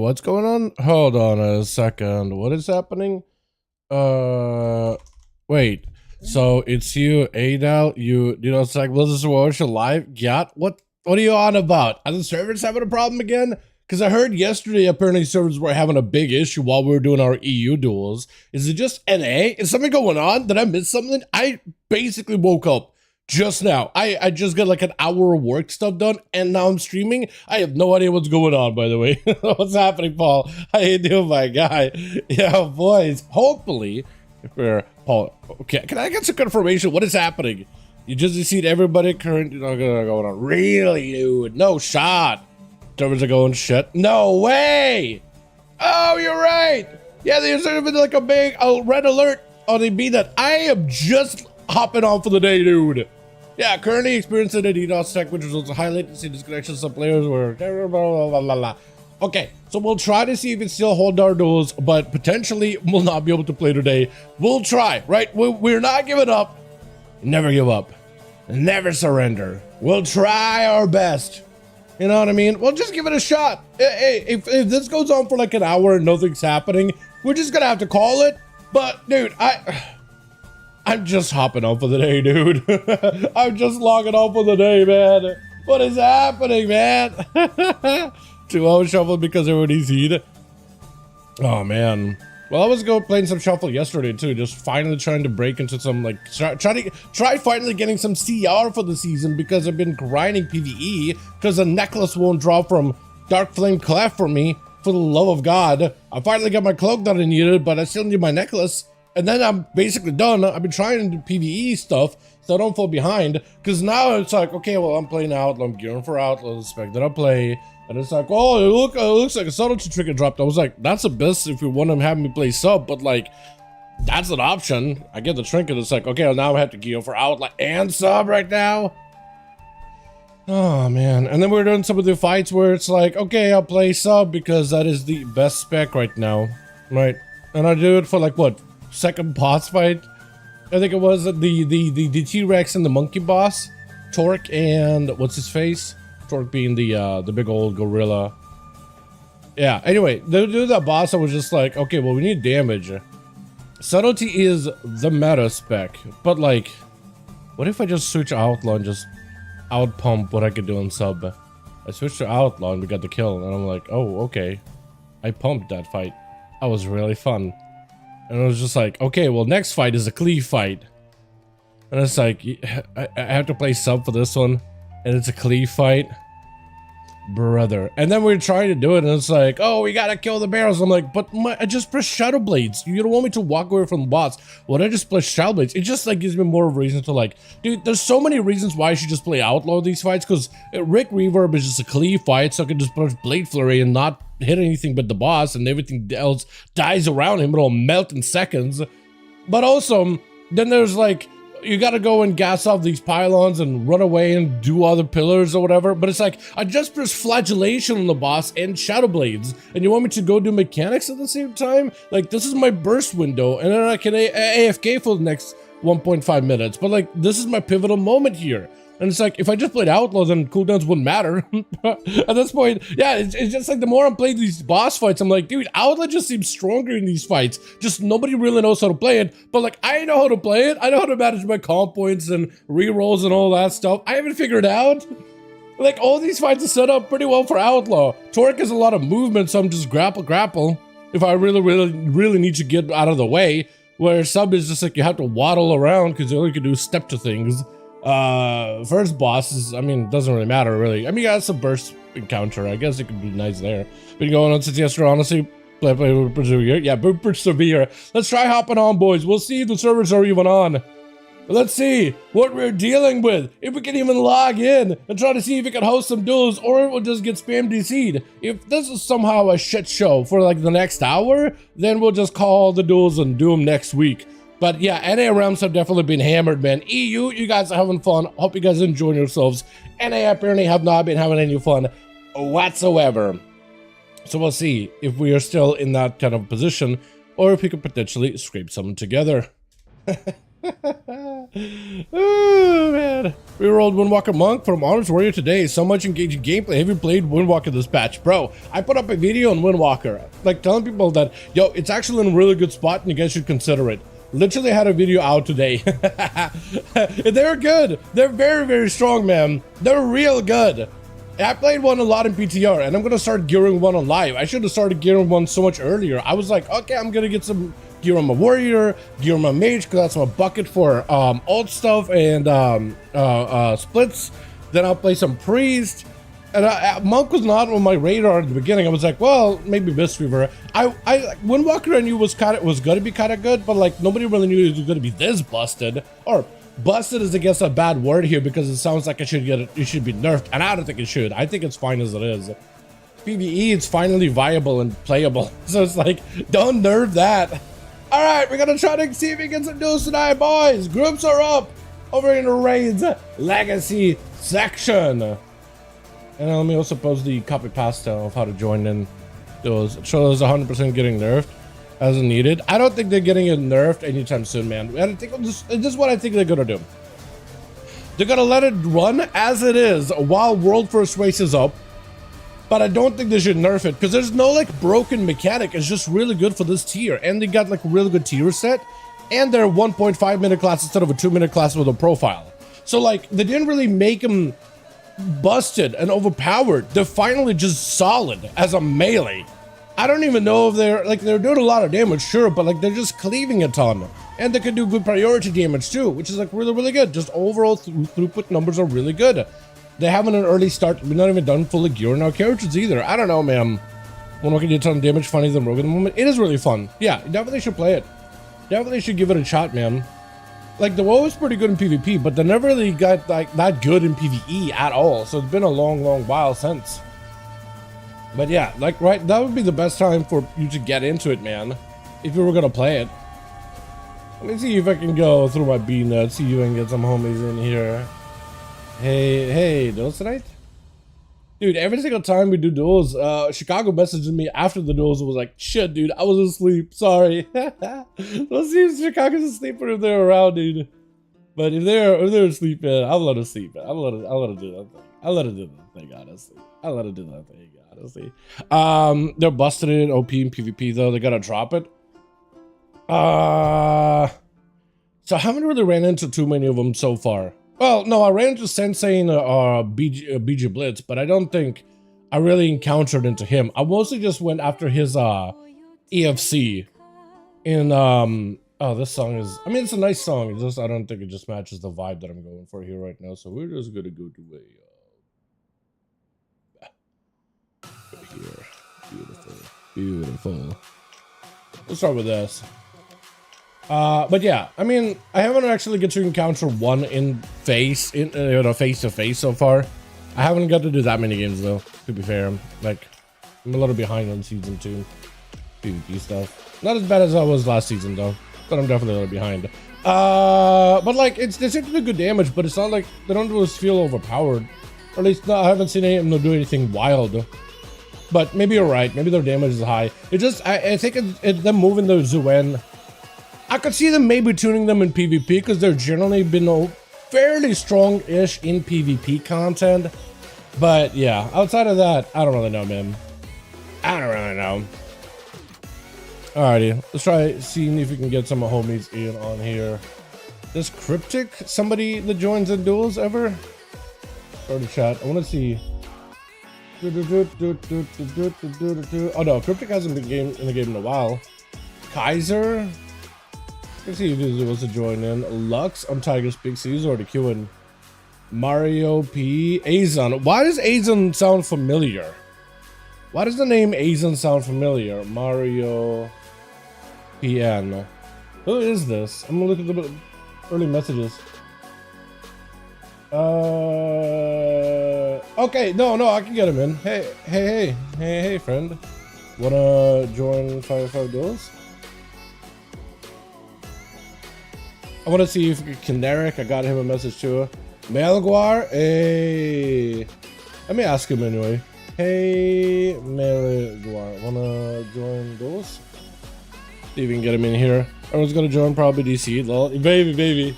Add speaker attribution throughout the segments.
Speaker 1: what's going on? Hold on a second. What is happening? Wait. So it's you, Adal, you know, it's like, well, this is watch live. Yeah, what are you on about? Are the servers having a problem again? Because I heard yesterday apparently servers were having a big issue while we were doing our EU duels. Is it just NA? Is something going on? Did I miss something? I basically woke up just now. I just got like an hour of work stuff done, and now I'm streaming. I have no idea what's going on, by the way. What's happening, Paul? How you doing, my guy? Yeah, boys. Hopefully, if we're Paul, okay, can I get some confirmation? What is happening? You just see everybody currently going on. Really, dude? No shot. Servers are going shit. No way! Oh, you're right! Yeah, there's been like a big red alert on the B that I am just hopping on for the day, dude. Yeah, currently experiencing a DDoS attack, which results in high latency disconnection. Some players were blah, blah, blah, blah. Okay, so we'll try to see if it still hold our duels, but potentially we'll not be able to play today. We'll try, right? We're not giving up. Never give up. Never surrender. We'll try our best. You know what I mean? Well, just give it a shot. Hey, if this goes on for like an hour and nothing's happening, we're just gonna have to call it. But dude, I'm just hopping on for the day, dude. I'm just logging on for the day, man. What is happening, man? 2 hours shuffle because everybody's heat. Oh man. Well, I was playing some shuffle yesterday too, just finally trying to break into some like try finally getting some CR for the season because I've been grinding PvE because the necklace won't drop from Dark Flame Clef for me. For the love of God, I finally got my cloak that I needed, but I still need my necklace, and then I'm basically done. I've been trying to do PvE stuff so I don't fall behind, because now it's like, okay, well, I'm playing Outlaw, I'm gearing for Outlaw, expected to play. And it's like, oh, it looks like a subtlety trigger dropped. I was like, that's the best if you want to have me play sub, but like, that's an option. I get the trinket. It's like, okay, well, now I have to gear for Outlaw and sub right now. Oh, man. And then we're doing some of the fights where it's like, okay, I'll play sub because that is the best spec right now, right? And I do it for like, what, second boss fight? I think it was the T-Rex and the monkey boss. Torque and what's his face? Torque being the big old gorilla. Yeah, anyway, do that boss, I was just like, okay, well, we need damage. Subtlety is the meta spec, but like, what if I just switch Outlaw and just out pump what I could do in sub? I switched to Outlaw and we got the kill, and I'm like, oh, okay. I pumped that fight. That was really fun. And I was just like, okay, well, next fight is a cleave fight. And it's like, I have to play sub for this one. And it's a cleave fight, brother. And then we're trying to do it, and it's like, oh, we gotta kill the barrels. I'm like, but I just press Shadow Blades. You don't want me to walk away from the boss. Well, I just press Shadow Blades. It just like gives me more of a reason to like, dude, there's so many reasons why I should just play Outlaw these fights, because Rick Reverb is just a cleave fight, so I can just push Blade Flurry and not hit anything but the boss, and everything else dies around him. It'll melt in seconds. But also, then there's like, you gotta go and gas off these pylons and run away and do other pillars or whatever. But it's like, I just press Flagellation on the boss and Shadow Blades, and you want me to go do mechanics at the same time? Like, this is my burst window, and then I can AFK for the next 1.5 minutes. But like, this is my pivotal moment here. And it's like, if I just played Outlaw, then cooldowns wouldn't matter. At this point, yeah, it's just like the more I'm playing these boss fights, I'm like, dude, Outlaw just seems stronger in these fights. Just nobody really knows how to play it. But like, I know how to play it. I know how to manage my comp points and rerolls and all that stuff. I haven't figured it out. Like, all these fights are set up pretty well for Outlaw. Torque has a lot of movement, so I'm just grapple. If I really need to get out of the way. Where sub is just like, you have to waddle around because all you can do is step to things. First boss is, I mean, it doesn't really matter, really. I mean, yeah, it's a burst encounter. I guess it could be nice there. Been going on since yesterday, honestly. Play Persevere. Yeah, Persevere. Let's try hopping on, boys. We'll see if the servers are even on. Let's see what we're dealing with. If we can even log in and try to see if we can host some duels, or it will just get spam DC'd. If this is somehow a shit show for like the next hour, then we'll just call the duels and do them next week. But yeah, NA realms have definitely been hammered, man. EU, you guys are having fun. Hope you guys are enjoying yourselves. NA apparently have not been having any fun whatsoever. So we'll see if we are still in that kind of position, or if we could potentially scrape something together. Oh, man. We rolled Windwalker Monk from Honest Warrior today. So much engaging gameplay. Have you played Windwalker this patch? Bro, I put up a video on Windwalker, like telling people that, yo, it's actually in a really good spot and you guys should consider it. Literally had a video out today. They're good. They're very, very strong, man. They're real good. I played one a lot in PTR and I'm going to start gearing one on live. I should have started gearing one so much earlier. I was like, okay, I'm going to get some gear on my warrior, gear on my mage, because that's my bucket for alt stuff and splits. Then I'll play some priest. And monk was not on my radar at the beginning. I was like, well, maybe Mistweaver. Windwalker I knew was going to be kind of good, but like nobody really knew it was going to be this busted. Or busted is, I guess, a bad word here because it sounds like it should be nerfed, and I don't think it should. I think it's fine as it is. PvE, it's finally viable and playable, so it's like, don't nerf that. All right, we're gonna try to see if we get some duels tonight, boys. Groups are up over in the raids legacy section. And let me also post the copy pasta of how to join in those. It shows 100% getting nerfed as needed. I don't think they're getting it nerfed anytime soon, man. I think this is what I think they're gonna do. They're gonna let it run as it is while World First Race is up. But I don't think they should nerf it because there's no like broken mechanic. It's just really good for this tier. And they got like a really good tier set. And they're 1.5 minute class instead of a 2 minute class with a profile. So like they didn't really make them busted and overpowered. They're finally just solid as a melee. I don't even know if they're doing a lot of damage, sure, but like they're just cleaving a ton. And they can do good priority damage too, which is like really, really good. Just overall throughput numbers are really good. They haven't an early start. We're not even done fully gearing our characters either. I don't know, man. When we can do a ton of damage, funny than Rogue at the moment. It is really fun. Yeah, definitely should play it. Definitely should give it a shot, man. Like the WoW is pretty good in PvP, but they never really got like that good in PvE at all. So it's been a long, long while since. But yeah, like that would be the best time for you to get into it, man. If you were gonna play it. Let me see if I can go through my B nuts, see if I can get some homies in here. Hey, duels tonight? Dude, every single time we do duels, Chicago messages me after the duels and was like, shit, dude, I was asleep, sorry. Let's see if Chicago's asleep or if they're around, dude. But if they're asleep, man, I'll let her sleep, man. I'll let her do that thing. I'll let her do that thing, honestly. I'll let her do that thing, honestly. They're busted in OP and PvP, though. They gotta drop it. So I haven't really ran into too many of them so far. Well, no, I ran into Sensei and BG Blitz, but I don't think I really encountered into him. I mostly just went after his EFC. And oh, this song is, I mean, it's a nice song. It's just, I don't think it just matches the vibe that I'm going for here right now. So we're just gonna go to here. Beautiful. Let's start with this. But yeah, I mean, I haven't actually get to encounter one face to face so far. I haven't got to do that many games though, to be fair. Like, I'm a little behind on season 2 PvP stuff. Not as bad as I was last season though, but I'm definitely a little behind. But like, they seem to do good damage, but it's not like they don't always feel overpowered. Or at least, no, I haven't seen any of them do anything wild. But maybe you're right. Maybe their damage is high. It just, I think it's them moving the Zuen. I could see them maybe tuning them in PvP because they're generally been fairly strong-ish in PvP content. But yeah, outside of that, I don't really know, man. I don't really know. Alrighty, let's try seeing if we can get some homies in on here. Does Cryptic somebody that joins in duels ever? Start a chat. I want to see. Oh no, Cryptic hasn't been in the game in a while. Kaiser. Let's see if he wants to join in. Lux on Tiger Speaks. He's already queuing. Mario P. Azon. Why does Azon sound familiar? Why does the name Azon sound familiar? Mario PN. Who is this? I'm gonna look at the early messages. Okay, no, I can get him in. Hey, friend. Wanna join 5v5 duels? I want to see if Kineric, I got him a message too. Melguar, hey. Let me ask him anyway. Hey, Melguar, wanna join those? See if we can get him in here. Everyone's gonna join probably DC. Lol. Baby.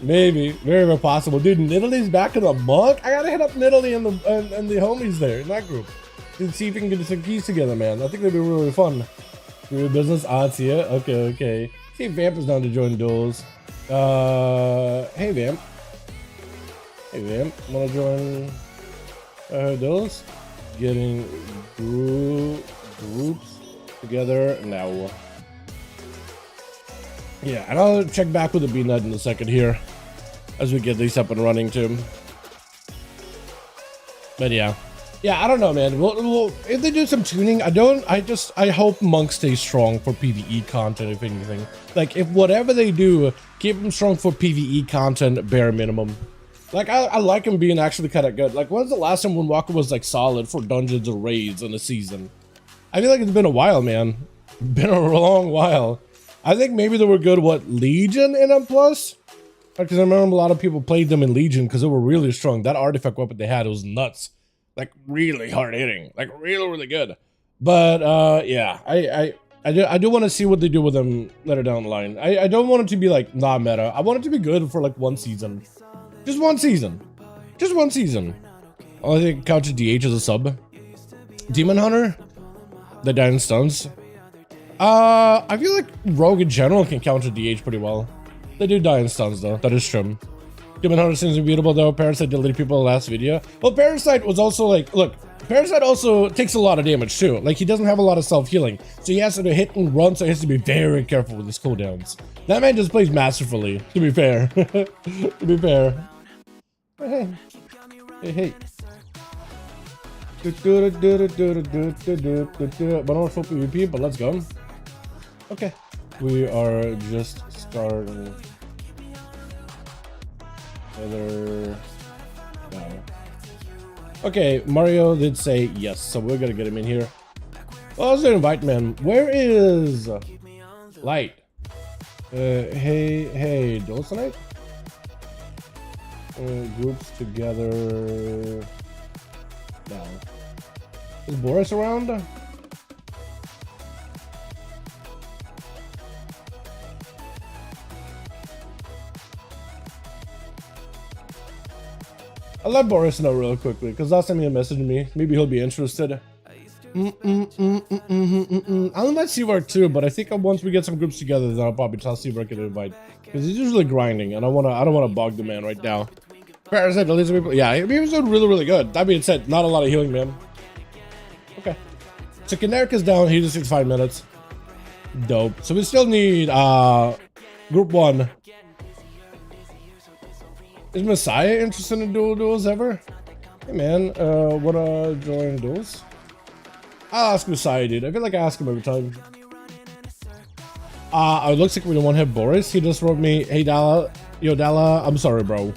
Speaker 1: Maybe, very, very possible. Dude, Nidalee back in the monk. I gotta hit up Nidalee and the homies there in that group. Dude, see if we can get some keys together, man. I think that'd be really fun. Your business ONYXIA. Okay. See if Vamp is down to join duels. Hey Vamp. Wanna join duels? Getting groups together now. Yeah, and I'll check back with the B-Nut in a second here as we get these up and running too. But yeah, I don't know, man. Well, if they do some tuning, I hope Monk stays strong for PvE content, if anything. Like, if whatever they do, keep them strong for PvE content, bare minimum. Like, I like him being actually kind of good. Like, when's the last time when Walker was, like, solid for dungeons or raids in a season? I feel like it's been a while, man. Been a long while. I think maybe they were good, Legion in M+? Because I remember a lot of people played them in Legion because they were really strong. That artifact weapon they had was nuts. Like, really hard hitting. Like, really good. But, yeah. I do want to see what they do with them later down the line. I don't want it to be, like, not meta. I want it to be good for, like, one season. Just one season. I think couch DH as a sub. Demon Hunter? The Dying Stuns. I feel like Rogue in general can counter DH pretty well. They do die in stuns though, that is true. Demon Hunter seems unbeatable though. Parasite deleted people in the last video. Well, Parasite was also like, look, Parasite also takes a lot of damage too. Like, he doesn't have a lot of self-healing. So he has to hit and run, so he has to be very careful with his cooldowns. That man just plays masterfully, to be fair. To be fair. Hey. But not full PvP, but let's go. Okay. We are just starting. No. Okay, Mario did say yes, so we're gonna get him in here. Oh, let's invite, man. Where is Light? Hey, Duels NA? Groups together. No. Is Boris around? I'll let Boris know real quickly, because last time he messaged me, maybe he'll be interested. I'll invite Seawork too, but I think once we get some groups together, then I'll probably tell Seawork to invite, because he's usually grinding, and I don't wanna bog the man right now. Parasite deletes people. Yeah, he was doing really good. That being said, not a lot of healing, man. Okay. So Kineric is down. He just needs 5 minutes. Dope. So we still need group 1. Is Messiah interested in duels ever? Hey man, wanna join duels? I'll ask Messiah, dude. I feel like I ask him every time. It looks like we don't want to have Boris. He just wrote me, hey Dala, yo Dala, I'm sorry, bro.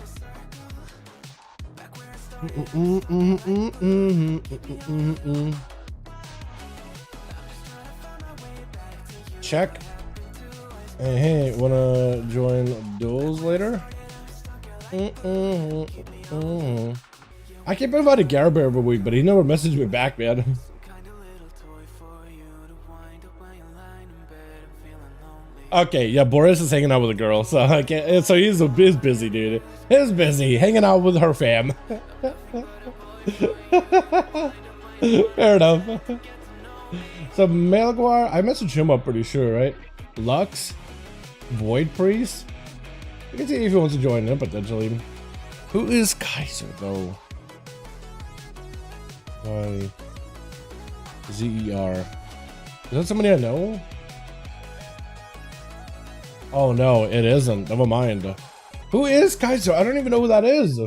Speaker 1: Check. Hey, wanna join duels later? I keep inviting Garabear every week, but he never messaged me back, man. Okay, yeah, Boris is hanging out with a girl, so I can't. So he's busy, dude. He's busy hanging out with her fam. Fair enough. So Melguar, I messaged him up pretty sure, right? Lux, Void Priest. You can see if he wants to join him potentially. Who is Kaiser though? ZER. Is that somebody I know? Oh no, it isn't. Never mind. Who is Kaiser? I don't even know who that is.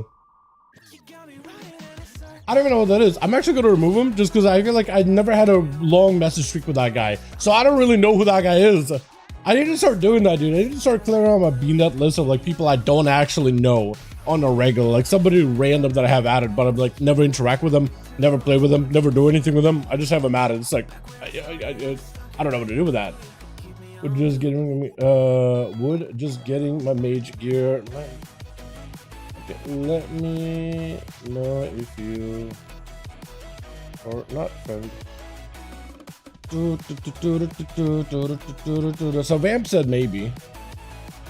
Speaker 1: I don't even know what that is. I'm actually going to remove him just because I feel like I never had a long message streak with that guy. So I don't really know who that guy is. I need to start doing that, dude. I need to start clearing out my BNet list of like people I don't actually know on a regular. Like somebody random that I have added, but I'm like never interact with them, never play with them, never do anything with them. I just have them added. It's like, I don't know what to do with that. Would just getting my mage gear. Okay, let me know if you are not friend. So Vamp said maybe,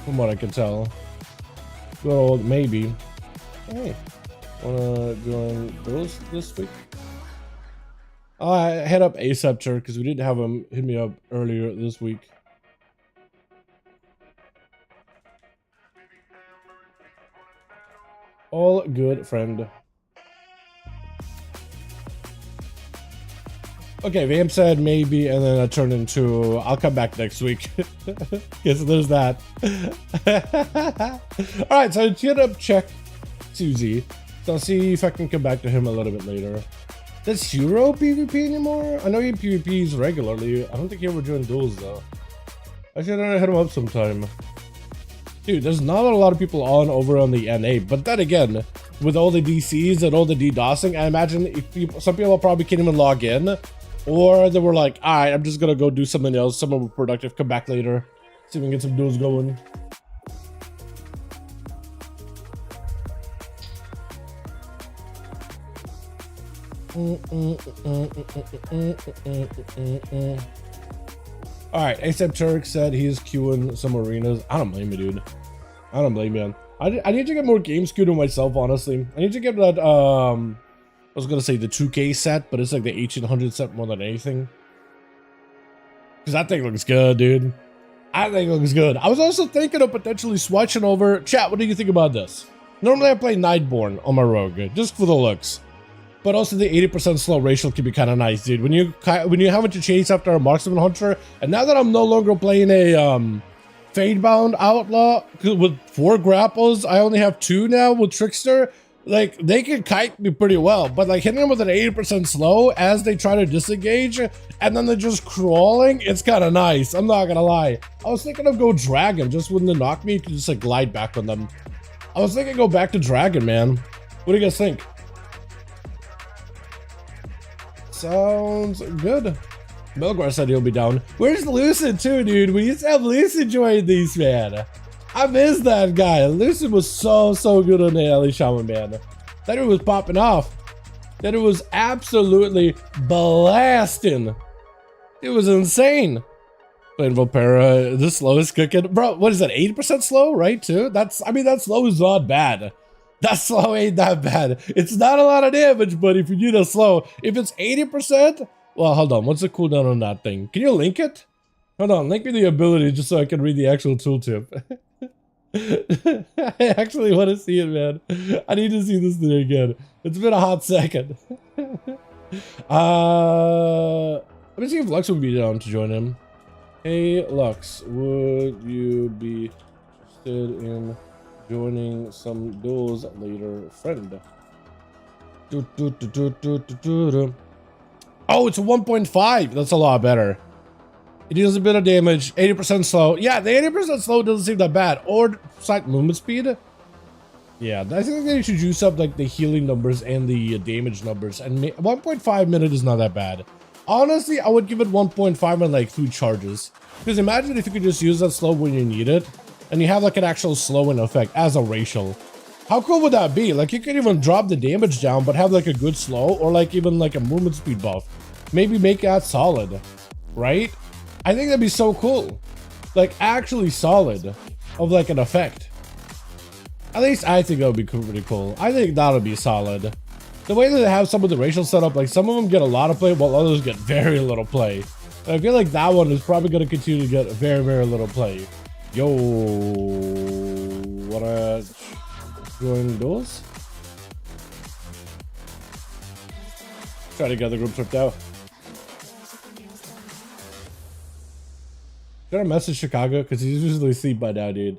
Speaker 1: from what I can tell. Good old maybe. Hey, wanna join those this week? I head up ASAP Turk because we didn't have him hit me up earlier this week. All good, friend. Okay, Vamp said maybe, and then I turned into I'll come back next week. Yes, there's that. Alright, so I hit up check Susie. So I'll see if I can come back to him a little bit later. Does Hero PvP anymore? I know he PvPs regularly. I don't think he ever joined duels though. I should hit him up sometime. Dude, there's not a lot of people over on the NA, but then again, with all the DCs and all the DDoSing, I imagine if some people probably can't even log in, or they were like, alright, I'm just gonna go do something else, something more productive, come back later, see if we can get some duels going. Alright, ASAP Turk said he's queuing some arenas. I don't blame you, dude. I don't blame you. I need to get more games queued to myself, honestly. I need to get that, I was gonna say the 2K set, but it's like the 1800 set more than anything. Because that thing looks good, dude. I think it looks good. I was also thinking of potentially switching over. Chat, what do you think about this? Normally I play Nightborn on my Rogue, just for the looks. But also the 80% slow ratio can be kind of nice, dude. When you have to chase after a marksman hunter, and now that I'm no longer playing a Fadebound Outlaw with 4 grapples, I only have 2 now with Trickster. Like, they can kite me pretty well, but like hitting them with an 80% slow as they try to disengage, and then they're just crawling, it's kind of nice. I'm not gonna lie. I was thinking of go Dragon, just when they knock me, you can just like glide back on them. I was thinking go back to Dragon, man. What do you guys think? Sounds good. Melgar said he'll be down. Where's Lucid too, dude? We used to have Lucid join these, man. I miss that guy. Lucid was so good on the LA Shaman, man. That dude was popping off. That it was absolutely blasting. It was insane. Playing Volpera, the slowest cooking. Bro, what is that, 80% slow, right, too? I mean, that slow is not bad. That slow ain't that bad. It's not a lot of damage, but if you do the slow, if it's 80%, well, hold on. What's the cooldown on that thing? Can you link it? Hold on, link me the ability just so I can read the actual tooltip. I actually want to see it, man. I need to see this thing again. It's been a hot second. Let me see if Lux would be down to join him. Hey, Lux, would you be interested in joining some duels later, friend? Oh, it's a 1.5. That's a lot better. It deals a bit of damage, 80% slow. Yeah, the 80% slow doesn't seem that bad. Or slight movement speed. Yeah, I think they should juice up like the healing numbers and the damage numbers. And 1.5 minute is not that bad. Honestly, I would give it 1.5 and like 3 charges. Because imagine if you could just use that slow when you need it, and you have like an actual slowing effect as a racial. How cool would that be? Like you could even drop the damage down, but have like a good slow, or like even like a movement speed buff. Maybe make that solid, right? I think that'd be so cool. Like actually solid of like an effect. At least I think that would be pretty cool. I think that would be solid. The way that they have some of the racial setup, like some of them get a lot of play while others get very little play. And I feel like that one is probably going to continue to get very little play. Yo, wanna join duels? Try to get the group tripped out. Should I message Chicago? Because he's usually asleep by now, dude.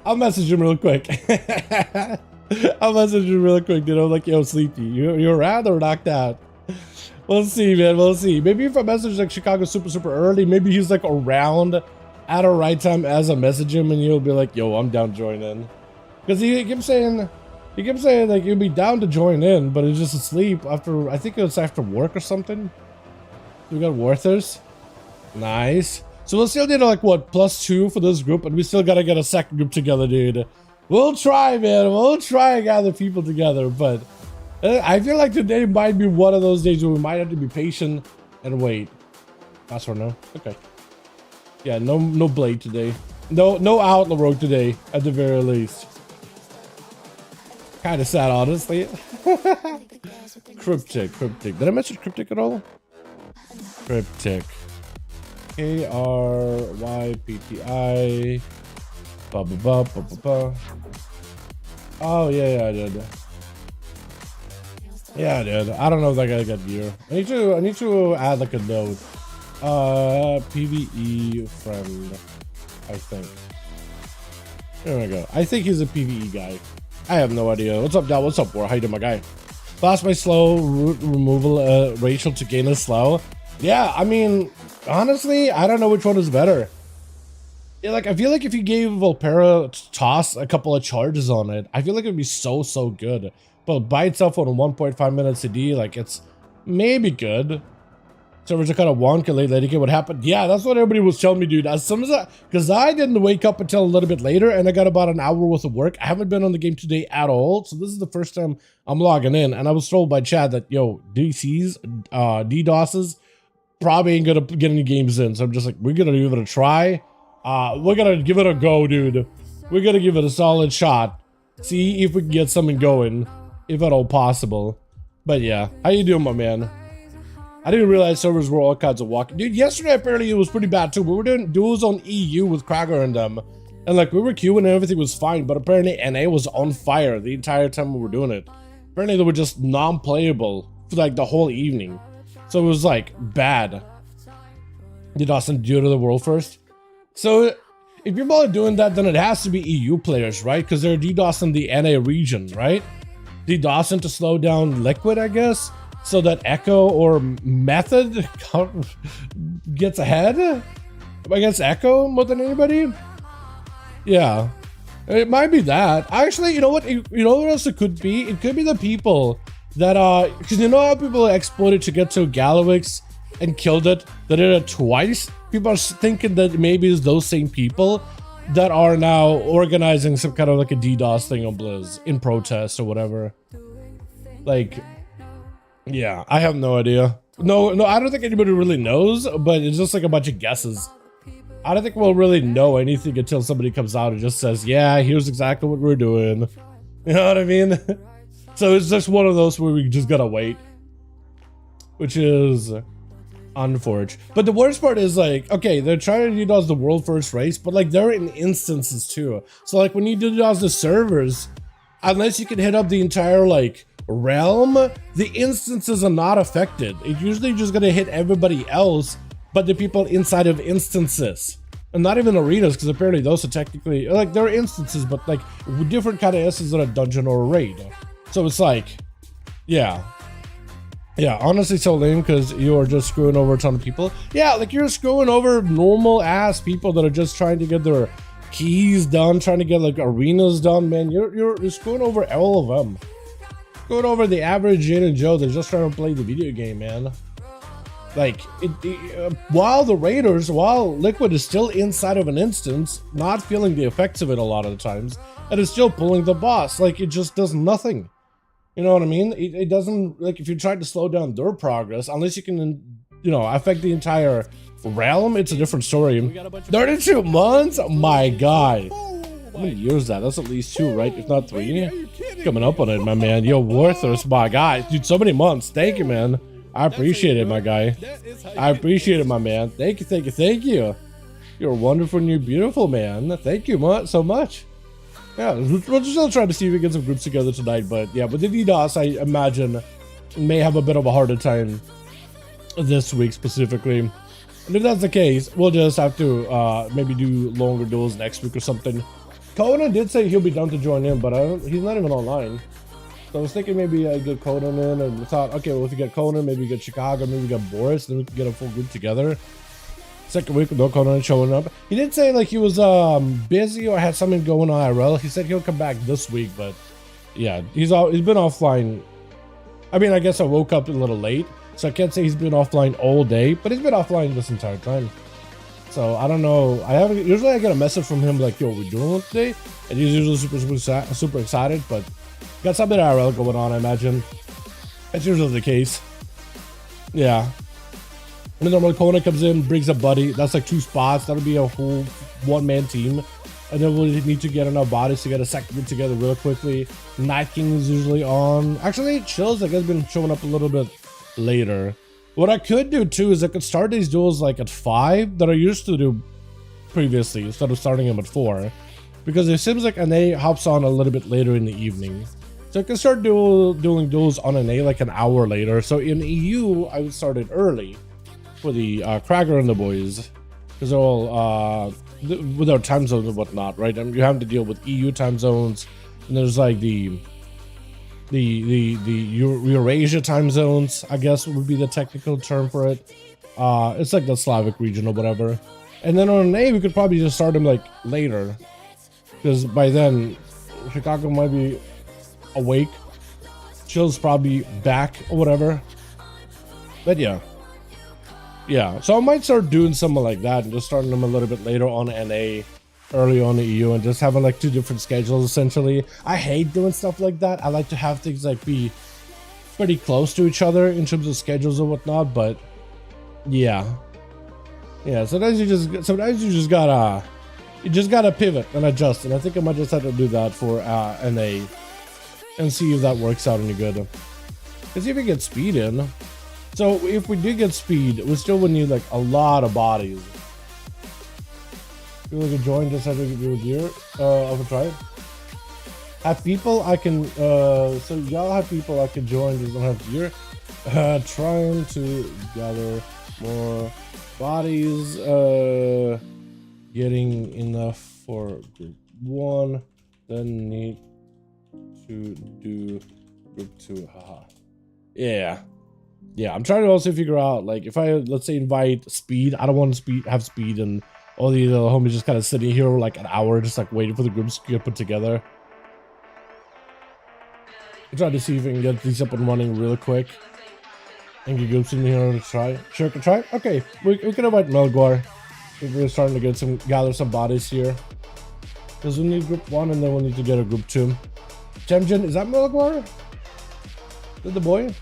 Speaker 1: I'll message him real quick. I'll message him real quick, dude. I'm like, yo, sleepy. You're around or knocked out? We'll see, man. We'll see. Maybe if I message like Chicago super early, maybe he's like around at a right time as I message him, and he'll be like, yo, I'm down to join in. Because he kept saying like he'll be down to join in, but he's just asleep after, I think it was after work or something. We got Warthers. Nice. So we'll still need like what, +2 for this group, and we still gotta get a second group together, dude. We'll try, man. We'll try and gather people together, but I feel like today might be one of those days where we might have to be patient and wait. Password no. Okay. Yeah, no blade today. No outlaw rogue today, at the very least. Kind of sad, honestly. Cryptic. Did I mention cryptic at all? Cryptic. KRYPTI. Oh yeah, I did. Yeah, I did. I don't know if that guy got gear. I need to add like a note. PvE friend, I think. There we go. I think he's a PvE guy. I have no idea. What's up, Dal? What's up, War? How you doing, my guy? Lost my slow root removal ratio to gain a slow. Yeah, I mean, honestly, I don't know which one is better. Yeah, like, I feel like if you gave Volpera toss a couple of charges on it, I feel like it would be so good. But by itself on a 1.5 minute CD, like, it's maybe good. Servers are kind of wonky lately. What happened? Yeah, that's what everybody was telling me, dude. As soon as because I didn't wake up until a little bit later, and I got about an hour worth of work. I haven't been on the game today at all, so this is the first time I'm logging in, and I was told by Chad that, yo, DCs, DDoSes, probably ain't gonna get any games in. So I'm just like, we're gonna give it a try. We're gonna give it a go, dude. We're gonna give it a solid shot. See if we can get something going, if at all possible. But yeah, how you doing, my man? I didn't realize servers were all kinds of walking. Dude, yesterday apparently it was pretty bad too. We were doing duels on EU with Krager and them. And like we were queuing and everything was fine, but apparently NA was on fire the entire time we were doing it. Apparently they were just non-playable for like the whole evening. So it was like bad. DDoS and due to the world first. So if people are doing that, then it has to be EU players, right? Because they're DDoS in the NA region, right? DDoSing to slow down Liquid, I guess. So that Echo or Method gets ahead, I guess Echo more than anybody. Yeah, it might be that. Actually, you know what? You know what else it could be? It could be the people that because you know how people exploited to get to Galawix and killed it. They did it twice. People are thinking that maybe it's those same people that are now organizing some kind of like a DDoS thing on Blizz in protest or whatever. Like. Yeah, I have no idea. No, I don't think anybody really knows, but it's just like a bunch of guesses. I don't think we'll really know anything until somebody comes out and just says, yeah, here's exactly what we're doing. You know what I mean? So it's just one of those where we just gotta wait. Which is unfortunate. But the worst part is like, okay, they're trying to DDoS the world first race, but like they're in instances too. So like when you DDoS the servers, unless you can hit up the entire like realm, the instances are not affected. It's usually just gonna hit everybody else but the people inside of instances, and not even arenas, because apparently those are technically like there are instances, but like different kind of instances in a dungeon or a raid. So it's like, yeah, honestly so lame, because you are just screwing over a ton of people. Yeah, like you're screwing over normal ass people that are just trying to get their keys done, trying to get like arenas done, man. You're screwing over all of them. Going over the average Jane and Joe that's just trying to play the video game, man. Like, while Liquid is still inside of an instance, not feeling the effects of it a lot of the times, and it's still pulling the boss. Like, it just does nothing. You know what I mean? It doesn't, like, if you try to slow down their progress, unless you can, you know, affect the entire realm, it's a different story. 32 months? My God. How many years is that? That's at least 2, right? If not 3. Coming up on it, my man. You're worthless, my guy. Dude, so many months. Thank you, man. I appreciate it, my guy. I appreciate it, my man. Thank you. You're wonderful and you're beautiful, man. Thank you so much. Yeah, we're still trying to see if we get some groups together tonight, but yeah, with the DDoS, I imagine may have a bit of a harder time this week specifically. And if that's the case, we'll just have to maybe do longer duels next week or something. Conan did say he'll be down to join in, but he's not even online. So I was thinking maybe I get Conan in, and we thought, okay, well, if we get Conan, maybe we get Chicago, maybe we get Boris, then we can get a full group together. Second week with no Conan showing up. He did say like he was busy or had something going on IRL. He said he'll come back this week, but yeah, he's been offline. I mean, I guess I woke up a little late, so I can't say he's been offline all day, but he's been offline this entire time. So I don't know. Usually I get a message from him like, "Yo, we're doing it today," and he's usually super excited. But got something IRL going on, I imagine. That's usually the case. Yeah. And then normally Kona comes in, brings a buddy. That's like 2 spots. That'll be a whole one-man team. And then we'll need to get enough bodies to get a second group together real quickly. Night King is usually on. Actually, Chills, I guess, been showing up a little bit later. What I could do too is I could start these duels like at 5 that I used to do previously instead of starting them at 4. Because it seems like NA hops on a little bit later in the evening. So I can start doing duels on NA like an hour later. So in EU, I would start it early for the Cracker and the boys. Because they're all with our time zones and whatnot, right? And you have to deal with EU time zones. And there's like the Eurasia time zones, I guess would be the technical term for it. It's like the Slavic region or whatever. And then on NA, we could probably just start them like later. Because by then, Chicago might be awake. Chill's probably back or whatever. But yeah. Yeah, so I might start doing something like that and just starting them a little bit later on NA, early on the EU, and just having like 2 different schedules essentially. I hate doing stuff like that. I like to have things like be pretty close to each other in terms of schedules or whatnot, but yeah. Yeah, sometimes you just gotta pivot and adjust, and I think I might just have to do that for NA and see if that works out any good. Let's see if we get speed in. So if we did get speed, we still would need like a lot of bodies. You like a join just have to do with gear of a tribe. Have people I can so y'all have people I can join just don't have gear. Trying to gather more bodies, getting enough for group 1, then need to do group 2. Haha. Yeah. Yeah, I'm trying to also figure out, like, if I, let's say, invite Speed, I don't want to have Speed and all the other homies just kind of sitting here like an hour, just like waiting for the groups to get put together. I'm trying to see if we can get these up and running real quick. And get groups in here to try. Sure, can try. Okay, we can invite Melgor. We're starting to gather some bodies here. Because we need group 1 and then we need to get a group 2. Temjin, is that Melgor? Is that the boy?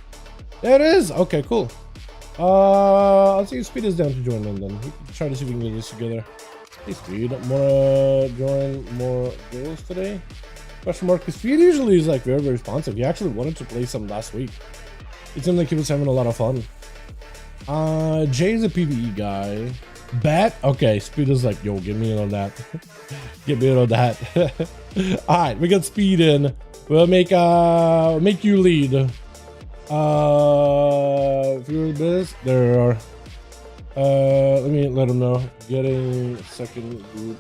Speaker 1: There it is. Okay, cool. I'll see if Speed is down to join in then. We can try to see if we can get this together. Hey Speed, wanna join more duels today? Question mark. Because Speed usually is like very responsive. He actually wanted to play some last week. It seemed like he was having a lot of fun. Jay's a PvE guy. Bet? Okay, Speed is like, yo, get me in on that. Get me in on that. Alright, we got Speed in. We'll make you lead. Few this there are. Let me let them know. Getting second group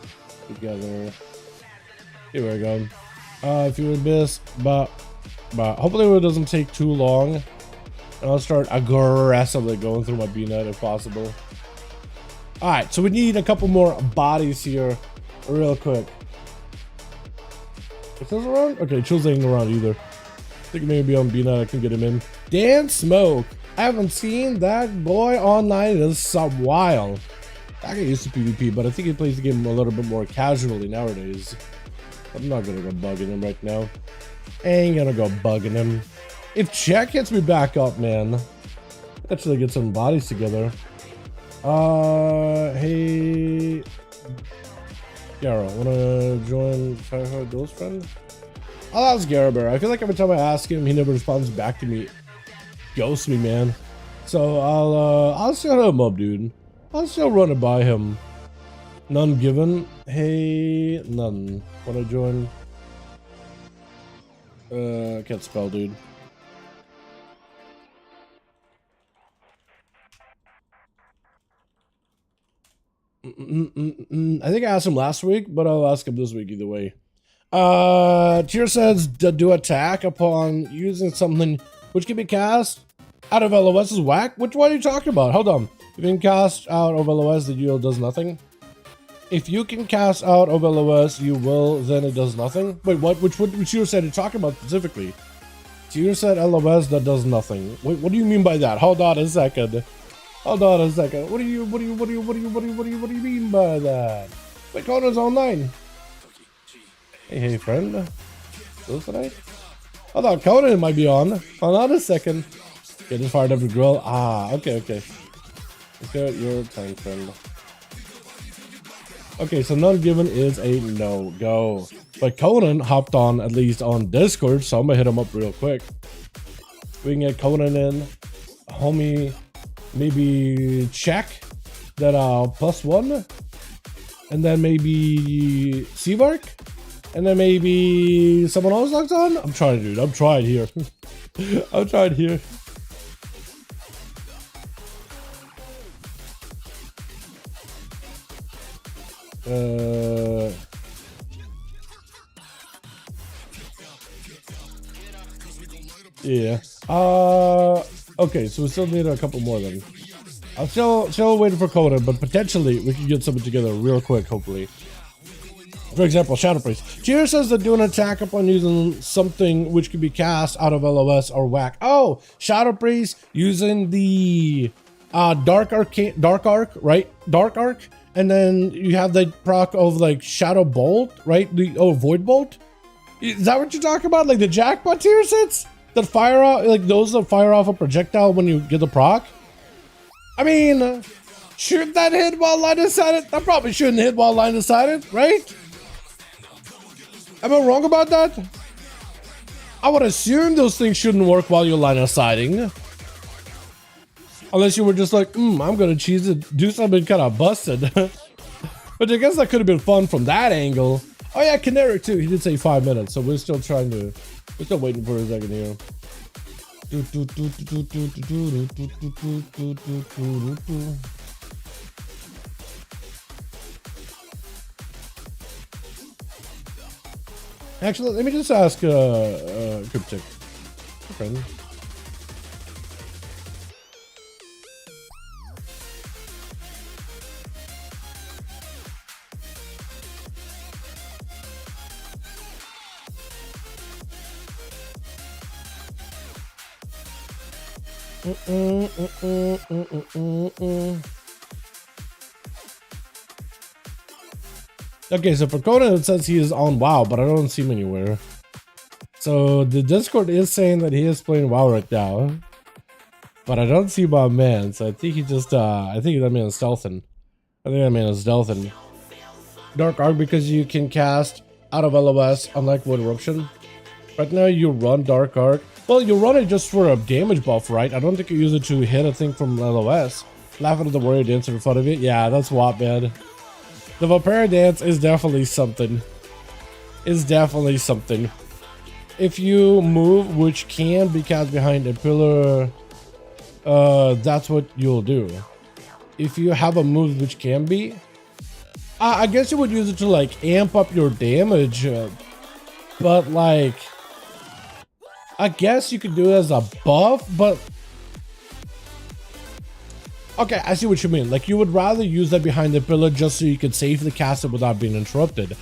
Speaker 1: together. Here we go. If you miss, but hopefully it doesn't take too long. And I'll start aggressively going through my BNet if possible. All right, so we need a couple more bodies here, real quick. Is Chill's around? Okay, Chill's ain't around either. I think maybe on BNet I can get him in. Dan Smoke. I haven't seen that boy online in some while. I get used to PvP, but I think he plays the game a little bit more casually nowadays. I'm not gonna go bugging him right now. Ain't gonna go bugging him. If Jack gets me back up, man, actually get some bodies together. Hey, Garo, wanna join 5V5 Duels friend? I'll ask Garabear. I feel like every time I ask him, he never responds back to me. Ghosts me, man. So I'll still hit him up, dude. I'll still run it by him. None given. Hey, none. Wanna join? Can't spell, dude. I think I asked him last week, but I'll ask him this week either way. Tier says to do attack upon using something which can be cast out of LOS is whack. Which one are you talking about? Hold on. If you can cast out of LOS, the duel does nothing. If you can cast out of LOS, you will, then it does nothing. Wait, what? Which tier set are you talking about specifically? Tier set LOS that does nothing. Wait, what do you mean by that? Hold on a second. Hold on a second. What do you mean by that? Wait, Conan's online. Hey, friend. Those tonight? Hold on, Conan might be on. Hold on a second. Okay, just fired up the grill. Ah, okay. Okay, your time, friend. Okay, so none given is a no-go. But Conan hopped on, at least on Discord, so I'm gonna hit him up real quick. We can get Conan in. Homie, maybe check that +1. And then maybe Seavark. And then maybe someone else logs on. I'm trying, dude. I'm trying here. I'm trying here. Yeah. Okay, so we still need a couple more then. I'm still waiting for Coda, but potentially we can get something together real quick, hopefully. For example, Shadow Priest. Cheer says they're doing an attack upon using something which can be cast out of LOS or whack. Oh, Shadow Priest using the Dark Arc, right? Dark Arc, and then you have the proc of like Shadow Bolt, right? Void Bolt. Is that what you're talking about? Like the jackpot tier sets that fire off, like those that fire off a projectile when you get the proc? I mean, should that hit while line of sighted? That probably shouldn't hit while line of sighted, right? Am I wrong about that? I would assume those things shouldn't work while you're line of sighting. Unless you were just like, I'm gonna choose to do something kind of busted. But I guess that could have been fun from that angle. Oh yeah, Canary too. He did say 5 minutes, so we're still waiting for a second here. Actually, let me just ask Cryptic. Friend. Okay, so for Conan it says he is on WoW, but I don't see him anywhere. So the Discord is saying that he is playing WoW right now, but I don't see my man. So I think he just I think that man is stealthing. Dark Arc because you can cast out of LOS unlike Void Eruption. Right now you run Dark Arc. Well, you run it just for a damage buff, right? I don't think you use it to hit a thing from LOS. Laughing at the warrior dance in front of it. Yeah, that's what, man. The Vampire dance is definitely something. If you move, which can be cast behind a pillar, that's what you'll do. If you have a move which can be, I guess you would use it to like amp up your damage, but like, I guess you could do it as a buff, but okay, I see what you mean. Like you would rather use that behind the pillar just so you could safely cast it without being interrupted.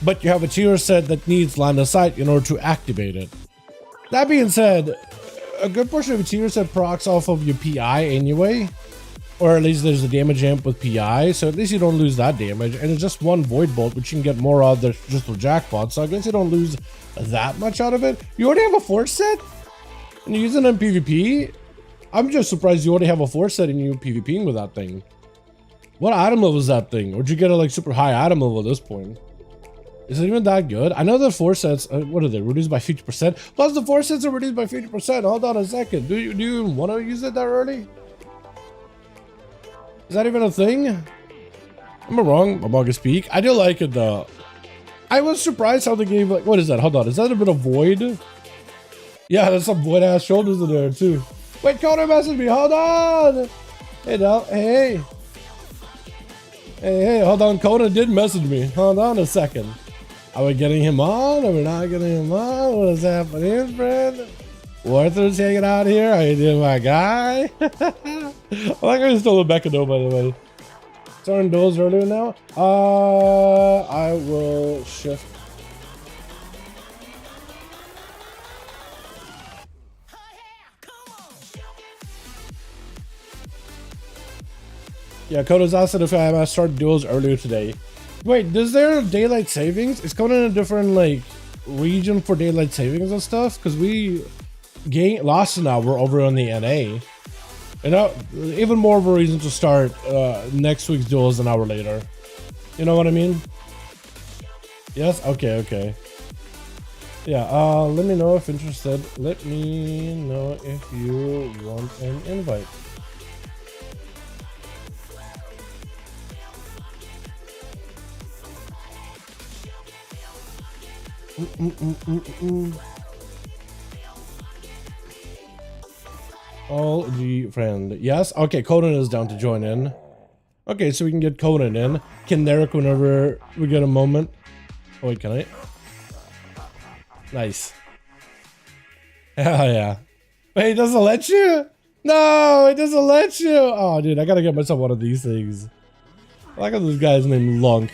Speaker 1: But you have a tier set that needs line of sight in order to activate it. That being said, a good portion of a tier set procs off of your PI anyway. Or at least there's a damage amp with PI, so at least you don't lose that damage. And it's just one Void Bolt, which you can get more out of just with jackpot, so I guess you don't lose that much out of it. You already have a force set? And you're using it in PvP? I'm just surprised you already have a force set and you PvPing with that thing. What item level is that thing? Or did you get a like super high item level at this point? Is it even that good? I know the force sets, what are they, reduced by 50%? Plus the force sets are reduced by 50%. Hold on a second. Do you even want to use it that early? Is that even a thing? Am I wrong? I'm August Peak. I do like it though. I was surprised how they gave like, what is that? Hold on, is that a bit of void? Yeah, there's some void ass shoulders in there too. Wait, Conan messaged me. Hold on. Hey, now, hey, hold on. Conan did message me. Hold on a second. Are we getting him on? Are we not getting him on? What is happening, friend? Arthur's hanging out here. How you doing, my guy? I like how you stole a Becca though, by the way. Starting duels earlier now. I will shift. Yeah, Koda's asked if I started duels earlier today. Wait, is there daylight savings? Is Coda in a different like region for daylight savings and stuff? Because we lost an hour over on the NA. And now, even more of a reason to start next week's duels an hour later. You know what I mean? Yes? Okay, okay. Yeah, let me know if interested. Let me know if you want an invite. All the friend. Yes? Okay, Conan is down to join in. Okay, so we can get Conan in. Can Derek whenever we get a moment. Oh, wait, can I? Nice. Hell yeah. Wait, it doesn't let you? No, it doesn't let you. Oh, dude, I gotta get myself one of these things. I like how this guy's named Lunk.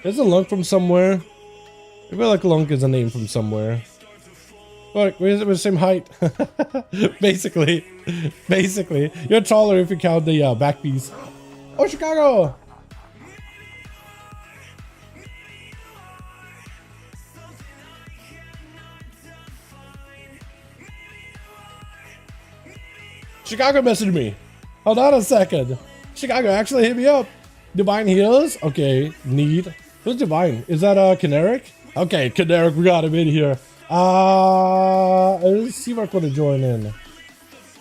Speaker 1: Isn't Lunk from somewhere? I feel like Lunk is a name from somewhere. Look, we're the same height. Basically. You're taller if you count the back piece. Oh, Chicago! Chicago messaged me. Hold on a second. Chicago actually hit me up. Divine Heals? Okay, neat. Who's Divine? Is that Kineric? Okay, Kineric, we got him in here. Let's see if I wanna join in.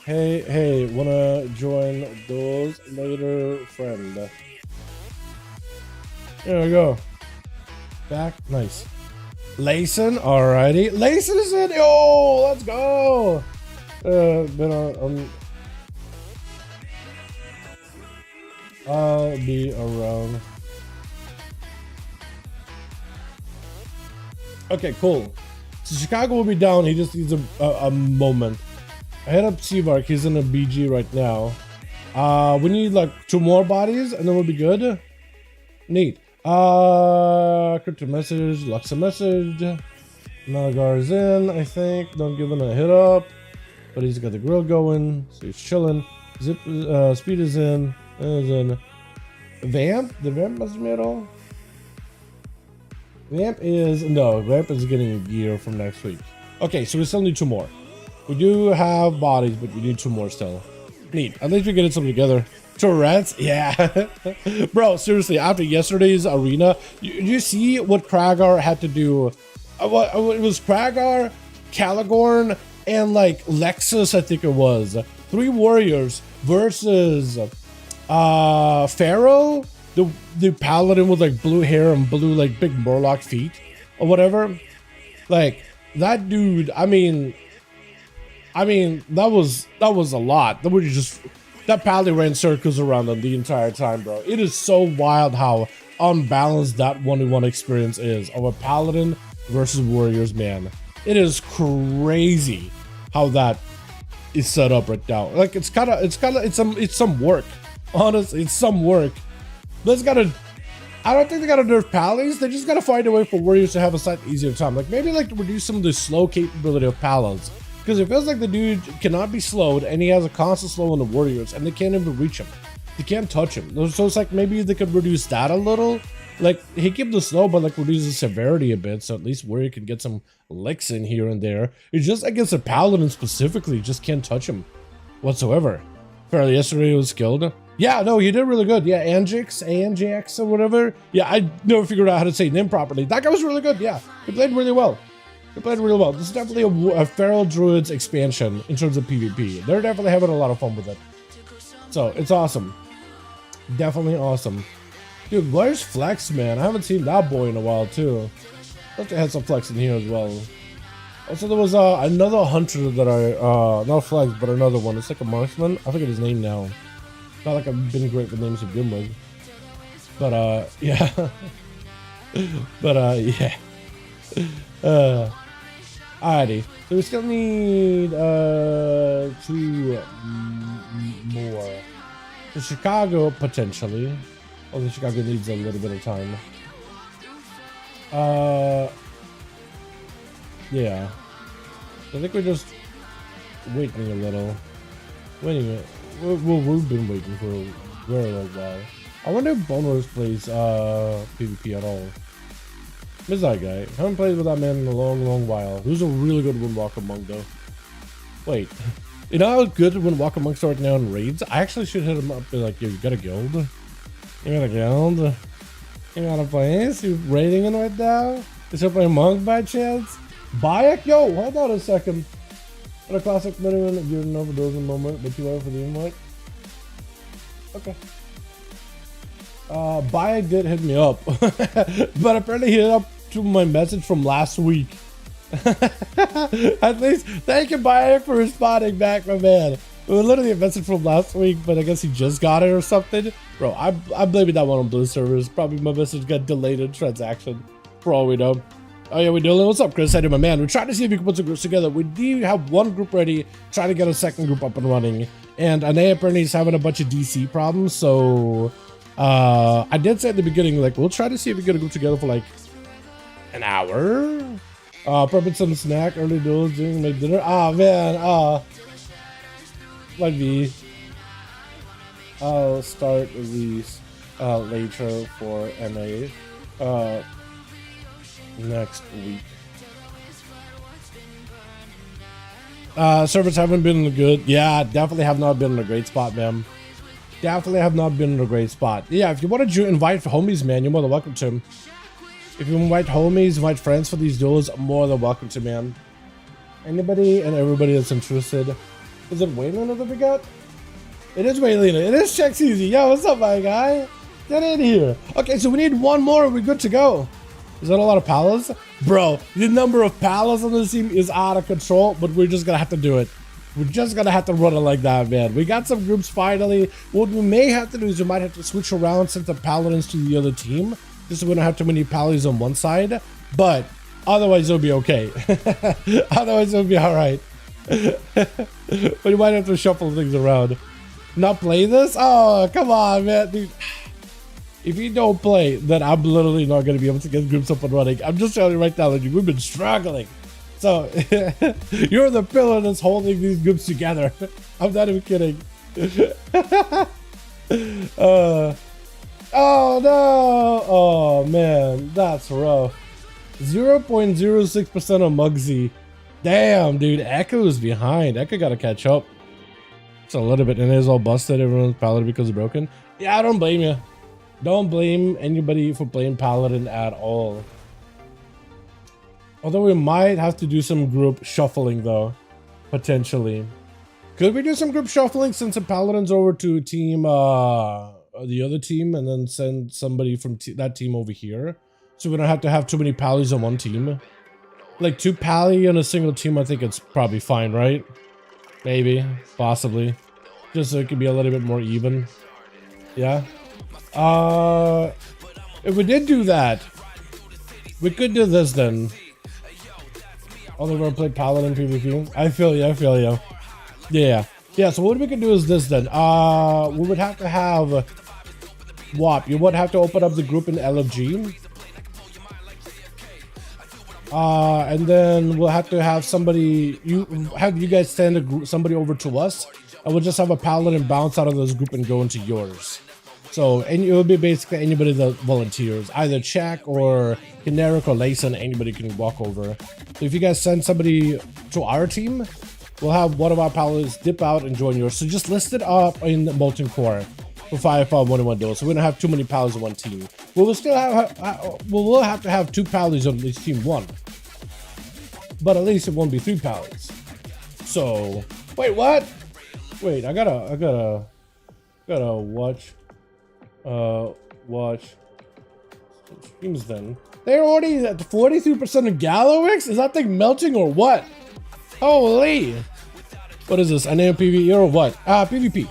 Speaker 1: Hey, wanna join those later, friend? There we go. Back, nice. Layson, alrighty. Layson is in. Yo, let's go. I'll be around. Okay, cool. So Chicago will be down. He just needs a moment. I hit up Seavark. He's in a BG right now. We need like 2 more bodies and then we'll be good. Neat. Crypto message. Luxa message. Malagar's in, I think. Don't give him a hit up. But he's got the grill going. So he's chilling. Zip, speed is in. Is in. Vamp? The Vamp message me at all? Vamp is getting gear from next week. Okay, so we still need 2 more. We do have bodies, but we need 2 more still. Neat. At least we're getting something together. Tourette's? Yeah. Bro, seriously, after yesterday's arena, you see what Kragar had to do? It was Kragar, Caligorn, and like Lexus, I think it was. 3 warriors versus Pharaoh, the paladin with like blue hair and blue like big Murloc feet or whatever. Like that dude, I mean that was a lot. That paladin ran circles around them the entire time, bro. It is so wild how unbalanced that 1v1 experience is of a paladin versus warriors, man. It is crazy how that is set up right now. Like it's some work. Honestly, it's some work. I don't think they gotta nerf pallies. They just gotta find a way for warriors to have a slightly easier time. Like maybe like reduce some of the slow capability of paladins. Because it feels like the dude cannot be slowed and he has a constant slow on the warriors and they can't even reach him. They can't touch him. So it's like maybe they could reduce that a little. Like he keep the slow but like reduce the severity a bit, so at least warrior can get some licks in here and there. It's just against a paladin specifically, just can't touch him whatsoever. Apparently yesterday he was skilled. Yeah, no, he did really good. Yeah, Anjix or whatever. Yeah, I never figured out how to say his name properly. That guy was really good. Yeah, he played really well. This is definitely a Feral Druids expansion in terms of PvP. They're definitely having a lot of fun with it. So, it's awesome. Definitely awesome. Dude, where's Flex, man? I haven't seen that boy in a while, too. I have to have some Flex in here as well. Also, there was another hunter that not Flex, but another one. It's like a marksman. I forget his name now. Not like I've been great with names to begin with. But, yeah. But, yeah. Alrighty. So we still need 2 more. So Chicago, potentially. Although Chicago needs a little bit of time. Yeah. I think we're just waiting a little. We've been waiting for Very low WoW. I wonder if Boners plays PvP at all. Miss that guy. Haven't played with that man in a long while. Who's a really good Windwalker monk though. Wait. You know how good Windwalker monks are right now in raids? I actually should hit him up and be like, yo, you got a guild? You got a guild? You got a place? You raiding in right now? Is he playing monk by chance? Bayek? Yo, hold on a second. What a classic minimum if you're an overdose moment, but you are for the invite. Okay. Bayek did hit me up. But apparently he hit up to my message from last week. At least, thank you, Bayek, for responding back, my man. It was literally a message from last week, but I guess he just got it or something. Bro, I'm blaming that one on Blue servers. Probably my message got delayed in transaction, for all we know. Oh yeah, we're doing. What's up, Chris? Hey, my man. We're trying to see if we can put some groups together. We do have one group ready, trying to get a second group up and running. And NA apparently is having a bunch of DC problems, so I did say at the beginning, like, we'll try to see if we get a group together for like an hour. Prepping some snack, early duels, doing my dinner. Ah, man. Might be. I'll start these later for NA next week. Servers haven't been good. Yeah, definitely have not been in a great spot, man. Definitely have not been in a great spot. Yeah, if you want to invite homies, man, you're more than welcome to. If you invite homies, invite friends for these duels, more than welcome to, man. Anybody and everybody that's interested. Is it Waylena that we got? It is Waylena. It is Chex Easy. Yo, what's up, my guy? Get in here. Okay, so we need one more and we're good to go. Is that a lot of palas? Bro, the number of palas on this team is out of control, but we're just gonna have to do it. We're just gonna have to run it like that, man. We got some groups finally. What we may have to do is we might have to switch around, send the paladins to the other team, just so we don't have too many paladins on one side. But otherwise, it'll be okay. Otherwise, it'll be all right. But you might have to shuffle things around. Not play this? Oh, come on, man, dude. If you don't play, then I'm literally not going to be able to get groups up and running. I'm just telling you right now, like, we've been struggling. So, you're the pillar that's holding these groups together. I'm not even kidding. Oh, no. Oh, man. That's rough. 0.06% on Muggsy. Damn, dude. Echo is behind. Echo got to catch up. It's a little bit. And it's all busted. Everyone's paladin because it's broken. Yeah, I don't blame you. Don't blame anybody for playing Paladin at all. Although we might have to do some group shuffling though, potentially. Could we do some group shuffling send some Paladins over to team, the other team, and then send somebody from that team over here? So we don't have to have too many Pallies on one team. Like 2 Pally on a single team, I think it's probably fine, right? Maybe, possibly. Just so it can be a little bit more even. Yeah. If we did do that, we could do this then. Although we're gonna play Paladin PvP. I feel you. Yeah, so what we could do is this then. We would have to have WAP. You would have to open up the group in LFG. And then we'll have to have somebody, you guys send somebody over to us, and we'll just have a Paladin bounce out of this group and go into yours. So, and it will be basically anybody that volunteers, either Czech or Generic or Layson, anybody can walk over. So if you guys send somebody to our team, we'll have one of our paladins dip out and join yours. So just list it up in the Molten Core for 5V5 1v1 DUELS, so we don't have too many paladins on one team. We'll still have to have 2 paladins on each team 1. But at least it won't be 3 paladins. So, wait, what? Wait, I gotta watch streams then. They're already at 43% of Gallowix? Is that thing melting or what? Holy! What is this? NA PvP or what? PvP.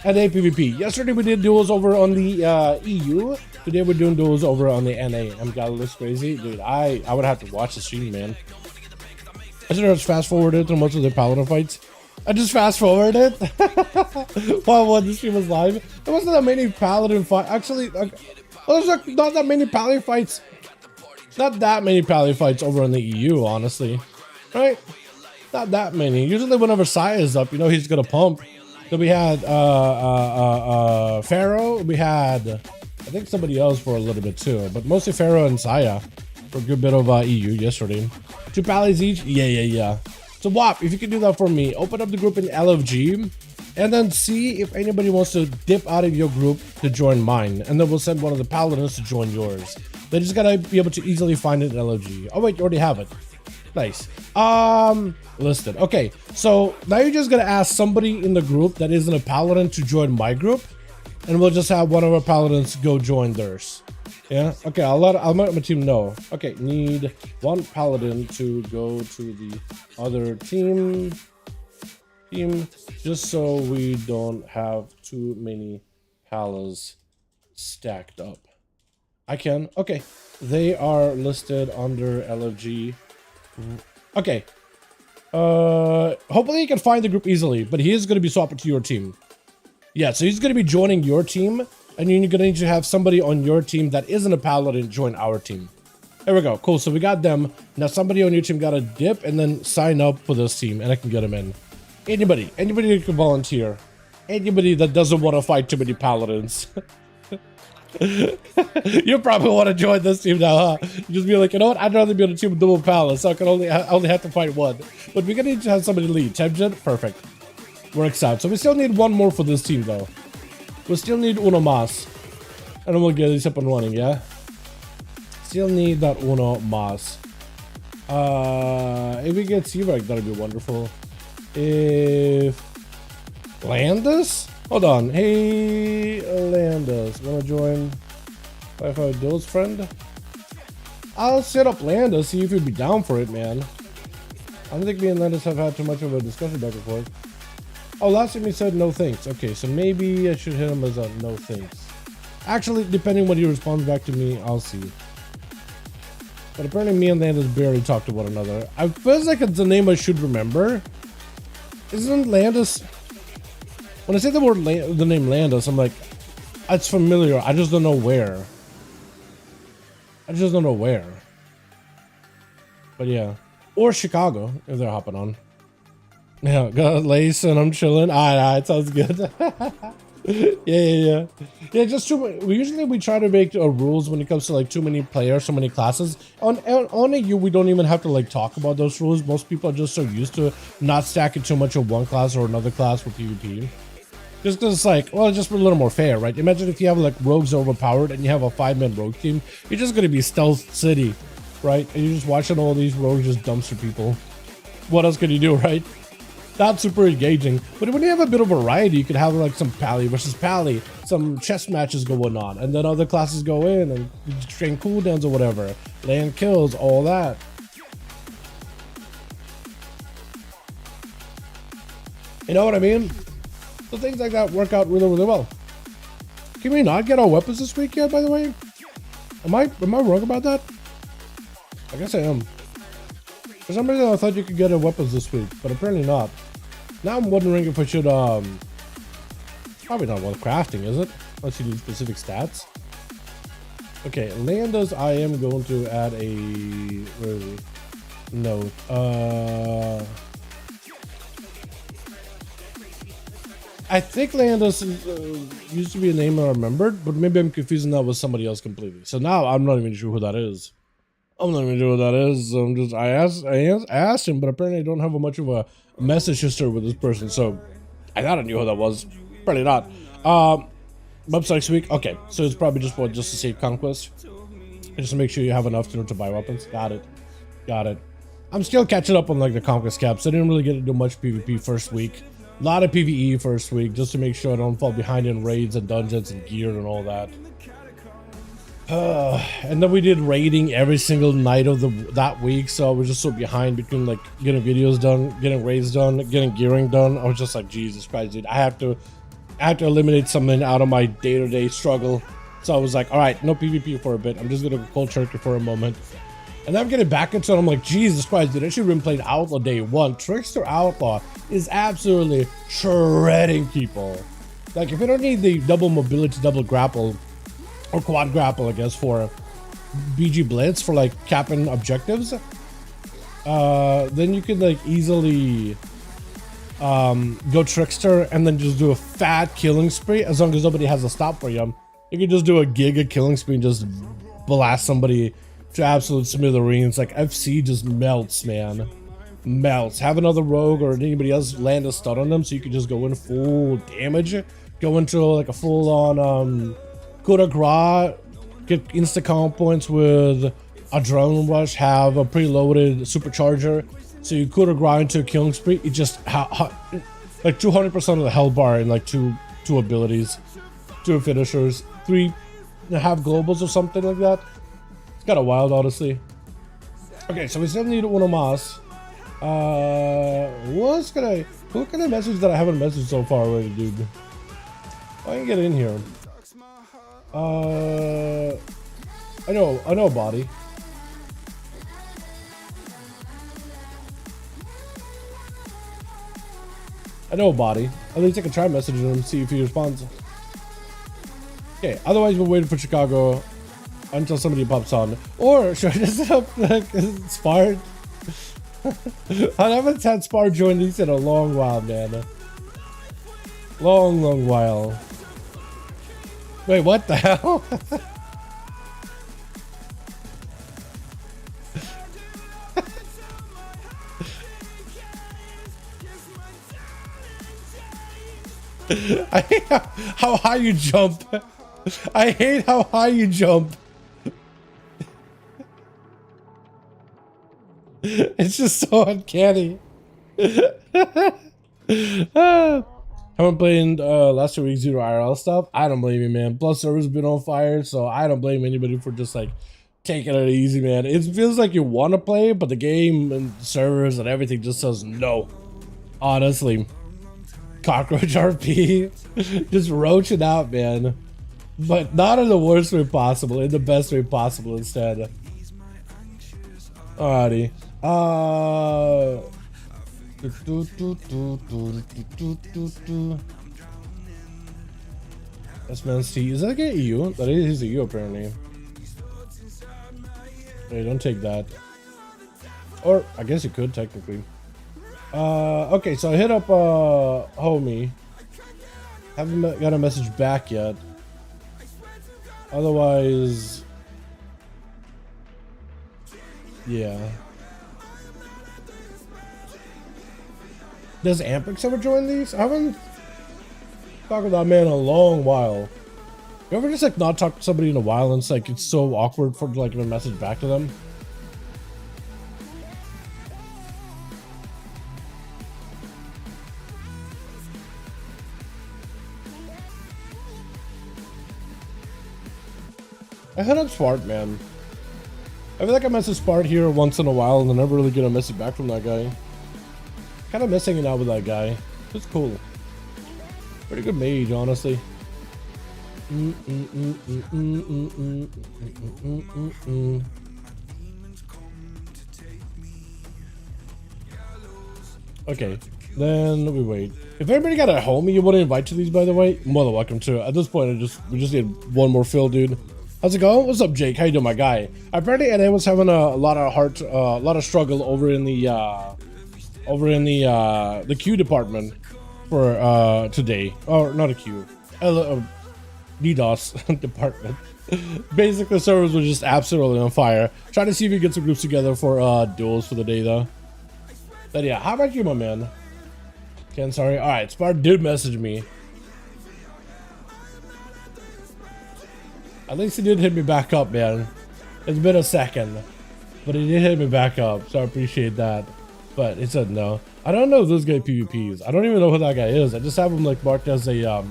Speaker 1: NA PvP. Yesterday we did duels over on the EU. Today we're doing duels over on the NA. I'm Gallowix crazy. Dude, I would have to watch the stream, man. I just fast forwarded through most of the Paladin fights. I just fast forwarded while the stream was live. There wasn't that many Paladin fights. Actually, there's not that many Paladin fights. Not that many Paladin fights over in the EU, honestly. Right? Not that many. Usually whenever Sai is up, you know he's gonna pump. So we had Pharaoh. We had, I think, somebody else for a little bit too, but mostly Pharaoh and Saya for a good bit of EU yesterday. 2 pallies each. Yeah. So WAP, if you can do that for me, open up the group in LFG and then see if anybody wants to dip out of your group to join mine, and then we'll send one of the paladins to join yours. They just gotta be able to easily find it in LFG. Oh wait, you already have it. Nice. Listed. Okay, so now you're just gonna ask somebody in the group that isn't a paladin to join my group, and we'll just have one of our paladins go join theirs. Yeah. Okay. I'll let my team know. Okay. Need 1 paladin to go to the other team, just so we don't have too many palas stacked up. I can. Okay. They are listed under LFG. Okay. Hopefully you can find the group easily, but he is going to be swapping to your team. Yeah, so he's going to be joining your team, and you're going to need to have somebody on your team that isn't a paladin join our team. There we go. Cool. So we got them. Now somebody on your team got to dip and then sign up for this team, and I can get them in. Anybody who can volunteer. Anybody that doesn't want to fight too many paladins. You probably want to join this team now, huh? You just be like, you know what? I'd rather be on a team with double paladins, so I can only have to fight 1. But we're gonna need to have somebody lead. Temjin, perfect. Works out. So we still need 1 more for this team, though. We still need uno más, and then we'll get this up and running. Yeah. Still need that uno más. If we get Seabright, that'd be wonderful. If Landis. Hold on. Hey, Landis. Wanna join Wi-Fi Duels friend? I'll set up Landis, see if he'd be down for it, man. I don't think me and Landis have had too much of a discussion back and forth. Oh, last time he said no thanks. Okay, so maybe I should hit him as a no thanks. Actually, depending when he responds back to me, I'll see. But apparently me and Landis barely talk to one another. I feel like it's a name I should remember. Isn't Landis... When I say the name Landis, I'm like, it's familiar. I just don't know where. But yeah. Or Chicago, if they're hopping on. Yeah, got Lace and I'm chilling. Alright, sounds good. Yeah, just too many. We try to make rules when it comes to like too many players, so many classes. On EU, we don't even have to like talk about those rules. Most people are just so used to not stacking too much of one class or another class for PvP. Just because it's like, well, it's just a little more fair, right? Imagine if you have like rogues overpowered and you have a 5-man rogue team, you're just going to be stealth city, right? And you're just watching all these rogues just dumpster people. What else can you do, right? That's super engaging. But when you have a bit of variety, you could have like some pally versus pally, some chess matches going on, and then other classes go in and train cooldowns or whatever, land kills, all that. You know what I mean? So things like that work out really, really well. Can we not get our weapons this week yet, by the way? Am I wrong about that? I guess I am. For some reason I thought you could get our weapons this week, but apparently not. Now I'm wondering if I should, probably not worth crafting, is it? Unless you need specific stats. Okay, Landas, I am going to add a, where is he? Note. I think Landis used to be a name I remembered, but maybe I'm confusing that with somebody else completely. So now I'm not even sure who that is. I'm not even sure who that is. I asked him, but apparently I don't have much of a message history with this person. So I thought I knew who that was. Probably not. Website next week. Okay, so it's probably just to save conquest, just to make sure you have enough to buy weapons. Got it. I'm still catching up on like the conquest caps. I didn't really get to do much PvP first week. A lot of PvE first week, just to make sure I don't fall behind in raids and dungeons and gear and all that. And then we did raiding every single night of that week, so I was just so behind between like getting videos done, getting raids done, getting gearing done. I was just like, Jesus Christ, dude, I have to eliminate something out of my day-to-day struggle. So I was like, all right, no PvP for a bit. I'm just gonna go cold turkey for a moment. And then I'm getting back into it. I'm like, Jesus Christ, dude, I should have been playing Outlaw day 1. Trickster Outlaw is absolutely shredding people. Like, if you don't need the double mobility, double grapple, or quad grapple, I guess, for BG Blitz, for like capping objectives, then you could like easily go trickster and then just do a fat killing spree. As long as nobody has a stop for you, you can just do a giga killing spree and just blast somebody to absolute smithereens. Like FC just melts, man. Melts. Have another rogue or anybody else land a stun on them so you can just go in full damage. Go into like a full on coup de grace, get insta comp points with a drone rush, have a preloaded supercharger, so you coup de grace into a killing spree. You just like 200% of the health bar in like two abilities, 2 finishers, 3.5 globals or something like that. It's kind of wild, honestly. Okay, so we still need Uno Mas. What kind of message that I haven't messaged so far already, dude? I can get in here. I know body. I know body. At least I can try messaging him and see if he responds. Okay, otherwise we're waiting for Chicago until somebody pops on. Or should I just set up like Spart? I haven't had Spart join these in a long while, man. Long while. Wait, what the hell? I hate how high you jump. I hate how high you jump. It's just so uncanny. Haven't played last 2 weeks due to IRL stuff. I don't blame you, man. Plus server's been on fire, so I don't blame anybody for just like taking it easy, man. It feels like you want to play, but the game and servers and everything just says no. Honestly. Cockroach RP. Just roaching out, man. But not in the worst way possible, in the best way possible instead. Alrighty. S-Man-C. Is that like an EU? That is EU apparently. Hey, don't take that. Or I guess you could technically. Okay, so I hit up homie. Haven't got a message back yet. Otherwise, yeah. Does Ampix ever join these? I haven't talked with that man in a long while. You ever just like not talk to somebody in a while and it's like it's so awkward for like a message back to them? I hit up Spart, man. I feel like I message Spart here once in a while and I never really get a message back from that guy. Kind of miss hanging out with that guy. It's cool. Pretty good mage, honestly. Okay, then we wait. If anybody got a homie you want to invite to these, by the way, more than welcome to. At this point, we just need one more fill, dude. How's it going? What's up, Jake? How you doing, my guy? Apparently, NA was having a lot of struggle over in the queue department for today. Or not a queue, DDoS department. Basically, the servers were just absolutely on fire. Trying to see if we get some groups together for duels for the day, though. But yeah, how about you, my man? Ken, sorry. All right, Spart did message me. At least he did hit me back up, man. It's been a second, but he did hit me back up, so I appreciate that. But he said no. I don't know if this guy PvPs. I don't even know who that guy is. I just have him like marked as a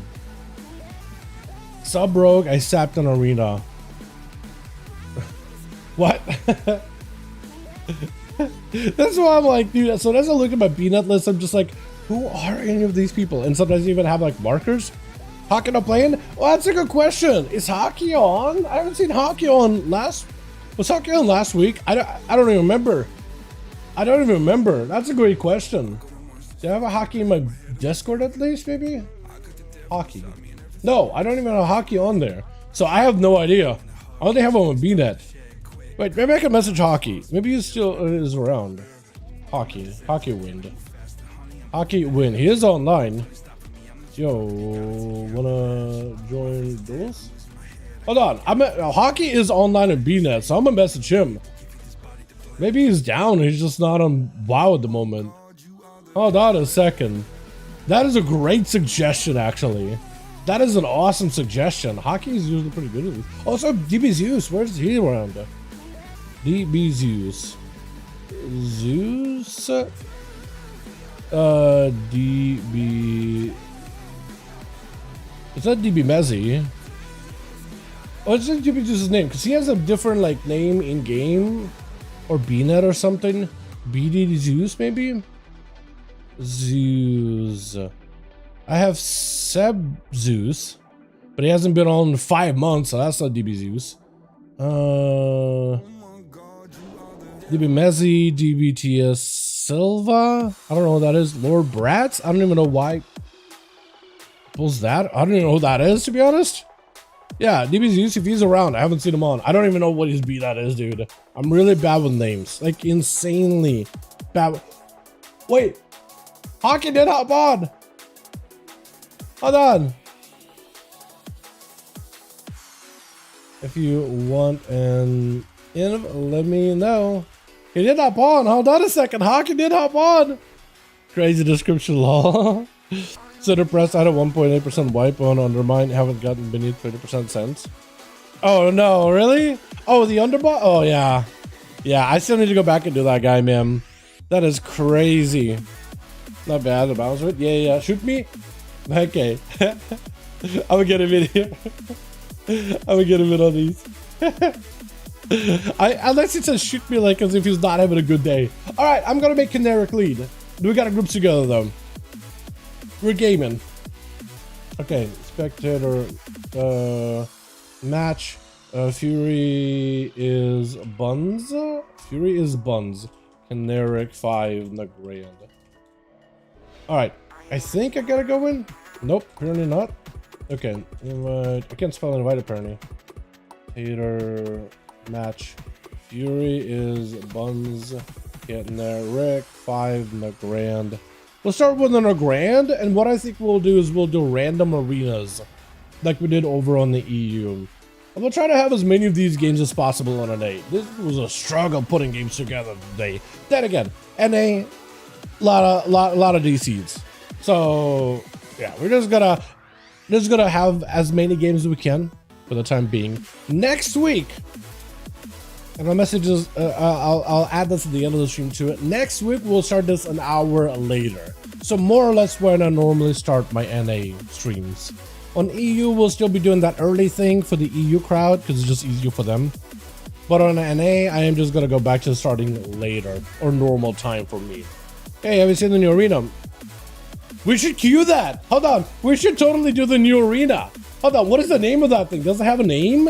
Speaker 1: sub rogue. I sapped an arena. What? That's why I'm like, dude. So as I look at my BNet list, I'm just like, who are any of these people? And sometimes you even have like markers. Hockey not playing? Well, that's a good question. Is hockey on? I haven't seen hockey on last. Was hockey on last week? I don't even remember. I don't even remember. That's a great question. Do I have a hockey in my Discord at least, maybe? Hockey. No, I don't even have hockey on there. So I have no idea. I only have him on BNet. Wait, maybe I can message hockey. Maybe he still is around. Hockey wind. Hockey win. He is online. Yo, wanna join Duels? Hold on. Hockey is online at BNet, so I'm gonna message him. Maybe he's down. He's just not on WoW at the moment. Hold on a second. That is a great suggestion, actually. That is an awesome suggestion. Hockey is usually pretty good at this. Also, DB Zeus. Where's he around? DB Zeus. Zeus? DB... Is that DB Mezzi? Oh, it's just DB Zeus's name, because he has a different, like, name in-game. Or BNet or something. BD Zeus, maybe? Zeus. I have Seb Zeus, but he hasn't been on in 5 months, so that's not DB Zeus. DB Mezzi, DBTS Silva. I don't know what that is. Lord Bratz. I don't even know why. Pulls that. I don't even know who that is, to be honest. Yeah, DB Zeus, if he's around, I haven't seen him on. I don't even know what his B that is, dude. I'm really bad with names. Like, insanely bad. Wait. Hockey did hop on. Hold on. If you want an in, let me know. He did hop on. Hold on a second. Hockey did hop on. Crazy description, lol. Center press, I had a 1.8% wipe on undermine. Haven't gotten beneath 30% since. Oh no, really? Oh, the underbot? Oh yeah. Yeah, I still need to go back and do that guy, man. That is crazy. Not bad, the bounce rate. Yeah, shoot me. Okay. I'm gonna get him in here. I'm gonna get him in on these. Unless it says shoot me like as if he's not having a good day. Alright, I'm gonna make Caneric lead. We got a group together though. We're gaming. Okay, spectator match. Fury is Buns. Fury is Buns. Caneric 5 Nagrand. Alright, I think I gotta go in. Nope, apparently not. Okay, invite. I can't spell invite apparently. Hater match. Fury is Buns. Getting there. Rick 5 Nagrand. We'll start with an Nagrand, and what I think we'll do is we'll do random arenas, like we did over on the EU. And we'll try to have as many of these games as possible on NA. This was a struggle putting games together today. Then again, NA, lot of DCs. So yeah, we're just gonna have as many games as we can for the time being. Next week, and my message is, I'll add this at the end of the stream to it. Next week, we'll start this an hour later. So more or less when I normally start my NA streams. On EU, we'll still be doing that early thing for the EU crowd, because it's just easier for them. But on NA, I am just going to go back to starting later, or normal time for me. Hey, have you seen the new arena? We should queue that! Hold on, we should totally do the new arena. Hold on, what is the name of that thing? Does it have a name?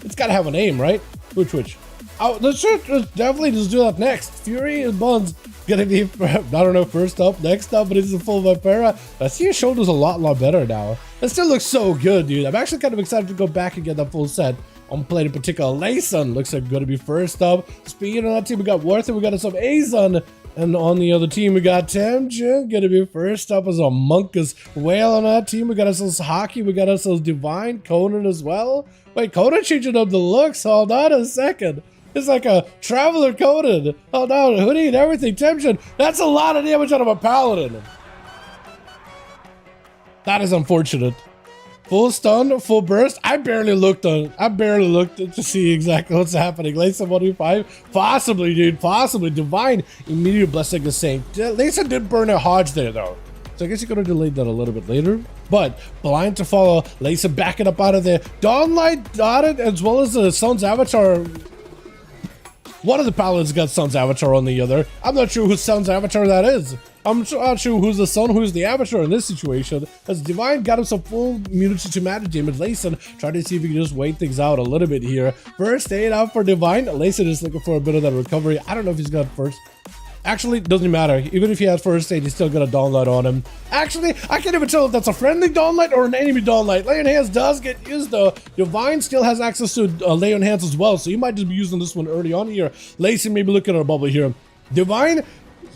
Speaker 1: It's got to have a name, right? Which? Oh, let's definitely just do that next. Fury and Buns gonna be, I don't know, first up, next up, but it's a full Vipera. I see his shoulders a lot better now. It still looks so good, dude. I'm actually kind of excited to go back and get that full set. On plate in particular, Layson looks like gonna be first up. Speaking of that team, we got Worth, we got some Azon. And on the other team, we got Temjin, gonna be first up as a Monkus Whale on that team. We got ourselves Hockey, we got ourselves Divine, Conan as well. Wait, Conan changing up the looks, hold on a second. It's like a Traveler Conan. Hold on, hoodie and everything, Temjin. That's a lot of damage out of a Paladin. That is unfortunate. Full stun, full burst. I barely looked to see exactly what's happening. Layson 1v5, possibly, dude, possibly. Divine immediate blessing is saying. Layson did burn a Hodge there though, so I guess you're gonna delay that a little bit later. But blind to follow, Layson backing up out of there. Dawnlight dotted as well as the Sun's Avatar. One of the Paladins got Sun's Avatar on the other. I'm not sure whose Sun's Avatar that is. I'm not sure who's the Sun, who's the Avatar in this situation. As Divine got himself full immunity to magic damage, Layson trying to see if he can just wait things out a little bit here. First aid out for Divine. Layson is looking for a bit of that recovery. I don't know if he's got first. Actually, doesn't matter. Even if he has first aid, he's still got a Dawnlight on him. Actually, I can't even tell if that's a friendly Dawnlight or an enemy Dawnlight. Lay on Hands does get used though. Divine still has access to Lay on Hands as well, so you might just be using this one early on here. Layson maybe looking at a bubble here. Divine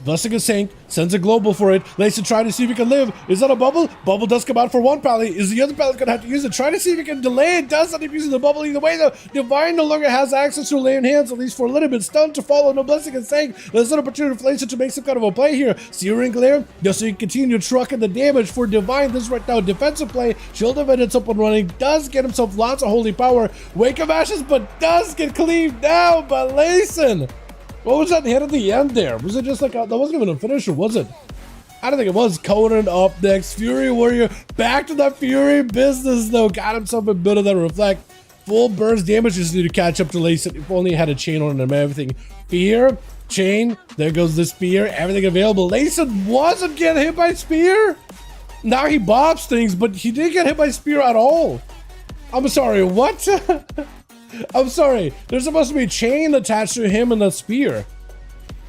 Speaker 1: Busting a sink, sends a global for it. Layson trying to see if he can live. Is that a bubble? Bubble does come out for one pally. Is the other pally gonna have to use it? Trying to see if he can delay it. Does end up using the bubble either way though. Divine no longer has access to lay in hands, at least for a little bit. Stun to follow. No blessing and saying there's an opportunity for Layson to make some kind of a play here. Searing Glare, just so you continue trucking the damage for Divine. This right now, defensive play. Shield of Edits up and running. Does get himself lots of holy power. Wake of Ashes, but does get cleaved down by Layson. What was that hit at the end there? Was it just like that wasn't even a finisher, was it? I don't think it was. Conan up next. Fury Warrior back to that Fury business though. Got himself a bit of that reflect. Full burst damage, just need to catch up to Layson. If only had a chain on him and everything. Fear, chain, there goes the spear, everything available. Layson wasn't getting hit by spear. Now he bobs things, but he didn't get hit by spear at all. I'm sorry, what? I'm sorry, there's supposed to be a chain attached to him and the spear.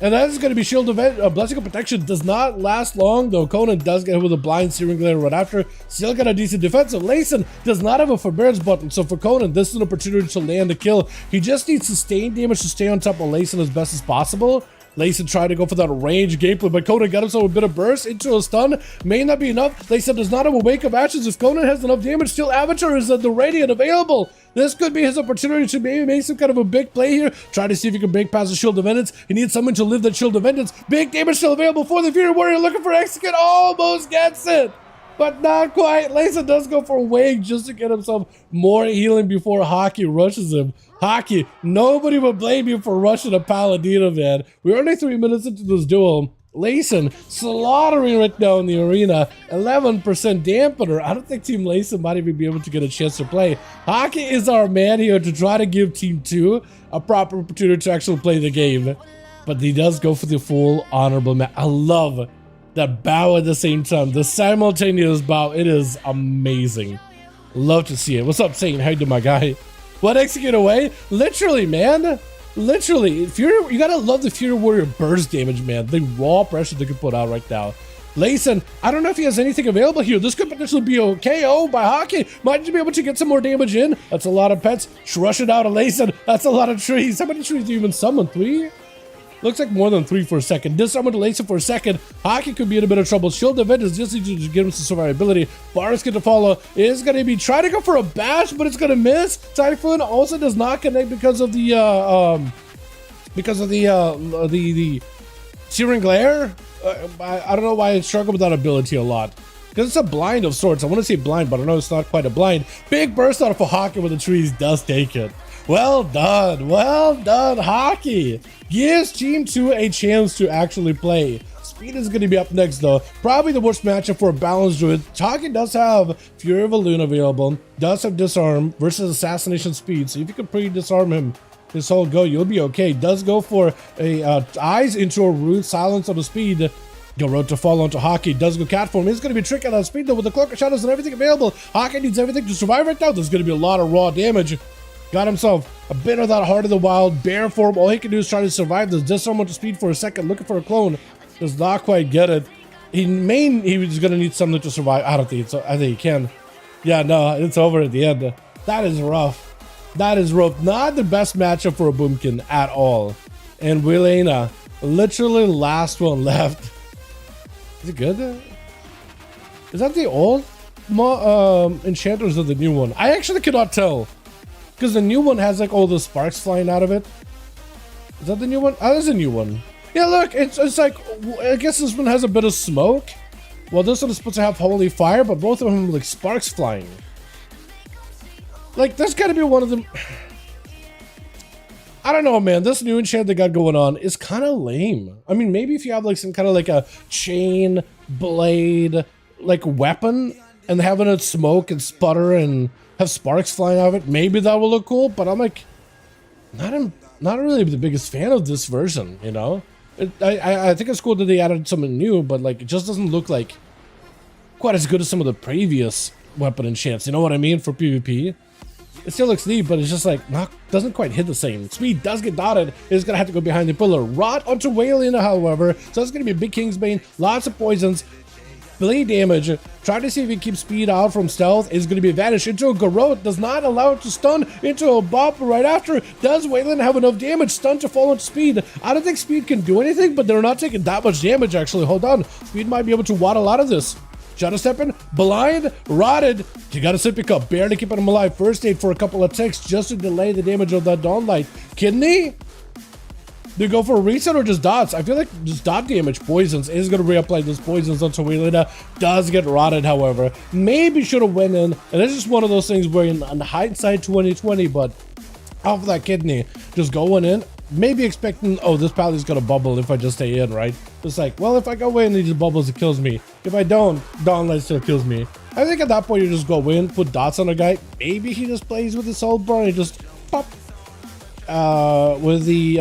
Speaker 1: And that is going to be Shield of Blessing of Protection. Does not last long, though. Conan does get hit with a blind Searing Glare right after. Still got a decent defensive. Layson does not have a forbearance button, so for Conan, this is an opportunity to land the kill. He just needs sustained damage to stay on top of Layson as best as possible. Layson tried to go for that range gameplay, but Conan got himself a bit of burst into a stun. May not be enough. Layson does not have a Wake of Ashes. If Conan has enough damage, still Avatar is at the ready and available. This could be his opportunity to maybe make some kind of a big play here. Try to see if he can break past the Shield of Vengeance. He needs someone to live that Shield of Vengeance. Big damage still available for the Fury Warrior, looking for Execute. Almost gets it, but not quite. Layson does go for a Wake just to get himself more healing before Hockey rushes him. Hockey, nobody would blame you for rushing a Paladino, man. We're only 3 minutes into this duel. Layson slaughtering right now in the arena. 11% dampener. I don't think Team Layson might even be able to get a chance to play. Hockey is our man here to try to give Team 2 a proper opportunity to actually play the game. But he does go for the full honorable match. I love that bow at the same time. The simultaneous bow. It is amazing. Love to see it. What's up, Satan? How you doing, my guy? What, Execute away? Literally, man. Literally. Fury, you gotta love the Fury Warrior burst damage, man. The raw pressure they can put out right now. Layson, I don't know if he has anything available here. This could potentially be a KO by Hockey. Might you be able to get some more damage in? That's a lot of pets. Rush it out of Layson. That's a lot of trees. How many trees do you even summon? 3? Looks like more than 3 for a second. Disarm to Layson for a second. Hockey could be in a bit of trouble. Shield of Vengeance just needs to give him some survivability. Forest to follow is going to be trying to go for a bash, but it's going to miss. Typhoon also does not connect because of the Searing Glare. I don't know why I struggle with that ability a lot. Because it's a blind of sorts. I want to say blind, but I know it's not quite a blind. Big burst out for Hockey with the trees does take it. Well done, Hockey. Gives Team 2 a chance to actually play. Speed is going to be up next, though. Probably the worst matchup for a balanced druid. Hockey does have Fury of Elune available. Does have Disarm versus Assassination Speed. So if you can pre-disarm him this whole go, you'll be okay. Does go for a Eyes into a Root, Silence on the Speed. Go Road to Fall onto Hockey. Does go Cat form. He's going to be tricky on that speed, though, with the Cloak of Shadows and everything available. Hockey needs everything to survive right now. There's going to be a lot of raw damage. Got himself a bit of that Heart of the Wild bear form. All he can do is try to survive this. Disarm onto speed for a second, looking for a clone. Does not quite get it. He was going to need something to survive. I don't think it's. I think he can. Yeah, no, it's over at the end. That is rough. That is rough. Not the best matchup for a Boomkin at all. And Wilena, literally last one left. Is it good? Is that the old enchanters or the new one? I actually cannot tell. Because the new one has like all the sparks flying out of it. Is that the new one? Oh, that's a new one. Yeah, look, it's like, I guess this one has a bit of smoke. Well, this one is supposed to have holy fire, but both of them have like sparks flying. Like, there's gotta be one of them. I don't know, man. This new enchant they got going on is kind of lame. I mean, maybe if you have like some kind of like a chain blade like weapon and having it smoke and sputter and have sparks flying out of it, maybe that will look cool. But I'm like, not really the biggest fan of this version, you know. I think it's cool that they added something new, but like it just doesn't look like quite as good as some of the previous weapon enchants. You know what I mean? For PvP, it still looks neat, but it's just like doesn't quite hit the same. Speed does get dotted. It's gonna have to go behind the pillar. Rot onto Whalena, however, so it's gonna be a big Kingsbane, lots of poisons. Melee damage. Try to see if he keeps speed out from stealth. Is going to be advantage into a garrote. Does not allow it to stun into a bop right after. Does Wayland have enough damage? Stun to fall into speed. I don't think speed can do anything, but they're not taking that much damage actually. Hold on. Speed might be able to waddle out of this. Shadow stepping, blind, rotted. You gotta sit pick up, barely keeping him alive. First aid for a couple of ticks just to delay the damage of that dawn light. Kidney? Do you go for a reset or just dots? I feel like just dot damage. Poisons is going to reapply this poisons onto Wayland. Does get rotted, however. Maybe should have went in. And it's just one of those things where in hindsight 2020, but off that kidney, just going in, maybe expecting, oh, this pallet's going to bubble if I just stay in, right? It's like, well, if I go in, he just bubbles, it kills me. If I don't, dawn light still kills me. I think at that point, you just go in, put dots on a guy. Maybe he just plays with his soul bar and just pop. With the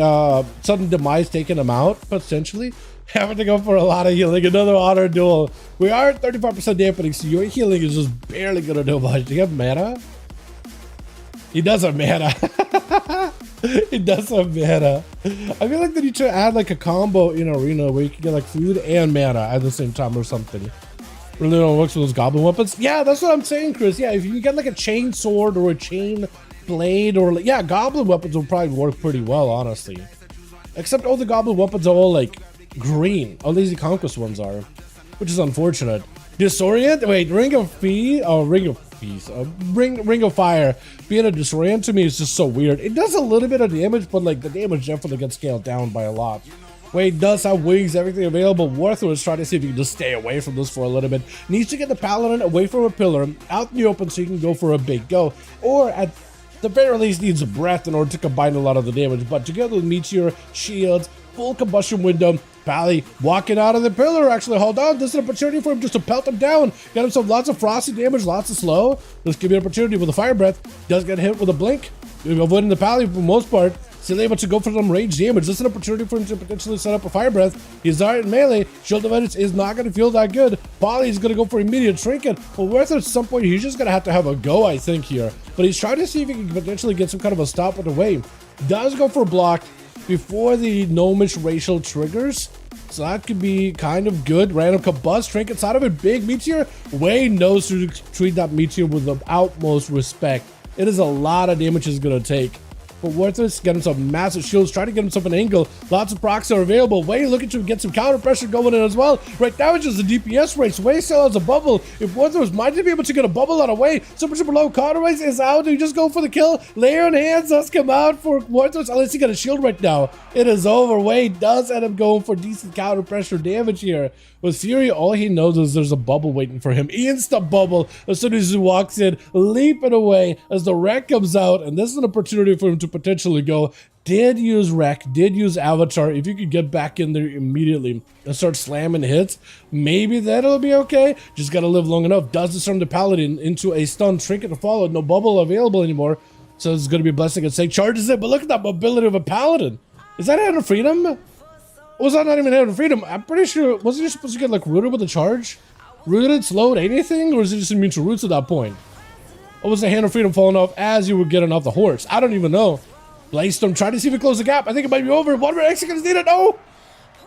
Speaker 1: sudden demise taking him out, potentially. Having to go for a lot of healing. Another honor duel. We are at 35% dampening, so your healing is just barely gonna do much. Do you have mana? He does have mana. He does have mana. I feel like they need to add like a combo in Arena where you can get like food and mana at the same time or something. Really don't work with those goblin weapons. Yeah, that's what I'm saying, Chris. Yeah, if you get like a chain sword or a chain blade or like, yeah, goblin weapons will probably work pretty well, honestly. Except all the goblin weapons are all like green. At least the conquest ones are, which is unfortunate. Disorient? Wait, Ring of Fee? Oh, Ring of Peace. Ring of Fire. Being a disorient to me is just so weird. It does a little bit of damage, but like the damage definitely gets scaled down by a lot. Wade does have wings, everything available. Warthor is trying to see if he can just stay away from this for a little bit. Needs to get the Paladin away from a pillar, out in the open so he can go for a big go. Or at the very least needs a breath in order to combine a lot of the damage. But together with Meteor, Shields, full combustion window, Pally walking out of the pillar. Actually, hold on. This is an opportunity for him just to pelt him down. Got himself lots of frosty damage, lots of slow. This could be an opportunity with a fire breath. Does get hit with a blink. Avoiding the Pally for the most part. Still able to go for some range damage. This is an opportunity for him to potentially set up a fire breath. He's alright in melee. Shield of Edits is not going to feel that good. Polly is going to go for immediate trinket. But worth at some point, he's just going to have a go, I think, here. But he's trying to see if he can potentially get some kind of a stop with the wave. Does go for a block before the gnomish racial triggers. So that could be kind of good. Random combust, trinkets out of it. Big Meteor. Wayne knows to treat that Meteor with the utmost respect. It is a lot of damage he's going to take. But Worthless getting some massive shields, trying to get himself an angle. Lots of procs are available. Way looking to get some counter pressure going in as well. Right now it's just a DPS race. Way still has a bubble. If Worthless might be able to get a bubble out of Way, super low counter race is out. You just go for the kill. Layer on hands does come out for Worthless. Unless he got a shield right now. It is over. Way does end up going for decent counter pressure damage here. With Fury, all he knows is there's a bubble waiting for him. Insta bubble as soon as he walks in, leaping away as the wreck comes out. And this is an opportunity for him to potentially go. Did use wreck, did use avatar. If you could get back in there immediately and start slamming hits, maybe that'll be okay. Just gotta live long enough. Does disarm the Paladin into a stun trinket to follow. No bubble available anymore. So it's gonna be a blessing and say charges it. But look at that mobility of a Paladin. Is that Hand of Freedom? Was that not even Hand of Freedom? I'm pretty sure, wasn't he supposed to get like rooted with a charge? Rooted, slowed, anything? Or is it just immune to roots at that point? Or was the Hand of Freedom falling off as you were getting off the horse? I don't even know. Blaze-Storm trying to see if it closes the gap. I think it might be over. One more exit is needed. No!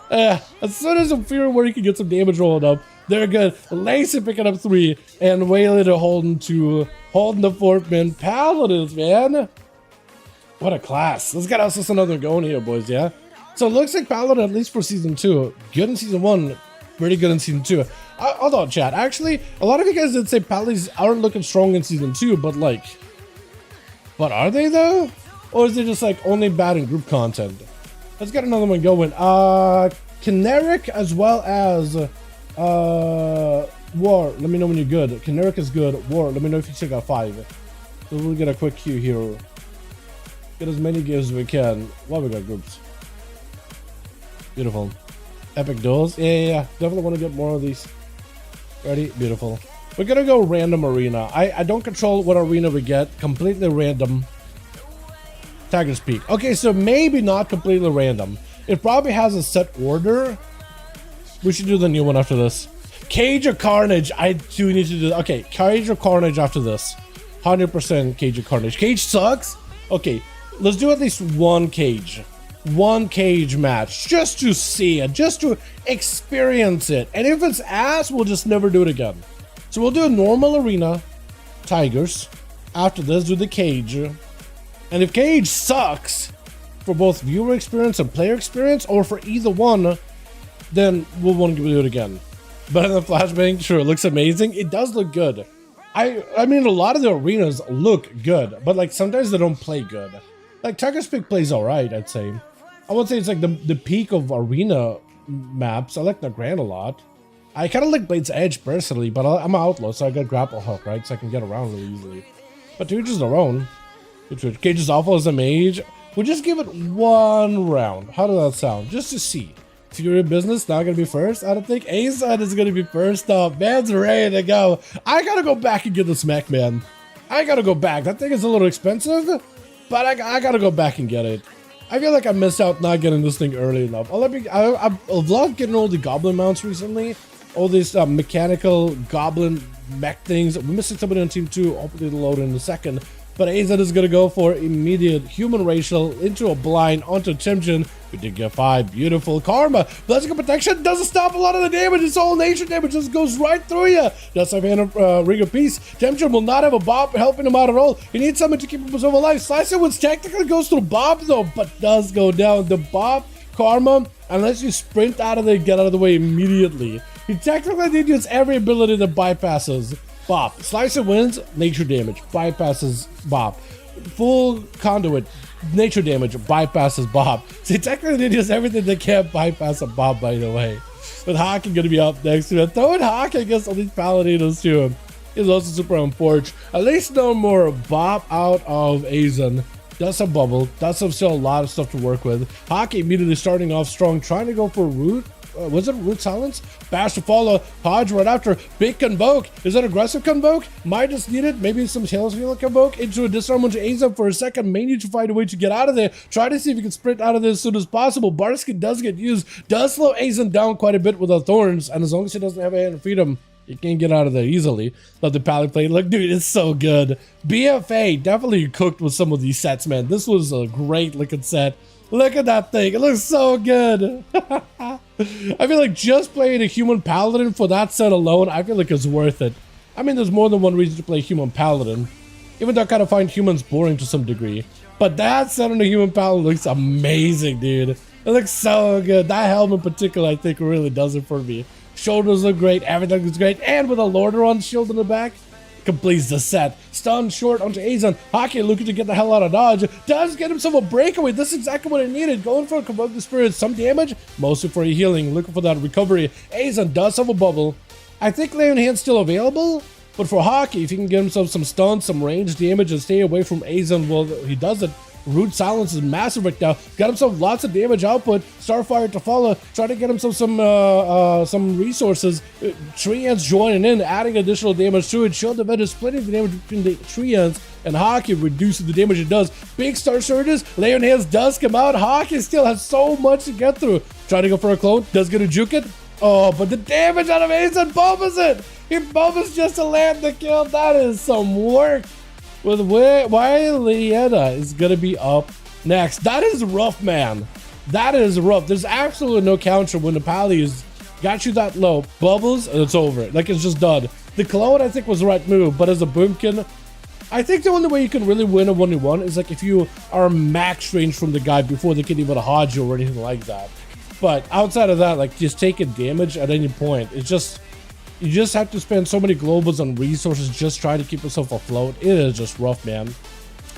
Speaker 1: As soon as I'm fearing where he can get some damage rolling up, they're good. Lacy picking up 3, and Wayland holding the fourth man. Paladins, man. What a class. Let's get us another going here, boys, yeah? So it looks like Paladin, at least for Season 2, good in Season 1, pretty good in Season 2. Hold on, chat. Actually, a lot of you guys did say Paladins aren't looking strong in Season 2, but like... But are they, though? Or is it just like only bad in group content? Let's get another one going. Caneric as well as... War, let me know when you're good. Caneric is good. War, let me know if you still got 5. So we'll get a quick queue here. Get as many games as we can. While we got groups. Beautiful. Epic duels. Yeah. Definitely want to get more of these. Ready? Beautiful. We're gonna go random arena. I don't control what arena we get. Completely random. Tiger's Peak. Okay, so maybe not completely random. It probably has a set order. We should do the new one after this. Cage of Carnage. I do need to do. Okay, Cage of Carnage after this. 100% Cage of Carnage. Cage sucks. Okay, let's do at least one cage. one cage match just to see it, just to experience it. And if it's ass, we'll just never do it again. So we'll do a normal arena, tigers. After this, do the cage. And if cage sucks for both viewer experience and player experience, or for either one, then we'll want to do it again. But in the flashbang, sure, it looks amazing. It does look good. I mean, a lot of the arenas look good, but like sometimes they don't play good. Like Tiger's Peak plays alright, I'd say. I would say it's like the peak of arena maps. I like the Grand a lot. I kind of like Blade's Edge personally, but I'm an outlaw, so I got grapple hook, right? So I can get around really easily. But to each his own. Cage is awful as a mage. We'll just give it one round. How does that sound? Just to see. Fury Business not gonna be first. I don't think ASUS is gonna be first up. Man's ready to go. I gotta go back and get the smack, man. I gotta go back. That thing is a little expensive, but I gotta go back and get it. I feel like I missed out not getting this thing early enough. I've loved getting all the goblin mounts recently. All these mechanical goblin mech things. We're missing somebody on team 2. Hopefully it'll load in a second. But AZ is going to go for immediate human racial into a blind onto Timjin. We did get 5. Beautiful karma. Blessing of protection doesn't stop a lot of the damage. It's all nature damage. Just goes right through you. Just like a ring of peace. Timjin will not have a Bob helping him out at all. He needs someone to keep himself alive. Slicer, which technically goes to the Bob though, but does go down. The Bob karma, unless you sprint out of there, get out of the way immediately. He technically did use every ability that bypasses Bob. Slicer wins, nature damage, bypasses Bob. Full conduit, nature damage, bypasses Bob. So he technically did use everything that can't bypass a Bob, by the way. With Hawking gonna be up next to it. Throwing Hawking against all these Paladinos to him is also super unfortunate. At least no more Bob out of Azan. Does have bubble, does have still a lot of stuff to work with. Hockey immediately starting off strong, trying to go for root. Was it root silence? Bash to follow. Hodge right after. Big convoke. Is that aggressive convoke? Might just need it. Maybe some Tailsfield convoke into a disarm onto Azan for a second. May need to find a way to get out of there. Try to see if he can sprint out of there as soon as possible. Barskin does get used. Does slow Azan down quite a bit with the thorns. And as long as he doesn't have a hand of freedom, he can get out of there easily. Love the pallet plate. Look, dude, it's so good. BFA definitely cooked with some of these sets, man. This was a great looking set. Look at that thing. It looks so good. I feel like just playing a human paladin for that set alone, I feel like it's worth it. I mean, there's more than one reason to play human paladin. Even though I kind of find humans boring to some degree. But that set on a human paladin looks amazing, dude. It looks so good. That helmet in particular, I think, really does it for me. Shoulders look great. Everything looks great. And with a Lordaeron shield in the back, completes the set. Stun short onto Azan. Hockey looking to get the hell out of dodge. Does get himself a breakaway. This is exactly what I needed. Going for a Convoke the Spirit. Some damage, mostly for a healing. Looking for that recovery. Azan does have a bubble. I think Lay on Hand's still available. But for Hockey, if he can get himself some stun, some range damage, and stay away from Azan, well, he does it. Root Silence is massive right now. Got himself lots of damage output. Starfire to follow. Try to get himself some resources. Tree Ants joining in, adding additional damage to it. Shield Event is splitting the damage between the Tree Ants, and Hockey reduces the damage it does. Big Star Surges. Lay on Hands does come out. Hockey still has so much to get through. Trying to go for a clone. Does get a juke it. Oh, but the damage out of Azan bubbles it. He bubbles just to land the kill. That is some work. With Wylietta is gonna be up next. That is rough, man. That is rough. There's absolutely no counter when the pally is got you that low. Bubbles, and it's over. Like, it's just done. The clone, I think, was the right move, but as a boomkin, I think the only way you can really win a 1v1 is like if you are max range from the guy before they can even hodge you or anything like that. But outside of that, like, just taking damage at any point, it's just... You just have to spend so many globals on resources just trying to keep yourself afloat. It is just rough, man.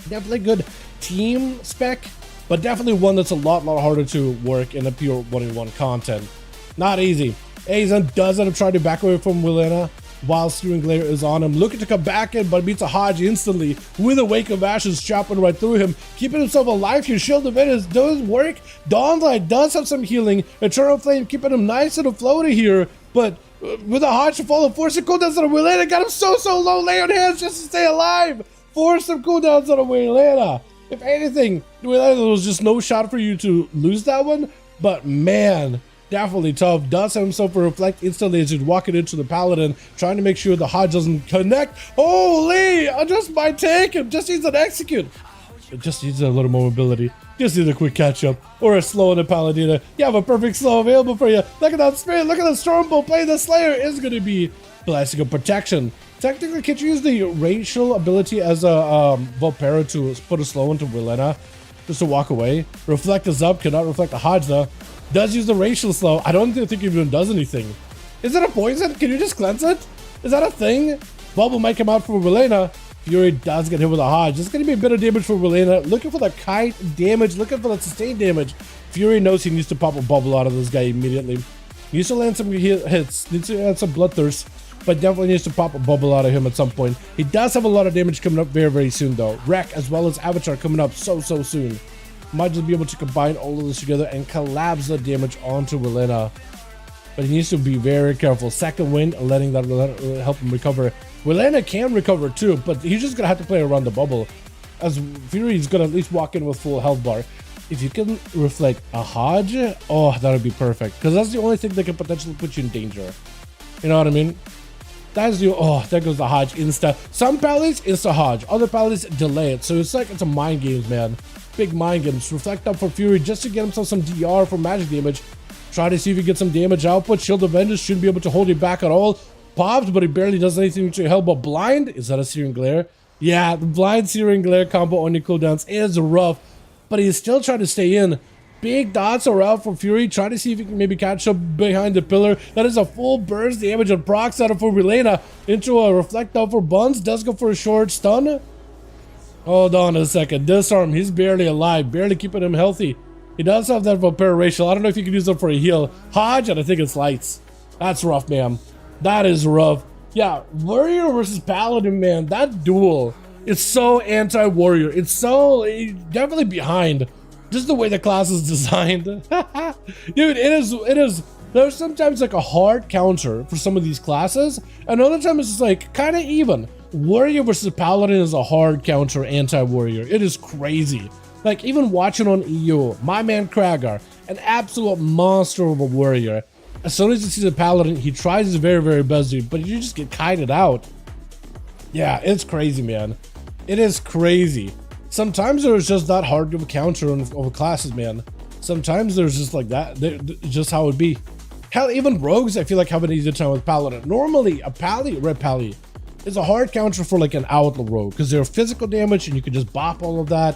Speaker 1: Definitely good team spec, but definitely one that's a lot harder to work in a pure 1v1 content. Not easy. Azan does end up trying to back away from Willena while Steering Glare is on him. Looking to come back in, but meets a Hodge instantly with a Wake of Ashes chopping right through him. Keeping himself alive here. Shield of Venus does work. Dawnlight does have some healing. Eternal Flame keeping him nice and afloat here, but... with a Hodge to follow, force some cooldowns on a Willena. Got him so low. Lay on Hands just to stay alive. Force some cooldowns on a Willena. If anything, there was just no shot for you to lose that one. But man, definitely tough. Does have himself a reflect instantly as he's walking into the Paladin, trying to make sure the Hodge doesn't connect. Holy! I just might take him. Just needs an execute. It just needs a little more mobility. Just need a quick catch up or a slow in the Paladina. You have a perfect slow available for you. Look at that spirit. Look at the Stormbolt playing the Slayer. Is going to be Blessing of Protection. Technically, can't you use the racial ability as a Volpera to put a slow into Wilena just to walk away? Reflect is up. Cannot reflect the Hodge though. Does use the racial slow. I don't think it even does anything. Is it a poison? Can you just cleanse it? Is that a thing? Bubble might come out for Wilena. Fury does get hit with a Hodge. It's going to be a bit of damage for Wilena. Looking for the kite damage. Looking for the sustained damage. Fury knows he needs to pop a bubble out of this guy immediately. He needs to land some hits. Needs to add some bloodthirst. But definitely needs to pop a bubble out of him at some point. He does have a lot of damage coming up very, very soon though. Wreck as well as Avatar coming up so soon. Might just be able to combine all of this together and collapse the damage onto Wilena. But he needs to be very careful. Second wind, letting that help him recover. Wilena can recover too, but he's just gonna have to play around the bubble. As Fury's gonna at least walk in with full health bar. If you can reflect a Hodge, oh, that would be perfect. Because that's the only thing that can potentially put you in danger. You know what I mean? That's the, oh, there goes the Hodge insta. Some Pallies, insta Hodge. Other Pallies, delay it. So it's like, it's a mind games, man. Big mind games. Reflect up for Fury just to get himself some DR for magic damage. Try to see if he gets some damage output. Shield of Vengeance shouldn't be able to hold you back at all. Popped, but he barely does anything to help. But blind, is that a Searing Glare? Yeah, the blind Searing Glare combo on your cooldowns is rough, but he's still trying to stay in. Big dots are out for Fury, trying to see if he can maybe catch up behind the pillar. That is a full burst damage on proc setup for Relena into a reflect out for Buns. Does go for a short stun. Hold on a second. Disarm, he's barely alive, barely keeping him healthy. He does have that Vampire Racial. I don't know if you can use it for a heal. Hodge, and I think it's lights. That's rough, man. That is rough. Yeah, Warrior versus Paladin, man. That duel is so anti-Warrior. It's so definitely behind. Just the way the class is designed. Dude, it is. There's sometimes like a hard counter for some of these classes. And other times it's just like kind of even. Warrior versus Paladin is a hard counter anti-Warrior. It is crazy. Like even watching on EU, my man Kragar, an absolute monster of a warrior. As soon as he sees a Paladin, he tries his very, very best, dude, but you just get kited out. Yeah, it's crazy, man. It is crazy. Sometimes there's just that hard of a counter over classes, man. Sometimes there's just like that. Just how it be. Hell, even rogues, I feel like have an easier time with Paladin. Normally, a Pally, Red Pally, is a hard counter for like an outlaw rogue because they're physical damage and you can just bop all of that.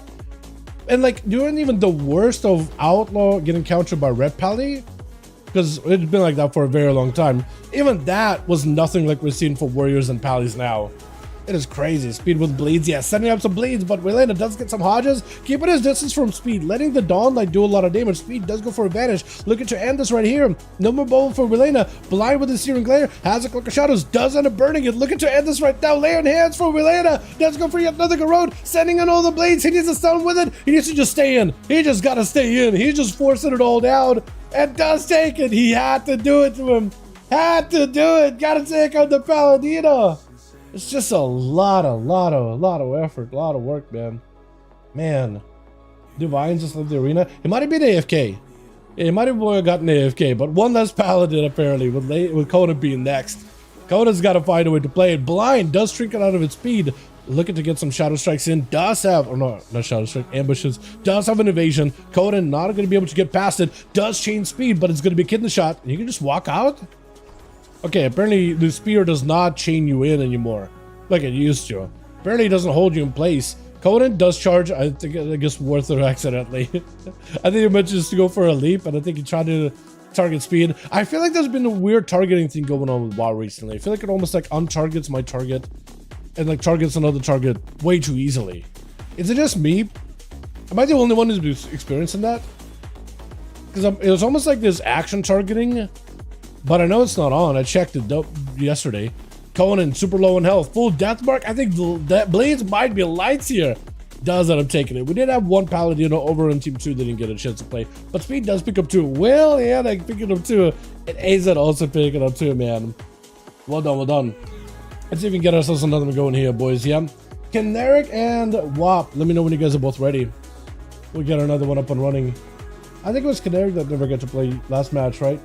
Speaker 1: And like doing even the worst of outlaw getting countered by Red Pally, because it's been like that for a very long time. Even that was nothing like we're seeing for warriors and Pallies now. It is crazy. Speed with bleeds, yeah, setting up some bleeds, but Relena does get some Hodges, keeping his distance from Speed, letting the Dawn Light do a lot of damage. Speed does go for advantage. Looking to end this right here. No more bubble for Relena. Blind with the Searing Glare, has a Cloak of Shadows, does end up burning it. Looking to end this right now. Layering hands for Relena. Does go for yet another Garrote, sending in all the blades. He needs to stun with it. He needs to just stay in. He just gotta stay in. He's just forcing it all down. And does take it. He had to do it to him. Had to do it. Gotta take out the Paladino. It's just a lot of effort, a lot of work, man. Man, Divine just left the arena. He might have been AFK. Yeah, he might have gotten AFK, but one less Paladin apparently with Conan being next. Conan's got to find a way to play it. Blind does shrink it out of its speed. Looking to get some Shadow Strikes in. Does have, or no, not Shadow Strike, ambushes. Does have an evasion. Conan not going to be able to get past it. Does change speed, but it's going to be kidney shot. And you can just walk out. Okay, apparently the spear does not chain you in anymore like it used to. Apparently it doesn't hold you in place. Conan does charge. I guess worth it accidentally. I think he meant just to go for a leap, and I think he tried to target speed. I feel like there's been a weird targeting thing going on with WoW recently. I feel like it almost like untargets my target and like targets another target way too easily. Is it just me? Am I the only one who's experiencing that? Because it was almost like this action targeting. But I know it's not on. I checked it yesterday. Conan super low in health. Full death mark. I think that blades might be lights here. Does end up taking it. We did have one Paladino over on team 2 that didn't get a chance to play. But Speed does pick up 2. Well, yeah, they pick it up 2. And AZ also pick it up 2, man. Well done, well done. Let's see if we can get ourselves another one going here, boys. Yeah. Caneric and WAP. Let me know when you guys are both ready. We'll get another one up and running. I think it was Caneric that never got to play last match, right?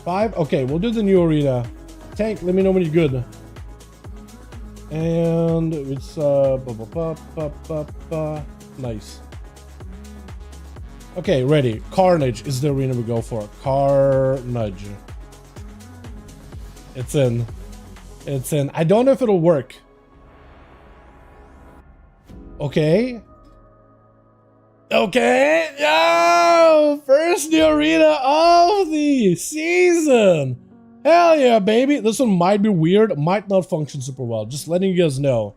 Speaker 1: 5? Okay, we'll do the new arena. Tank, let me know when you're good. And it's nice. Okay, ready. Carnage is the arena we go for. Carnage. It's in. It's in. I don't know if it'll work. Okay. Okay. Yo! First new arena of the season. Hell yeah, baby. This one might be weird. Might not function super well. Just letting you guys know.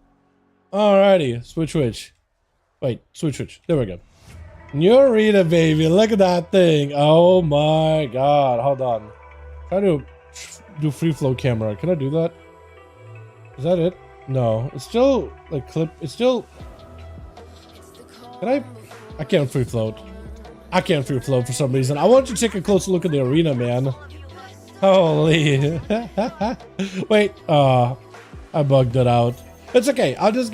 Speaker 1: Alrighty. Switch. Wait. Switch. There we go. New arena, baby. Look at that thing. Oh my god. Hold on. Try to do free flow camera. Can I do that? Is that it? No. It's still like clip. It's still. Can I can't free float. I can't free float for some reason. I want you to take a closer look at the arena, man. Holy. Wait. I bugged it out. It's okay. I just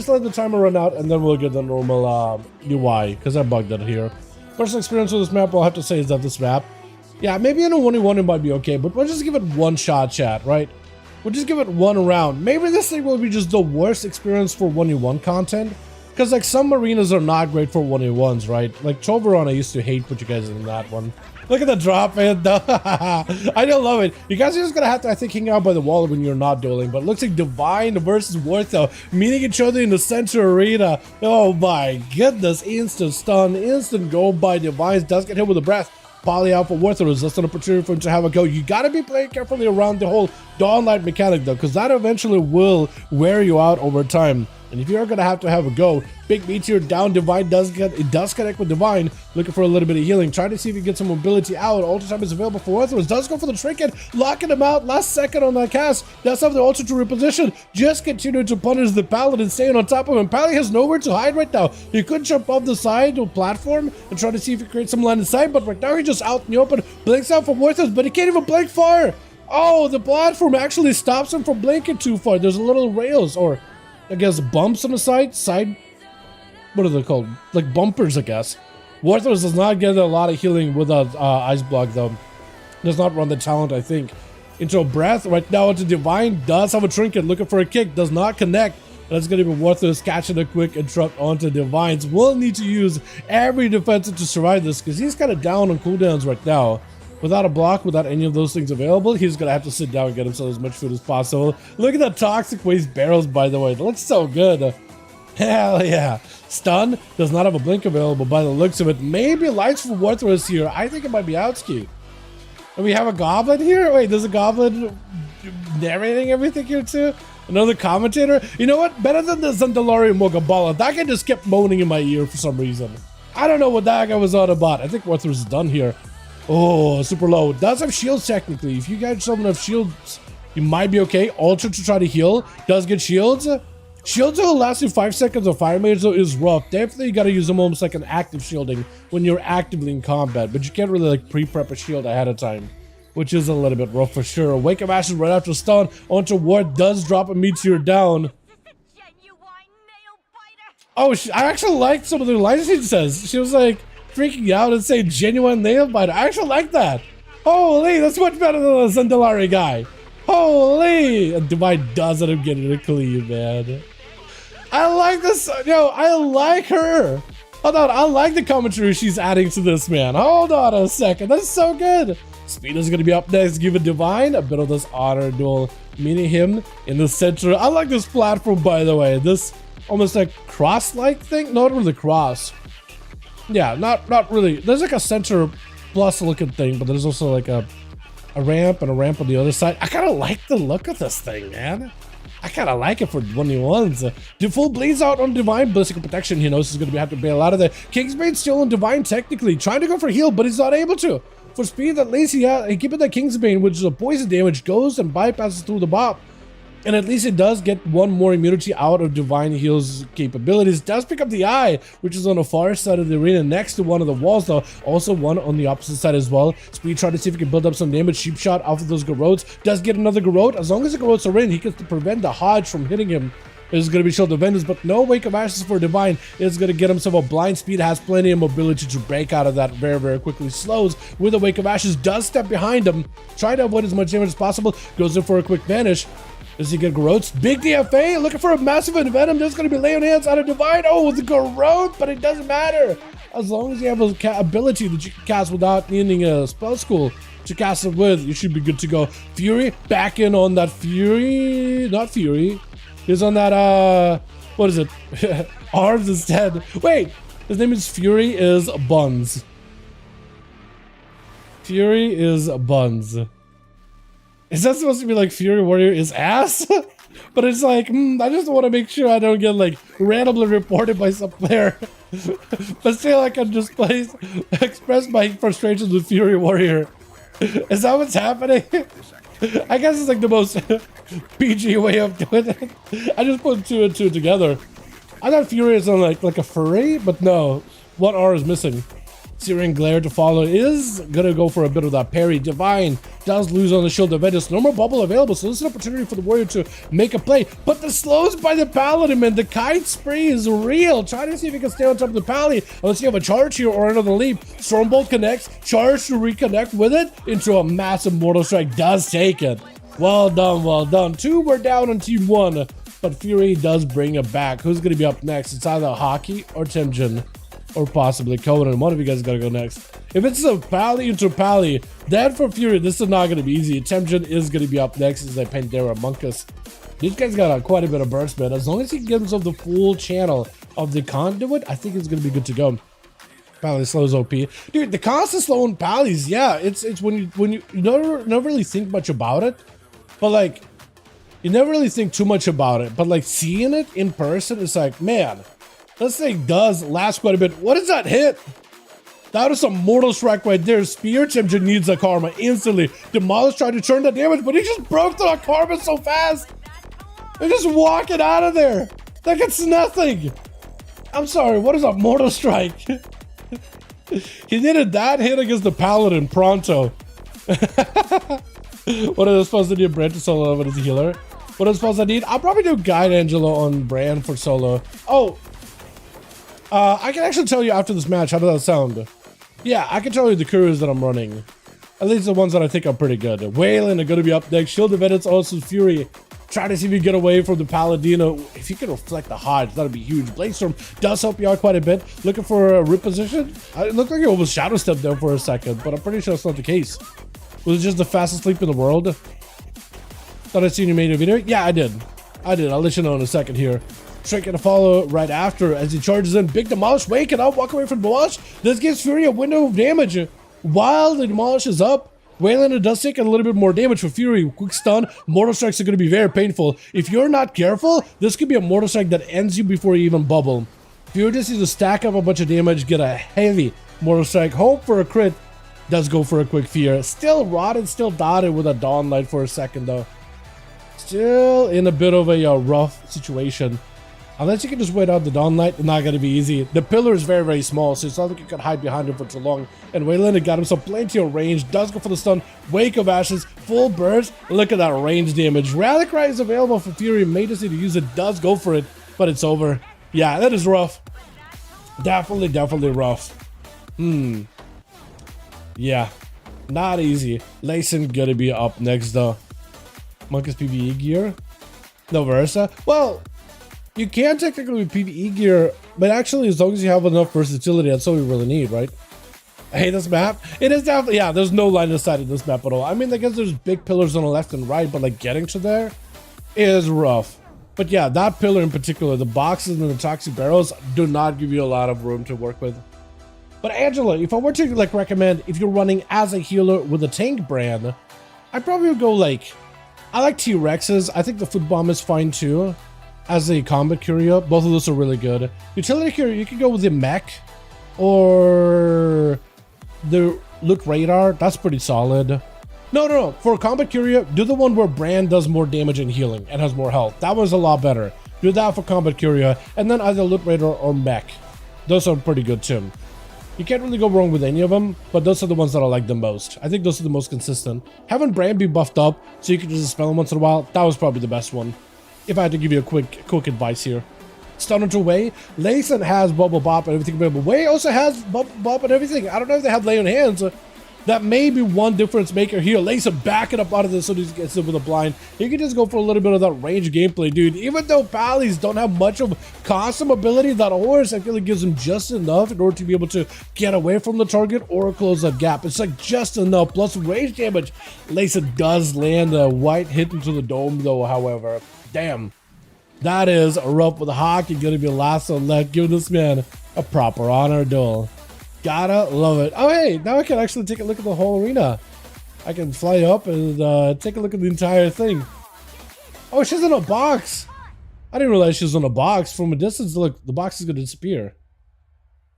Speaker 1: let the timer run out and then we'll get the normal UI because I bugged it here. Personal experience with this map, I'll have to say, is that this map, yeah, maybe in a 1v1 it might be okay, but we'll just give it one shot, chat, right? We'll just give it one round. Maybe this thing will be just the worst experience for 1v1 content, because like some arenas are not great for 1v1s, right? Like Toberon, I used to hate put you guys in that one. Look at the drop in. I don't love it. You guys are just gonna have to, I think, hang out by the wall when you're not dueling. But it looks like Divine versus Wartho meeting each other in the center arena. Oh my goodness. Instant stun, instant go by Divine. Does get hit with a breath. Poly out for Wartho is just an opportunity for him to have a go. You gotta be playing carefully around the whole Dawnlight mechanic though, because that eventually will wear you out over time. And if you're gonna have a go, big meteor down, Divine does connect with Divine, looking for a little bit of healing. Trying to see if he gets some mobility out. Ultra time is available for Warthros. Does go for the trinket, locking him out last second on that cast. Does have the ultra to reposition. Just continue to punish the Paladin, staying on top of him. Paladin has nowhere to hide right now. He could jump off the side of platform and try to see if he creates some line of sight, but right now he's just out in the open. Blinks out for Warthros, but he can't even blink far. Oh, the platform actually stops him from blinking too far. There's a little rails, or I guess bumps on the side, what are they called? Like bumpers, I guess. Warthros does not get a lot of healing with a ice block though. Does not run the talent, I think. Into a breath, right now into Divine, does have a trinket, looking for a kick, does not connect. That's gonna be Warthros catching a quick interrupt onto Divines. Will need to use every defensive to survive this, because he's kind of down on cooldowns right now. Without a block, without any of those things available, he's gonna have to sit down and get himself as much food as possible. Look at the toxic waste barrels, by the way. It looks so good. Hell yeah. Stun does not have a blink available by the looks of it. Maybe lights for Warthros here. I think it might be outski. And we have a goblin here? Wait, there's a goblin narrating everything here too? Another commentator? You know what? Better than the Zandalari Mogabala. That guy just kept moaning in my ear for some reason. I don't know what that guy was on about. I think Warthros is done here. Oh, super low. Does have shields technically. If you guys don't have shields, you might be okay. Ultra to try to heal. Does get shields. Shields will last you 5 seconds of fire mage though is rough. Definitely you gotta use them almost like an active shielding when you're actively in combat, but you can't really like pre-prep a shield ahead of time, which is a little bit rough for sure. Wake of Ashes right after stun onto Ward, does drop a meteor down. Oh, I actually liked some of the lines she says. She was like freaking out and saying genuine nail biter. I actually like that. Holy, that's much better than the Zandalari guy. Holy, and Divine does end up getting a clean, man. I like this. Yo, I like her. Hold on, I like the commentary she's adding to this, man. Hold on a second. That's so good. Speed is going to be up next. Give a Divine a bit of this honor duel, meeting him in the center. I like this platform, by the way. This almost like cross-like thing. Not really cross. Yeah, not really. There's like a center plus looking thing, but there's also like a ramp and a ramp on the other side. I kind of like the look of this thing, man. I kind of like it for 1v1s. The full bleeds out on Divine. Ballistic protection, he knows he's going to have to bail out of there. Kingsbane still on Divine technically. Trying to go for heal, but he's not able to. For speed, at least he keeping that Kingsbane, which is a poison damage, goes and bypasses through the bop. And at least it does get one more immunity out of Divine Heal's capabilities. Does pick up the eye, which is on the far side of the arena next to one of the walls though. Also one on the opposite side as well. Speed trying to see if he can build up some damage. Sheep shot off of those Garrotes. Does get another Garrote. As long as the Garrotes are in, he can prevent the Hodge from hitting him. Is going to be Shield of Vengeance, but no Wake of Ashes for Divine. Is going to get himself a blind. Speed has plenty of mobility to break out of that very, very quickly. Slows with a Wake of Ashes. Does step behind him. Try to avoid as much damage as possible. Goes in for a quick vanish. Does he get growth? Big DFA, looking for a massive Venom. There's going to be lay on hands out of Divine. Oh, the growth, but it doesn't matter. As long as you have a ability that you can cast without needing a spell school to cast it with, you should be good to go. Fury, back in on that Fury. Not Fury. He's on that, what is it? Arms instead. Wait, his name is Fury is Buns. Fury is Buns. Is that supposed to be like Fury Warrior is ass? But it's like, I just want to make sure I don't get like randomly reported by some player. But still, I can just express my frustrations with Fury Warrior. Is that what's happening? I guess it's like the most PG way of doing it. I just put 2 and 2 together. I thought Fury is on like a furry, but no. One R is missing. Searing Glare to follow is gonna go for a bit of that parry. Divine does lose on the shield of Ventus. No more bubble available, so this is an opportunity for the warrior to make a play. But the slows by the paladin, man. The kite spray is real. Try to see if you can stay on top of the pally. Unless you have a charge here or another leap. Stormbolt connects, charge to reconnect with it into a massive Mortal Strike. Does take it. Well done, well done. 2 were down on team 1, but Fury does bring it back. Who's gonna be up next? It's either Hockey or Timjin. Or possibly Conan. One of you guys gotta go next. If it's a pally into pally, then for Fury, this is not gonna be easy. Temjin is gonna be up next as they Pandera Monkus. These guys got quite a bit of burst, man. As long as he can get himself the full channel of the conduit, I think it's gonna be good to go. Pally slows OP. Dude, the constant slowing pallies, yeah, it's when you never really think much about it, but like you never really think too much about it, but like seeing it in person, it's like, man. This thing does last quite a bit. What is that hit? That is some Mortal Strike right there. Spear Timjin needs a karma instantly. Demolish tried to turn that damage, but he just broke the karma so fast. They're just walking out of there. Like it's nothing. I'm sorry, what is a Mortal Strike? He needed that hit against the Paladin pronto. What are they supposed to do? Brand to solo as a healer. What are they supposed to need? I'll probably do Guide Angelo on Brand for solo. Oh. I can actually tell you after this match, how does that sound? Yeah, I can tell you the crews that I'm running. At least the ones that I think are pretty good. Waylon are going to be up next. Shield of Edits, also Fury. Try to see if you get away from the Paladino. If you can reflect the Hodge, that'd be huge. Bladestorm does help you out quite a bit. Looking for a reposition? It looked like it almost Shadow Step there for a second, but I'm pretty sure that's not the case. Was it just the fastest sleep in the world? Thought I seen you made a video? Yeah, I did. I'll let you know in a second here. Strike and a follow right after as he charges in. Big Demolish, waking up, walk away from Demolish. This gives Fury a window of damage. While the Demolish is up, Waylander does take a little bit more damage for Fury. Quick stun. Mortal Strikes are going to be very painful. If you're not careful, this could be a Mortal Strike that ends you before you even bubble. Fury just needs to stack up a bunch of damage, get a heavy Mortal Strike. Hope for a crit. Does go for a quick fear. Still rotted, still dotted with a Dawn Light for a second though. Still in a bit of a rough situation. Unless you can just wait out the Dawn Light, it's not going to be easy. The pillar is very, very small, so it's not like you can hide behind him for too long. And Waylander got himself plenty of range, does go for the stun. Wake of Ashes, full burst. Look at that range damage. Rally Cry is available for Fury. May just need to use it, does go for it, but it's over. Yeah, that is rough. Definitely rough. Yeah, not easy. Layson gonna be up next though. Monkus PvE gear? No Versa? Well, you can technically be PvE gear, but actually as long as you have enough versatility, that's all you really need, right? I hate this map. It is definitely, yeah, there's no line of sight in this map at all. I mean, I guess there's big pillars on the left and right, but like getting to there is rough. But yeah, that pillar in particular, the boxes and the toxic barrels do not give you a lot of room to work with. But Angela, if I were to like recommend, if you're running as a healer with a tank brand, I probably would go like, I like T-Rexes. I think the foot bomb is fine too. As a combat courier, both of those are really good. Utility courier, you can go with the mech or the look radar. That's pretty solid. No. For a combat courier, do the one where Brand does more damage and healing and has more health. That one's a lot better. Do that for combat courier, and then either look radar or mech. Those are pretty good too. You can't really go wrong with any of them, but those are the ones that I like the most. I think those are the most consistent. Having Brand be buffed up so you can just spell him once in a while, that was probably the best one. If I had to give you a quick advice here. Stun into Way. Layson has Bubble Bop and everything available. Way also has Bubble Bop and everything. I don't know if they have Lay on Hands, That may be one difference maker here. Layson backing up out of this so he gets in with a blind. He can just go for a little bit of that range gameplay, dude. Even though Pallies don't have much of custom ability, that horse I feel like gives him just enough in order to be able to get away from the target or close that gap. It's like just enough. Plus range damage. Layson does land a white hit into the dome though, however. Damn. That is rough with Hockey. Gonna be last on left. Give this man a proper honor duel. Gotta love it. Oh, hey, now I can actually take a look at the whole arena. I can fly up and take a look at the entire thing. Oh, she's in a box. I didn't realize she was in a box. From a distance, look, the box is going to disappear.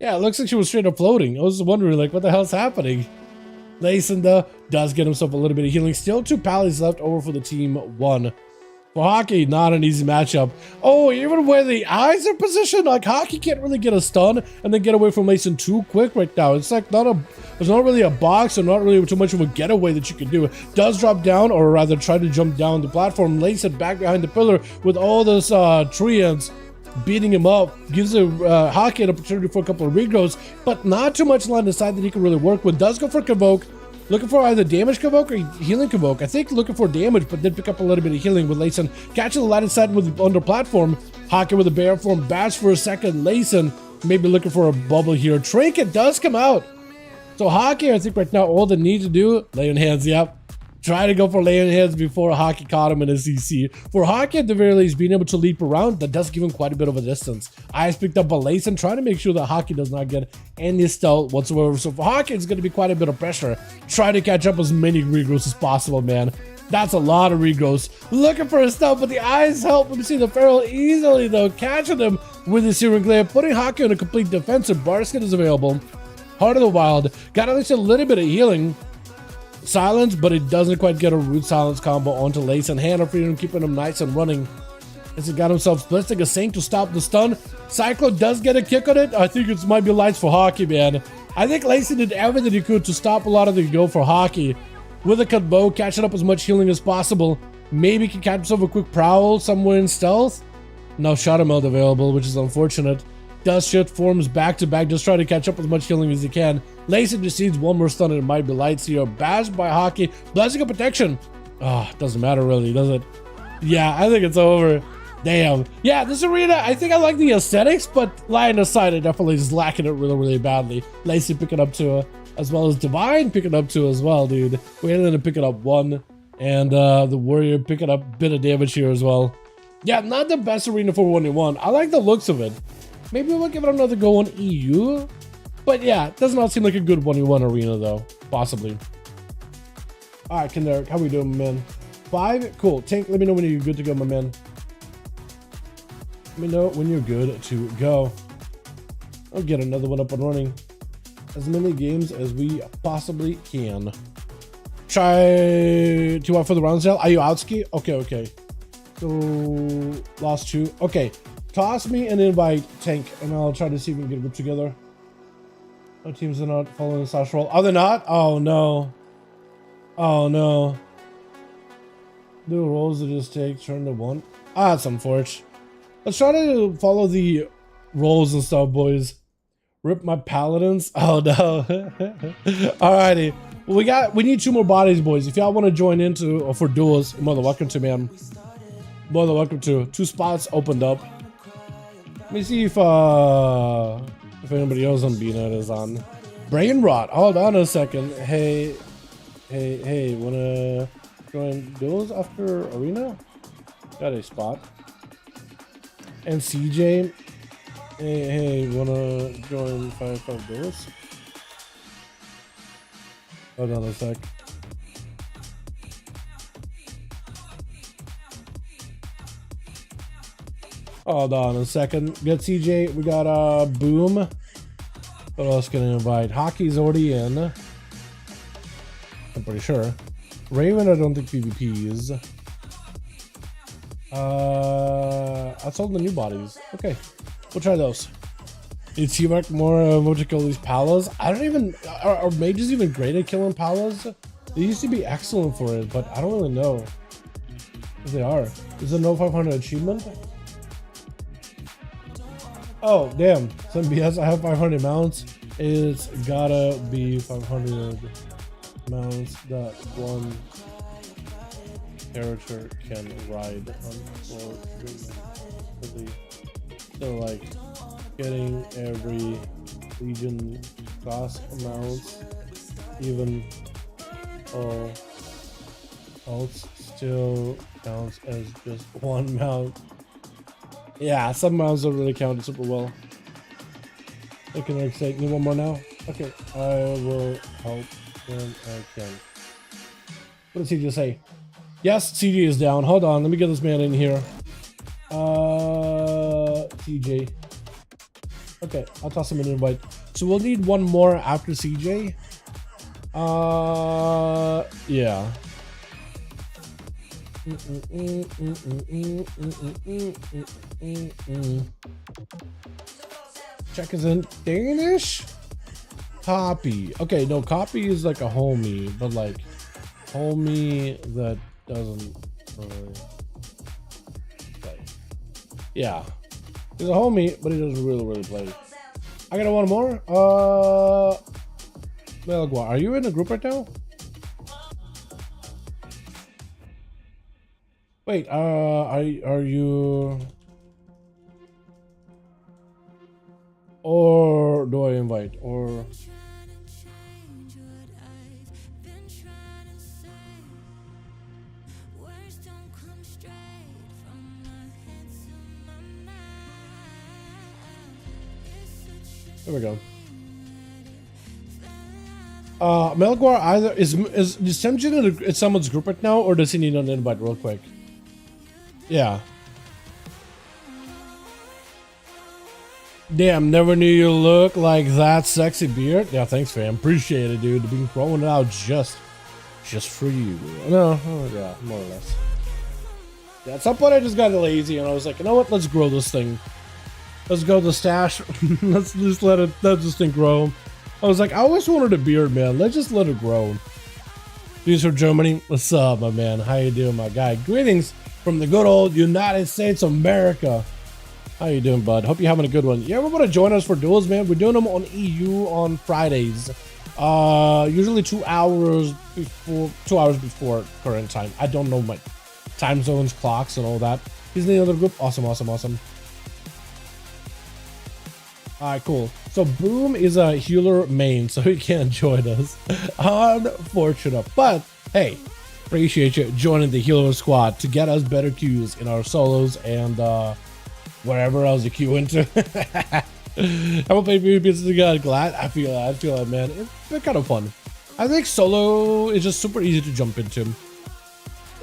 Speaker 1: Yeah, it looks like she was straight up floating. I was wondering, like, what the hell's happening? Layson, does get himself a little bit of healing. Still 2 Pallies left over for the team 1. For Hockey, not an easy matchup. Oh, even where the eyes are positioned, like Hockey can't really get a stun and then get away from Layson too quick right now. It's like there's not really a box or not really too much of a getaway that you can do. Does drop down, or rather try to jump down the platform. Layson back behind the pillar with all those treants beating him up. Gives Hockey an opportunity for a couple of regrowths, but not too much line of sight that he can really work with. Does go for Convoke. Looking for either damage Convoke or healing Convoke. I think looking for damage, but did pick up a little bit of healing with Layson. Catching the line of sight with under platform. Hockey with a bear form. Bash for a second. Layson maybe looking for a bubble here. Trinket does come out. So Hockey, I think right now all they need to do, lay on hands, yep. Try to go for lay on hands before Hockey caught him in a CC. For Hockey, at the very least, being able to leap around, that does give him quite a bit of a distance. Eyes picked up by Layson, trying to make sure that Hockey does not get any stealth whatsoever. So for Hockey, it's going to be quite a bit of pressure. Try to catch up as many regrowths as possible, man. That's a lot of regrowths. Looking for a stealth, but the eyes help him see the Feral easily, though. Catching him with the Searing Glare, putting Hockey on a complete defensive. Barskin is available. Heart of the Wild. Got at least a little bit of healing. Silence, but it doesn't quite get a root silence combo onto Layson. Hand of Freedom, keeping him nice and running. As he got himself blitzing a Saint to stop the stun. Cyclone does get a kick on it. I think it might be lights for Hockey, man. I think Layson did everything he could to stop a lot of the go for Hockey. With a cut bow, catching up as much healing as possible. Maybe can catch himself a quick prowl somewhere in stealth. No Shadow Meld available, which is unfortunate. Does shift forms back to back, just try to catch up as much healing as he can. Layson just needs one more stun and it might be lights here. Bashed by Hockey. Blessing of Protection. Oh, doesn't matter really, does it? Yeah, I think it's over. Damn. Yeah, this arena, I think I like the aesthetics, but line of sight, it definitely is lacking it really, really badly. Layson picking up 2, as well as Divine picking up 2 as well, dude. We're going to pick it up 1, and the Warrior picking up a bit of damage here as well. Yeah, not the best arena for 1v1. I like the looks of it. Maybe we'll give it another go on EU. But yeah, it does not seem like a good 1v1 arena though. Possibly. Alright, Kendrick, how we doing, my man? 5? Cool. Tank, let me know when you're good to go, my man. Let me know when you're good to go. I'll get another one up and running. As many games as we possibly can. Try to out for the round sale. Are you out, Ski? Okay. So, lost 2. Okay. Toss me an invite, Tank, and I'll try to see if we can get a group together. Our teams are not following the slash roll. Are they not? Oh no. Oh no. The rolls that just take turn to 1. Ah, that's unfortunate. Let's try to follow the rolls and stuff, boys. Rip my paladins. Oh no. Alrighty. Well, we need 2 more bodies, boys. If y'all want to join into or for duels, you're more than welcome to, man. More than welcome to. 2 spots opened up. Let me see if anybody else on BNet is on. Brain Rot. Hold on a second. Hey, wanna join duels after arena? Got a spot. And CJ. Hey, wanna join 5v5 duels? Hold on a sec. Hold on a second. Get CJ. We got Boom. What else can I invite? Hockey's already in. I'm pretty sure. Raven, I don't think PvP is. That's all the new bodies. Okay, we'll try those. Is T-Mark more what you call these palas? I don't even. Are mages even great at killing palas? They used to be excellent for it, but I don't really know if they are. Is there no 500 achievement? Oh, damn. Some BS. I have 500 mounts. It's gotta be 500 mounts that one character can ride, unfortunately. So like getting every Legion class mounts, even all else still counts as just one mount. Yeah, some mounts don't really count super well. I can accept you one more now. Okay, I will help when I can. What does CJ say? Yes, CJ is down. Hold on, let me get this man in here. CJ. Okay, I'll toss him an invite. So we'll need one more after CJ. Yeah. Check is in Danish. Copy. Okay, no, copy is like a homie, but like homie that doesn't really play. Yeah, he's a homie, but he doesn't really play. I got one more. Melgua, are you in a group right now? Wait, are you? Or do I invite? Or there we go. Melgua either is Semjin in someone's group right now, or does he need an invite real quick? Yeah. Damn, never knew you look like that sexy beard. Yeah, thanks fam. Appreciate it, dude. Being throwing it out just for you. No, yeah, more or less. Yeah, at some point I just got lazy and I was like, you know what? Let's grow this thing. Let's go to the stash. Let's just let this thing grow. I was like, I always wanted a beard, man. Let's just let it grow. These from Germany. What's up, my man? How you doing, my guy? Greetings from the good old United States of America. How you doing, bud? Hope you're having a good one. You ever want to join us for duels, man? We're doing them on EU on Fridays. Usually 2 hours before current time. I don't know my time zones, clocks, and all that. He's in the other group. Awesome. Alright, cool. So Boom is a healer main, so he can't join us. Unfortunate. But hey, appreciate you joining the healer squad to get us better queues in our solos and whatever else you queue into. I'm gonna play PvP again. Glad. I feel it, man. It's been kind of fun. I think solo is just super easy to jump into.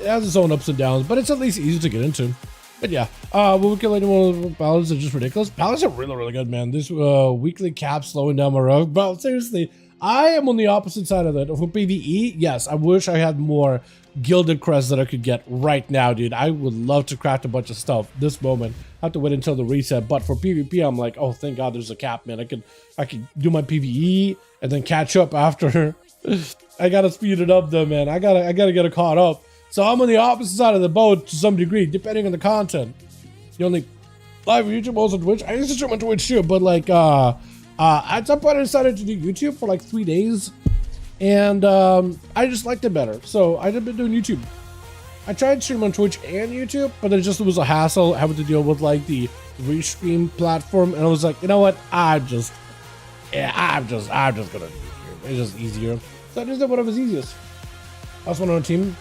Speaker 1: It has its own ups and downs, but it's at least easy to get into. But yeah, we'll kill anyone. Ballads are just ridiculous. Ballads are really good, man. This weekly cap slowing down my rug. But seriously, I am on the opposite side of it. For PvE, yes, I wish I had more gilded crests that I could get right now, dude. I would love to craft a bunch of stuff this moment. I have to wait until the reset. But for PvP, I'm like, oh, thank God there's a cap, man. I could do my PvE and then catch up after. I gotta speed it up though, man. I gotta get it caught up. So I'm on the opposite side of the boat to some degree, depending on the content. You only live YouTube, also Twitch. I used to stream on Twitch too, but like at some point I decided to do YouTube for like 3 days, and I just liked it better. So I've been doing YouTube. I tried to stream on Twitch and YouTube, but it was a hassle having to deal with like the restream platform, and I was like, you know what? I'm just gonna do YouTube. It's just easier. So I just did whatever's easiest. I was on a team.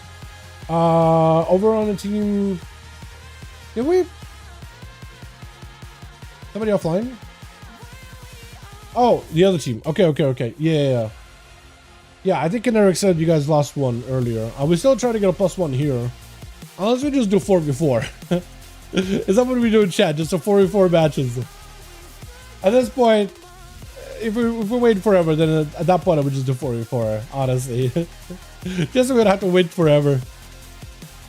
Speaker 1: Over on the team, did we? Somebody offline? Oh, the other team. Okay. Yeah. I think Eric said you guys lost one earlier. We still trying to get a +1 here. Unless we just do 4v4. Is that what we do in chat? Just a 4v4 matches. At this point, if we're waiting forever, then at that point I would just do 4v4, honestly. Just so we don't have to wait forever.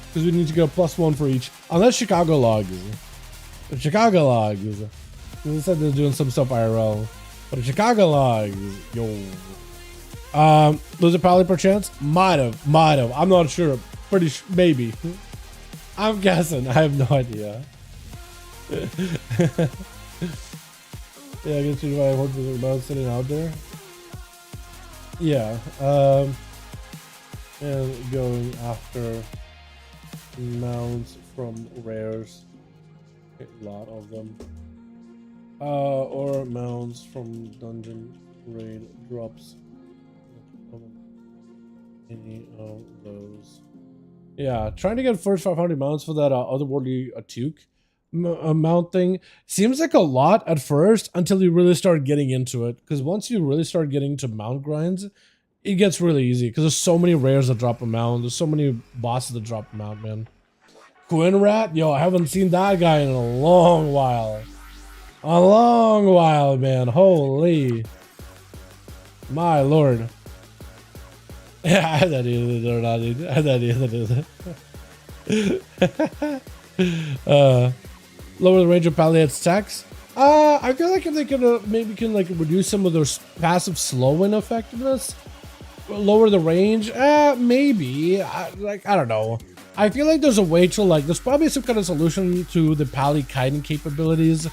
Speaker 1: Because we need to get a +1 for each. Unless Chicago logs. If Chicago logs. They said they're doing some stuff IRL. But if Chicago logs, yo. Lose it probably per chance? Might have. I'm not sure. Pretty maybe. I'm guessing. I have no idea. Yeah, I guess you know I worked with about sitting out there. Yeah. and going after mounts from rares, a lot of them, or mounts from dungeon raid drops, any of those. Yeah, trying to get first 500 mounts for that otherworldly Atuk mount thing seems like a lot at first until you really start getting into it, because once you really start getting into mount grinds, it gets really easy because there's so many rares that drop a mount, there's so many bosses that drop a mount, man. Quinn Rat, yo, I haven't seen that guy in a long while, man. Holy my lord. Yeah, I had that either, not either. I had that either. Lower the range of Palliat's attacks. I feel like if they could maybe can like reduce some of their passive slowing effectiveness, lower the range. Maybe. I don't know. I feel like there's a way to like. There's probably some kind of solution to the Pally kiting capabilities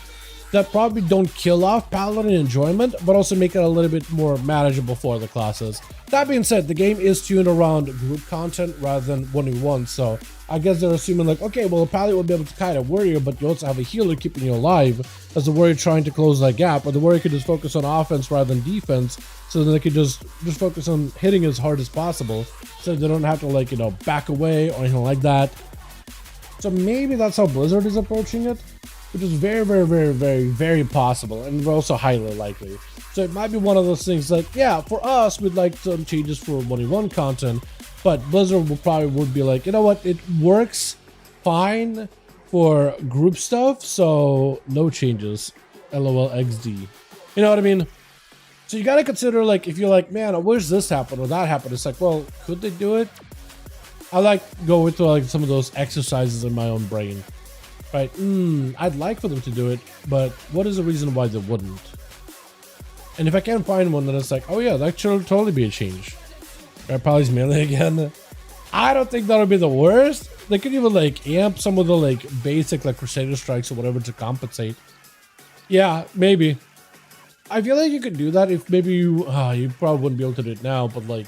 Speaker 1: that probably don't kill off Paladin enjoyment, but also make it a little bit more manageable for the classes. That being said, the game is tuned around group content rather than 1v1, so I guess they're assuming like, okay, well, a Pally will be able to kite a warrior, but you also have a healer keeping you alive as the warrior trying to close that gap, or the warrior could just focus on offense rather than defense, so then they could just focus on hitting as hard as possible, so they don't have to like, you know, back away or anything like that. So maybe that's how Blizzard is approaching it, which is very, very, very, very, very possible, and also highly likely. So it might be one of those things like, yeah, for us, we'd like some changes for 1v1 content, but Blizzard would be like, you know what, it works fine for group stuff, so no changes. LOL XD. You know what I mean? So you gotta consider, like, if you're like, man, I wish this happened or that happened, it's like, well, could they do it? I like go into like some of those exercises in my own brain. Right, I'd like for them to do it, but what is the reason why they wouldn't? And if I can't find one, then it's like, oh yeah, that should totally be a change. Right, Pally's melee again. I don't think that would be the worst. They could even like amp some of the like basic like Crusader strikes or whatever to compensate. Yeah, maybe. I feel like you could do that if maybe you probably wouldn't be able to do it now, but like,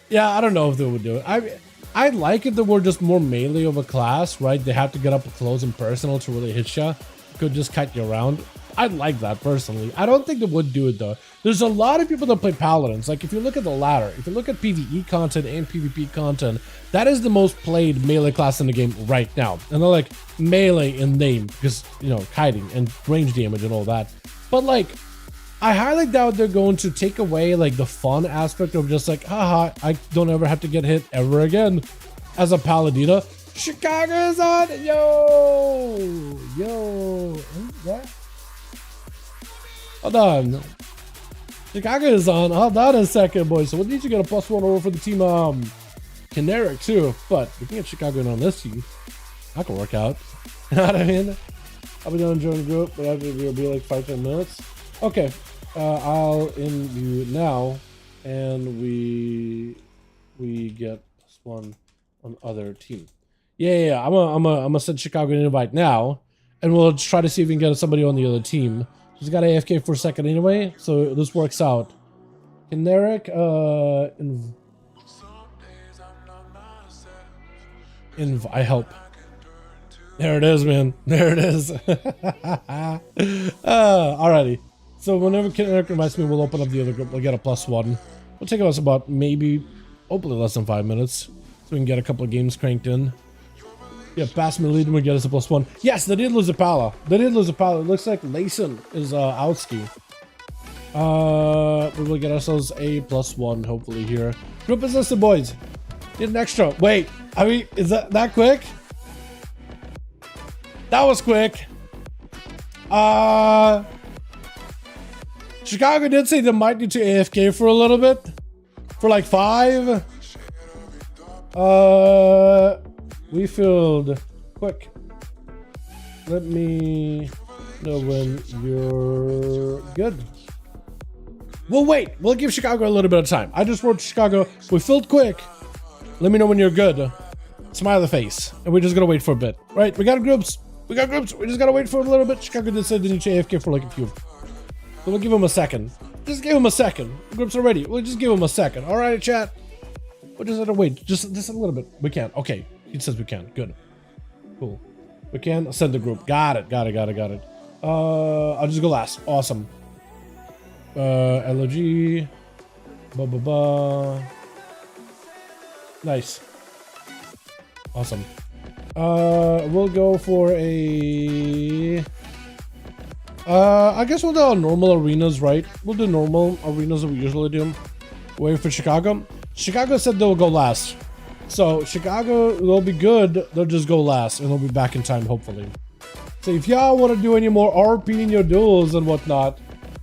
Speaker 1: yeah, I don't know if they would do it. I like it that we're just more melee of a class, right? They have to get up close and personal to really hit you. Could just cut you around. I'd like that personally. I don't think they would do it though. There's a lot of people that play Paladins. Like if you look at the latter, if you look at PvE content and PvP content, that is the most played melee class in the game right now. And they're like melee in name because, you know, kiting and range damage and all that. But like, I highly doubt they're going to take away like the fun aspect of just like, haha, I don't ever have to get hit ever again as a Paladina. Chicago is on! Yo! What? Hold on. Chicago is on. Hold on a second, boys. So we need to get a +1 over for the team Kineric too. But we can get Chicago in on this team. That could work out. You know what I mean? I'll be done joining the group, but after it'll be like 5-10 minutes. Okay, I'll end you now, and we get +1 on other team. Yeah. I'm gonna send Chicago an invite now, and we'll try to see if we can get somebody on the other team. He's got AFK for a second anyway, so this works out. Generic, I help. There it is, man. There it is. Alrighty. So whenever Kineric reminds me, we'll open up the other group. We'll get a +1. It'll take us about maybe, hopefully less than 5 minutes. So we can get a couple of games cranked in. Yeah, pass me lead and we get us a +1. Yes, they did lose a Pala. They did lose a Pala. It looks like Layson is outski. We will get ourselves a +1 hopefully here. Group is listed, boys. Get an extra. Wait, I mean, is that quick? That was quick. Chicago did say they might need to AFK for a little bit. For like 5. We filled quick. Let me know when you're good. We'll wait. We'll give Chicago a little bit of time. I just wrote to Chicago. We filled quick. Let me know when you're good. Smiley face. And we're just gonna wait for a bit. Right? We got groups. We got groups. We just gotta wait for a little bit. Chicago did say they need to AFK for like a few. So we'll give him a second. Just give him a second. The groups are ready. We'll just give him a second. All right, chat. What is it? Wait, just a little bit. We can. Okay, he says we can. Good. Cool. We can send the group. Got it. I'll just go last. Awesome. LOG. Nice. Awesome. We'll go for a... I guess we'll do normal arenas, right? We'll do normal arenas that we usually do. Wait for Chicago. Chicago said they'll go last. So Chicago, they'll be good. They'll just go last and they'll be back in time, hopefully. So if y'all want to do any more RP in your duels and whatnot.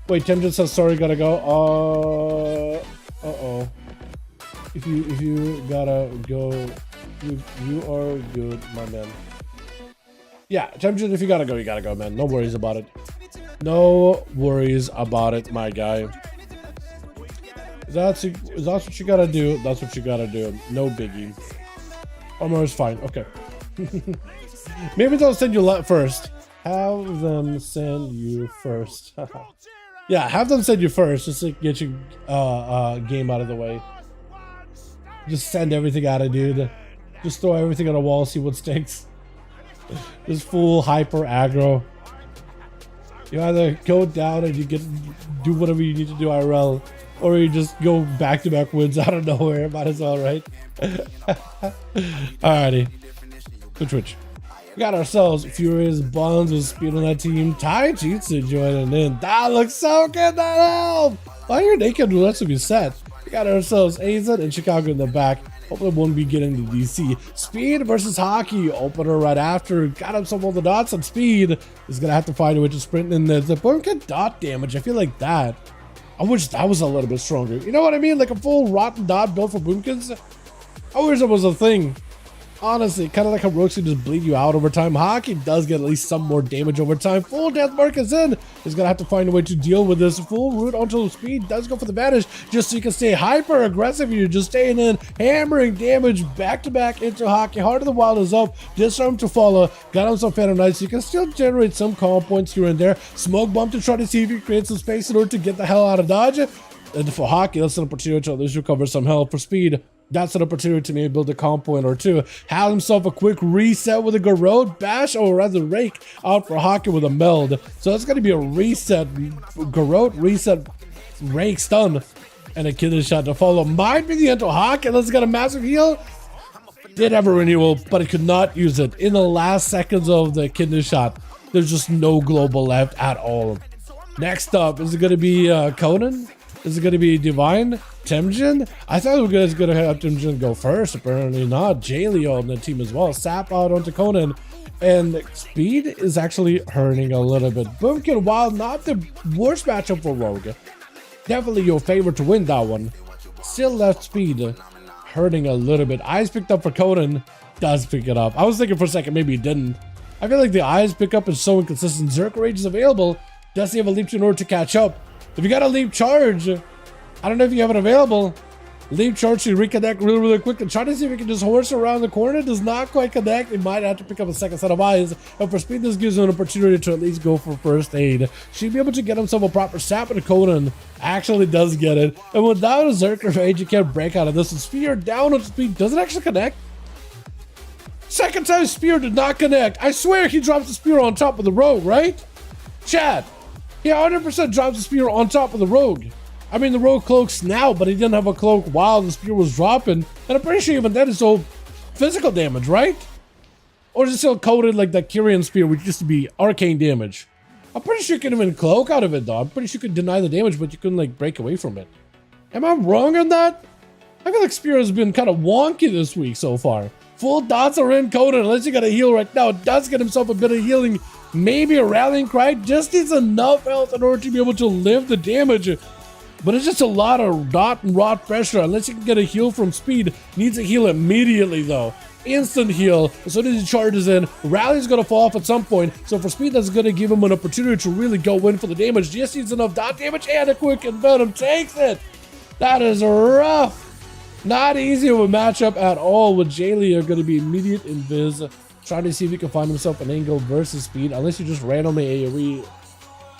Speaker 1: Wait, Temjin says sorry, gotta go. Uh-oh. If you gotta go, you are good, my man. Yeah, Temjin, if you gotta go, man. No worries about it. No worries about it, my guy. That's what you gotta do. That's what you gotta do. No biggie. Armor is fine. Okay. Maybe they'll send you first. Have them send you first. Yeah, have them send you first, just to get your game out of the way. Just send everything at it, dude. Just throw everything on a wall, see what sticks. Just full hyper aggro. You either go down and you do whatever you need to do IRL, or you just go back-to-back wins out of nowhere. Might as well, right? Alrighty. Good Twitch. We got ourselves Furious Bonds with speed on that team. Tai Jitsu joining in. That looks so good, that help! Why you're naked, let's be set. We got ourselves AZ and Chicago in the back. Hopefully won't be getting to DC. Speed versus Hockey. Opener right after. Got him some of the dots on Speed. He's gonna have to find a way to sprint in there. The Boomkin dot damage. I feel like that. I wish that was a little bit stronger. You know what I mean? Like a full rotten dot built for Boomkins. I wish it was a thing. Honestly, kind of like how Roxy just bleed you out over time. Hockey does get at least some more damage over time. Full death mark is in. He's gonna have to find a way to deal with this. Full root onto Speed does go for the vanish, just so you can stay hyper aggressive. You're just staying in, hammering damage back to back into Hockey. Heart of the Wild is up. Disarm to follow. Got him some Phantom Knights. You can still generate some calm points here and there. Smoke bomb to try to see if you create some space in order to get the hell out of dodge. And for Hockey, that's an opportunity to at least recover some health. For Speed, that's an opportunity to maybe build a comp point or two. Have himself a quick reset with a Garrote bash, or rather rake out for Hockey with a meld. So that's going to be a reset, Garrote, reset, rake, stun, and a killer shot to follow. Might be the end to Hockey. Let's get a massive heal. Did have a renewal, but it could not use it. In the last seconds of the kidney shot, there's just no global left at all. Next up, is it going to be Conan? Is it going to be Divine? Temjin? I thought we were going to have Temjin go first. Apparently not. Jaleo on the team as well. Sap out onto Conan. And Speed is actually hurting a little bit. Boomkin, while not the worst matchup for Rogue, definitely your favorite to win that one, still left Speed hurting a little bit. Eyes picked up for Conan. Does pick it up. I was thinking for a second maybe he didn't. I feel like the Eyes pickup is so inconsistent. Zerk Rage is available. Does he have a leap in order to catch up? If you got a leap charge, I don't know if you have it available. Leap charge to reconnect really quick and try to see if you can just horse around the corner. Does not quite connect. It might have to pick up a second set of eyes. And for Speed, this gives him an opportunity to at least go for first aid. Should be able to get himself a proper sap, and Conan actually does get it. And without a Zerker Rage, you can't break out of this. And Spear down on Speed. Does it actually connect? Second time Spear did not connect. I swear he drops the Spear on top of the Rogue, right? Chad. He 100% drops the Spear on top of the Rogue. I mean, the Rogue cloaks now, but he didn't have a cloak while the Spear was dropping. And I'm pretty sure even that is all physical damage, right? Or is it still coated like that Kyrian Spear, which used to be arcane damage? I'm pretty sure you couldn't even cloak out of it, though. I'm pretty sure you could deny the damage, but you couldn't, like, break away from it. Am I wrong on that? I feel like Spear has been kind of wonky this week so far. Full dots are in Conan, unless you got a heal right now. Does get himself a bit of healing. Maybe a rallying cry. Just needs enough health in order to be able to live the damage. But it's just a lot of dot and rot pressure. Unless you can get a heal from Speed. Needs a heal immediately though. Instant heal. As soon as he charges in, Rally's going to fall off at some point. So for Speed, that's going to give him an opportunity to really go in for the damage. Just needs enough dot damage and a quick and Venom takes it. That is rough. Not easy of a matchup at all, with Jaleo going to be immediate invis. Trying to see if he can find himself an angle versus Speed. Unless you just randomly AoE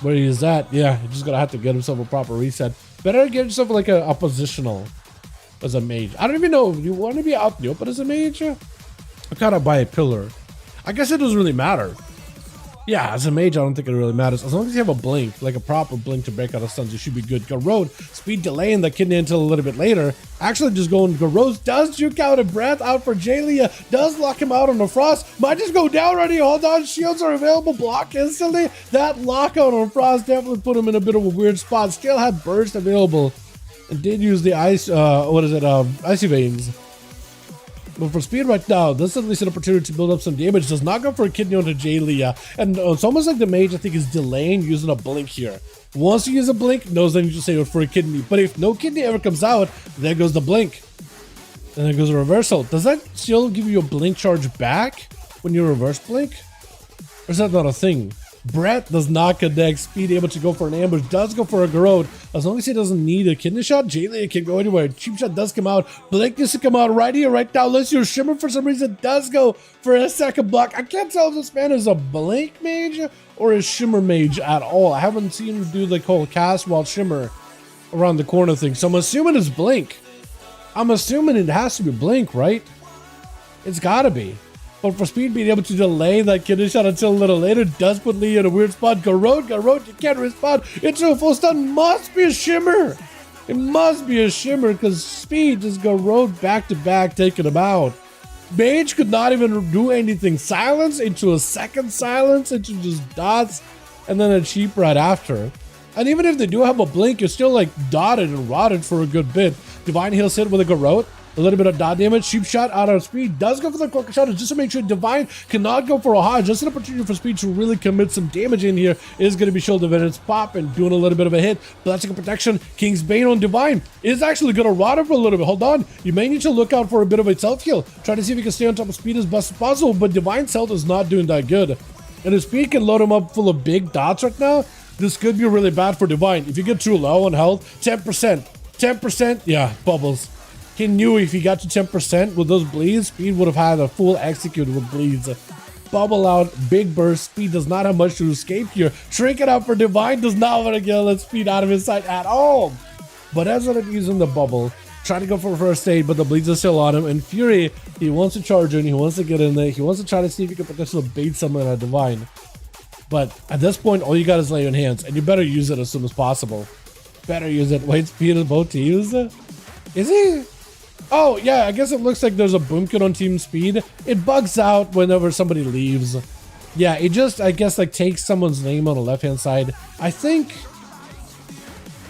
Speaker 1: where he is at. Yeah, he's just going to have to get himself a proper reset. Better get yourself like a positional. as a mage. I don't even know if you want to be out in the open as a mage. I kind of buy a pillar. I guess it doesn't really matter. Yeah, as a mage, I don't think it really matters. As long as you have a blink, like a proper blink to break out of stuns, you should be good. Garrod, speed delaying the kidney until a little bit later. Actually, just going Garrod does juke out a breath out for Jalia, does lock him out on the frost. Might just go down already. Hold on, shields are available. Block instantly. That lockout on frost definitely put him in a bit of a weird spot. Still had burst available and did use the ice, icy veins. But for speed right now, this is at least an opportunity to build up some damage. Does not go for a kidney onto Jalia. And it's almost like the mage, I think, is delaying using a blink here. Once you use a blink, knows that you just save it for a kidney. But if no kidney ever comes out, there goes the blink. And there goes a reversal. Does that still give you a blink charge back when you reverse blink? Or is that not a thing? Brett does not connect. Speed able to go for an ambush. Does go for a Garrod. As long as he doesn't need a kidney shot, Jalia can go anywhere. Cheap shot does come out. Blink needs to come out right here, right now. Let's use Shimmer for some reason. Does go for a second block. I can't tell if this man is a Blink mage or a Shimmer mage at all. I haven't seen him do the whole cast while Shimmer around the corner thing. So I'm assuming it's Blink. I'm assuming it has to be Blink, right? It's gotta be. But for speed, being able to delay that kidney shot until a little later does put Lee in a weird spot. Garrod, you can't respond. Into a full stun. Must be a Shimmer. It must be a Shimmer because speed just Garrod back to back, taking him out. Mage could not even do anything. Silence into a second silence into just dots and then a cheap right after. And even if they do have a blink, you're still like dotted and rotted for a good bit. Divine heals hit with a Garrod. A little bit of dot damage. Sheep shot out of speed. Does go for the quick shot just to make sure Divine cannot go for a high. Just an opportunity for speed to really commit some damage in here. Is going to be shoulder veterans pop and doing a little bit of a hit. Blessing protection. King's Bane on Divine is actually going to rot him for a little bit. Hold on. You may need to look out for a bit of a self heal. Try to see if you can stay on top of speed as best as possible. But Divine's health is not doing that good. And if speed can load him up full of big dots right now, this could be really bad for Divine. If you get too low on health, 10%. 10%. Yeah, bubbles. He knew if he got to 10% with those bleeds, Speed would have had a full execute with bleeds. Bubble out, big burst. Speed does not have much to escape here. Shrink it out for Divine. Does not want to get Speed out of his sight at all. But as I'm using the bubble, trying to go for first aid, but the bleeds are still on him. And Fury, he wants to charge in. He wants to get in there. He wants to try to see if he can potentially bait someone at Divine. But at this point, all you got is lay on hands. And you better use it as soon as possible. Better use it. Wait, Speed is both to use it? Is he? Oh, yeah, I guess it looks like there's a boom kit on Team Speed. It bugs out whenever somebody leaves. Yeah, it just, I guess, like, takes someone's name on the left-hand side. I think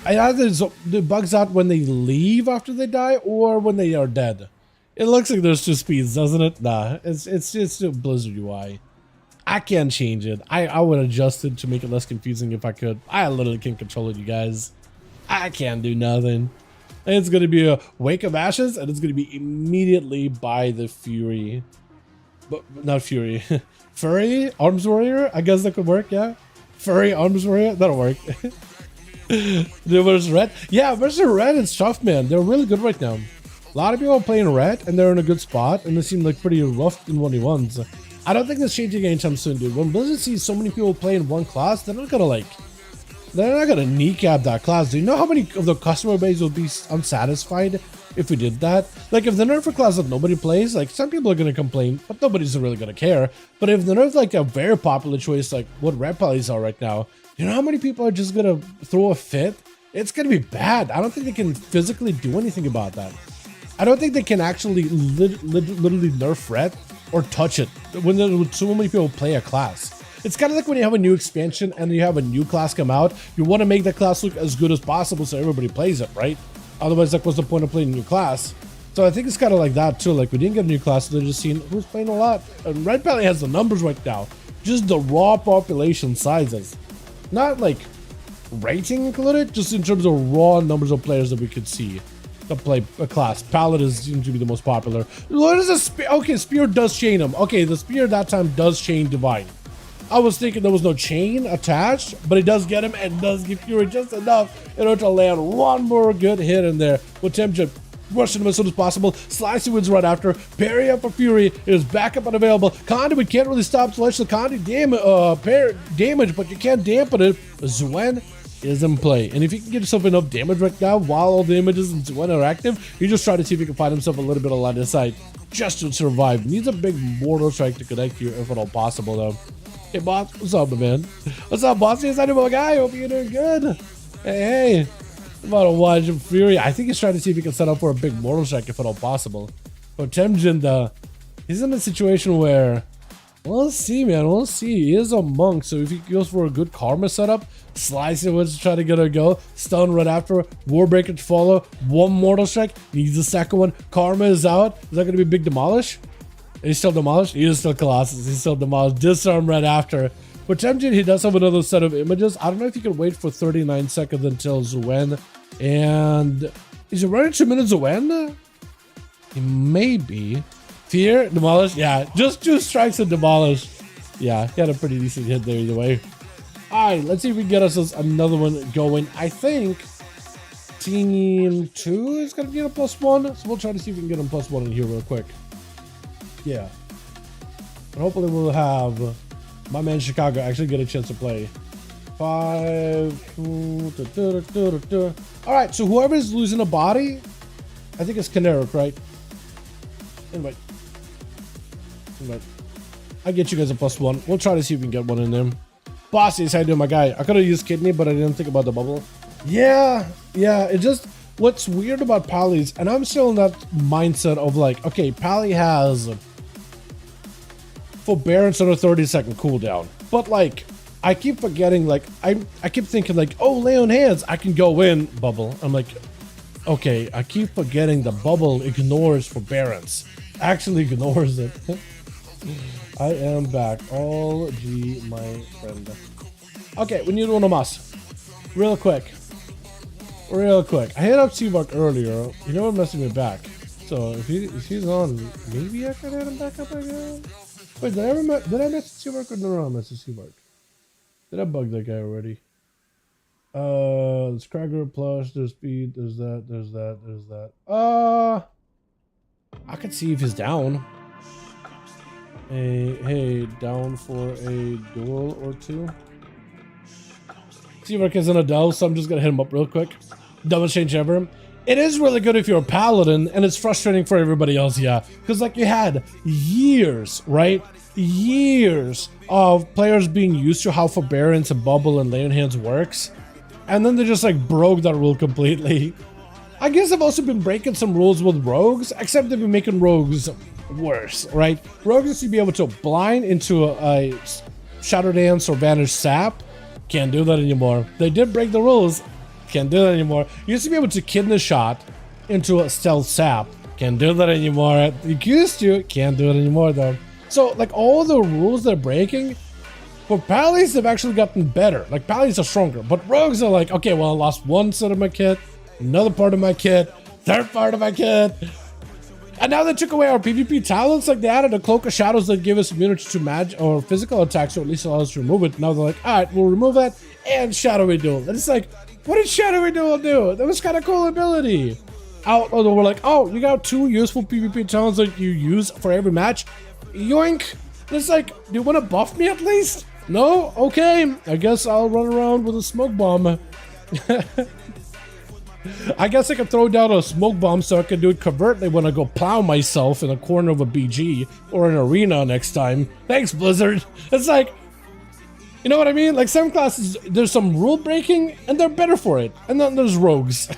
Speaker 1: it bugs out when they leave after they die or when they are dead. It looks like there's two speeds, doesn't it? Nah, it's just a Blizzard UI. I can't change it. I would adjust it to make it less confusing if I could. I literally can't control it, you guys. I can't do nothing. And it's going to be a Wake of Ashes, and it's going to be immediately by the Fury. But not Fury. Furry Arms Warrior? I guess that could work, yeah? Furry Arms Warrior? That'll work. Versus Red? Yeah, versus Red and tough, man. They're really good right now. A lot of people are playing Red, and they're in a good spot, and they seem like pretty rough in 1v1s. I don't think that's changing anytime soon, dude. When Blizzard sees so many people playing one class, they're not gonna kneecap that class. Do you know how many of the customer base would be unsatisfied if we did that? Like, if the nerf a class that nobody plays, like, some people are gonna complain, but nobody's really gonna care. But if the nerf like a very popular choice, like what red polys are right now, you know how many people are just gonna throw a fit? It's gonna be bad. I don't think they can physically do anything about that. I don't think they can actually literally nerf red or touch it when so many people play a class. It's kind of like when you have a new expansion and you have a new class come out, you want to make that class look as good as possible so everybody plays it, right? Otherwise, like, what's the point of playing a new class? So I think it's kind of like that too. Like, we didn't get a new class, so they're just seeing who's playing a lot. And Red Pally has the numbers right now, just the raw population sizes, not like rating included, just in terms of raw numbers of players that we could see that play a class. Paladin seems to be the most popular. What is a spear? Okay, spear does chain him. Okay, the spear that time does chain Divine. I was thinking there was no chain attached, but it does get him and does give Fury just enough in order to land one more good hit in there with Temperature. Rushing him as soon as possible. Slicey wins right after. Parry up for Fury. It is back up unavailable. Conduit can't really stop Celestial Conduit damage, but you can't dampen it. Zuen is in play. And if you can get yourself enough damage right now while all the images in Duel are active, you just try to see if you can find himself a little bit of line of sight just to survive. Needs a big mortal strike to connect you if at all possible though. Hey boss, what's up, my man? What's up, boss? Yes, I do, my guy. Hope you're doing good. Hey, I'm about to watch Fury. I think he's trying to see if he can set up for a big mortal strike if at all possible. But Temjin, he's in a situation where, we'll see, man. We'll see. He is a monk, so if he goes for a good karma setup, slice it once to try to get a go, stun right after, warbreaker to follow, one mortal strike, needs the second one, karma is out. Is that going to be a big demolish? He's still demolished? He is still Colossus. He's still demolished. Disarm right after. But Temjin, he does have another set of images. I don't know if you can wait for 39 seconds until Zuen. And is it running 2 minutes Zuen? He may be. Fear, demolish. Yeah, just 2 strikes and demolish. Yeah, he had a pretty decent hit there either way. Alright, let's see if we can get ourselves another one going. I think Team 2 is going to get a +1. So we'll try to see if we can get him +1 in here real quick. Yeah. And hopefully we'll have my man Chicago actually get a chance to play. 5. Alright, so whoever is losing a body, I think it's Caneric, right? Invite. I get you guys a +1. We'll try to see if we can get one in there. Bosses, how you doing, my guy? I could have used kidney, but I didn't think about the bubble. Yeah, it just, what's weird about Pally's, and I'm still in that mindset of like, okay, Pally has forbearance on a 30-second cooldown, but like, I keep forgetting, like, I keep thinking like, oh, lay on hands, I can go in bubble. I'm like, okay, I keep forgetting the bubble ignores forbearance. Actually ignores it. I am back. All G, my friend. Okay, we need one of us. Real quick. I hit up Seabark earlier. You know what, messing me back. So if he's on, maybe I could hit him back up again. Wait, did I message Seabark or no? I messaged Seabark. Did I bug that guy already? There's Cragger plus, there's speed, there's that. I could see if he's down. Hey, down for a duel or two. Seabark is in a duel, so I'm just gonna hit him up real quick. Dumbest change ever. It is really good if you're a paladin, and it's frustrating for everybody else, yeah. Because like you had years, right? Years of players being used to how forbearance and bubble and lay on hands works. And then they just like broke that rule completely. I guess I've also been breaking some rules with rogues, except they've been making rogues worse, right? Rogues used to be able to blind into a Shadow Dance or Vanish Sap. Can't do that anymore. They did break the rules. Can't do that anymore. You used to be able to kidney shot into a Stealth Sap. Can't do that anymore. You used to. Can't do it anymore though. So like all the rules they're breaking, for Pallies they've actually gotten better. Like Pallies are stronger, but rogues are like, okay, well I lost one set of my kit, another part of my kit, third part of my kit. And now they took away our PvP talents, like they added a Cloak of Shadows that give us immunity to magic or physical attacks, or at least allow us to remove it. Now they're like, alright, we'll remove that and Shadowy Duel. And it's like, what did Shadowy Duel do? That was kind of cool ability. Although we're like, oh, you got 2 useful PvP talents that you use for every match. Yoink. And it's like, do you want to buff me at least? No? Okay. I guess I'll run around with a smoke bomb. I guess I could throw down a smoke bomb so I can do it covertly when I go plow myself in a corner of a BG or an arena next time. Thanks, Blizzard. It's like, you know what I mean? Like some classes, there's some rule breaking and they're better for it. And then there's rogues.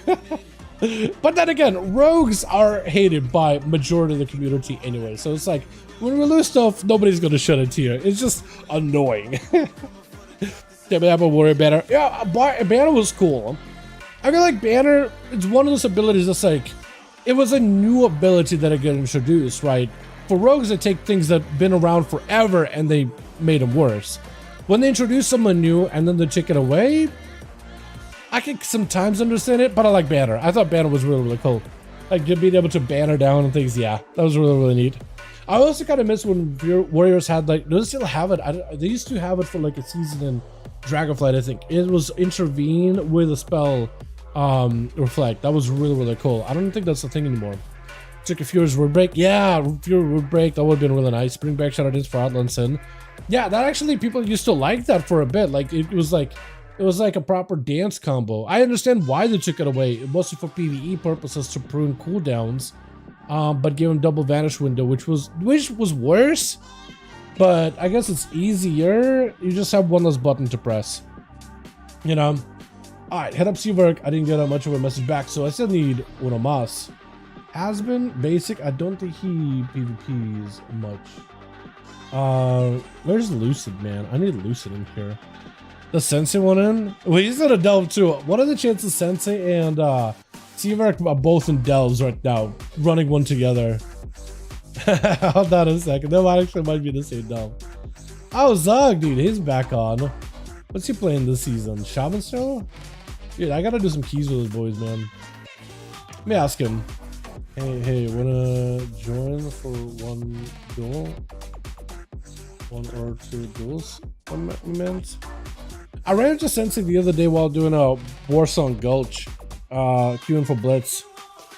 Speaker 1: But then again, rogues are hated by majority of the community anyway. So it's like, when we lose stuff, nobody's gonna shed a tear. It's just annoying. Yeah, but have a warrior banner. Yeah, banner was cool. I feel like banner, it's one of those abilities that's like, it was a new ability that I got introduced, right? For rogues, they take things that have been around forever and they made them worse. When they introduce someone new and then they take it away, I can sometimes understand it, but I like banner. I thought banner was really, really cool. Like, just being able to banner down and things, yeah, that was really, really neat. I also kind of miss when warriors had, like, do they still have it? They used to have it for like a season in Dragonflight, I think. It was intervene with a spell, reflect. That was really, really cool. I don't think that's the thing anymore. Took a Fury's Wood Break. Yeah, Fury Wood Break, that would have been really nice. Bring back Shadow Dance for Outland Sin. Yeah, that actually, people used to like that for a bit. Like, it was like, It was like a proper dance combo. I understand why they took it away, mostly for PvE purposes to prune cooldowns, but give him double vanish window, which was worse. But I guess it's easier. You just have one less button to press. You know. All right, head up Seawork. I didn't get much of a message back, so I still need Uno Mas. Has been basic. I don't think he PvPs much. Where's Lucid, man? I need Lucid in here. The Sensei one in? Well, he's in a delve too. What are the chances Sensei and Seawork are both in delves right now, running one together? Hold on a second. That actually might be the same delve. Oh, Zug, dude, he's back on. What's he playing this season? Shaman still? Dude, I gotta do some keys with those boys, man. Let me ask him. Hey, wanna join for one duel? One or two duels? I ran into Sensei the other day while doing a Warsong Gulch, queuing for Blitz.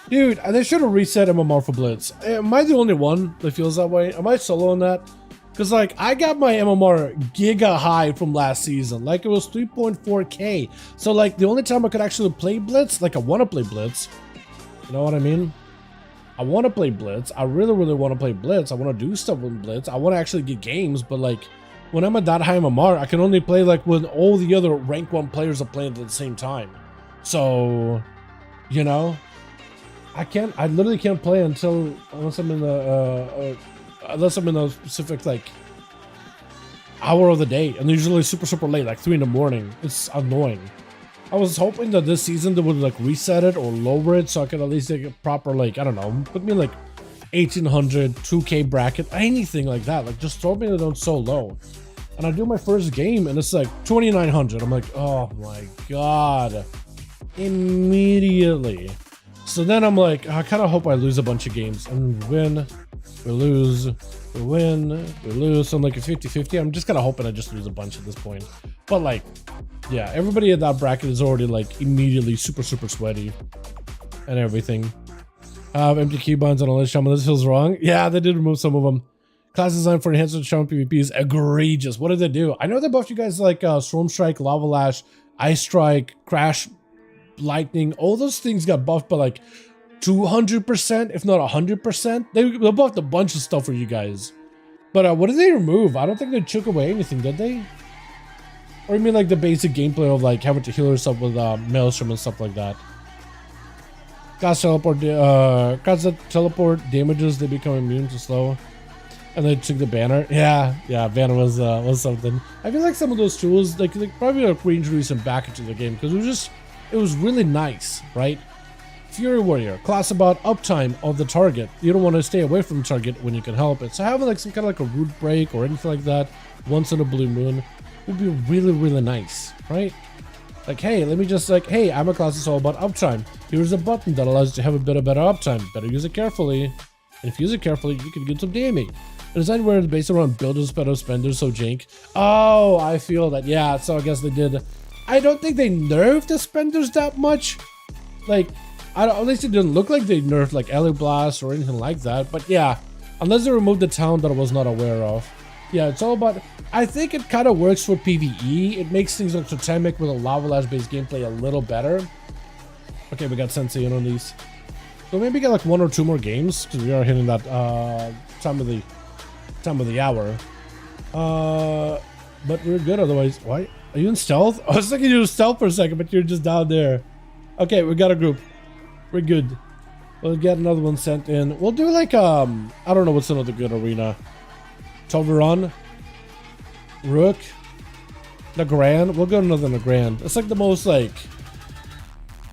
Speaker 1: Dude, they should have reset MMR for Blitz. Am I the only one that feels that way? Am I solo on that? Because, like, I got my MMR giga high from last season. Like, it was 3.4K. So, like, the only time I could actually play Blitz, like, I want to play Blitz. You know what I mean? I want to play Blitz. I really, really want to play Blitz. I want to do stuff with Blitz. I want to actually get games, but, like, when I'm at that high MMR, I can only play, like, when all the other rank 1 players are playing at the same time. So, you know, I literally can't play unless I'm in a specific, like, hour of the day, and usually super late, like 3 in the morning. It's annoying. I was hoping that this season they would, like, reset it or lower it so I could at least get a proper, like, I don't know, put me in, like, 1800, 2K bracket, anything like that. Like, just throw me down so low. And I do my first game and it's like 2900. I'm like, oh my god. Immediately. So then I'm like, I kind of hope I lose a bunch of games. And we win, we lose, we win, we lose. So I'm like a 50-50. I'm just kind of hoping I just lose a bunch at this point. But, like, yeah, everybody in that bracket is already, like, immediately super sweaty and everything. Empty keybinds on a list. Shaman, this feels wrong. Yeah, they did remove some of them. Class design for enhanced Shaman PvP is egregious. What did they do? I know they buffed you guys like Storm Strike, Lava Lash, Ice Strike, Crash, Lightning. All those things got buffed by like 200%, if not 100%. They buffed a bunch of stuff for you guys. But what did they remove? I don't think they took away anything, did they? Or you mean like the basic gameplay of like having to heal yourself with Maelstrom and stuff like that? Cast teleport damages, they become immune to slow. And they took the banner. Yeah, banner was something. I feel like some of those tools, like probably like reintroduce them back into the game because it was really nice, right? Fury Warrior, class about uptime of the target. You don't want to stay away from the target when you can help it. So having like some kind of like a root break or anything like that once in a blue moon would be really nice, right? Like, hey, let me just like, hey, I'm a class that's all about uptime. Here's a button that allows you to have a bit of better uptime. Better use it carefully. And if you use it carefully, you can get some damage. The design where it's based around builders, better spenders, so jank. Oh, I feel that. Yeah, so I guess they did. I don't think they nerfed the spenders that much. Like, at least it didn't look like they nerfed like Alley Blast or anything like that. But yeah, unless they removed the town that I was not aware of. Yeah, it's all about. I think it kind of works for PvE. It makes things like totemic with a Lava Lash based gameplay a little better. Okay, we got Sensei in on these. So maybe get like 1 or 2 more games because we are hitting that time of the hour. But we're good otherwise. Why are you in stealth? I was thinking you were stealth for a second, but you're just down there. Okay, we got a group. We're good. We'll get another one sent in. We'll do like I don't know what's another good arena. Toveron, Rook, the Grand. We'll go another the Grand. It's like the most like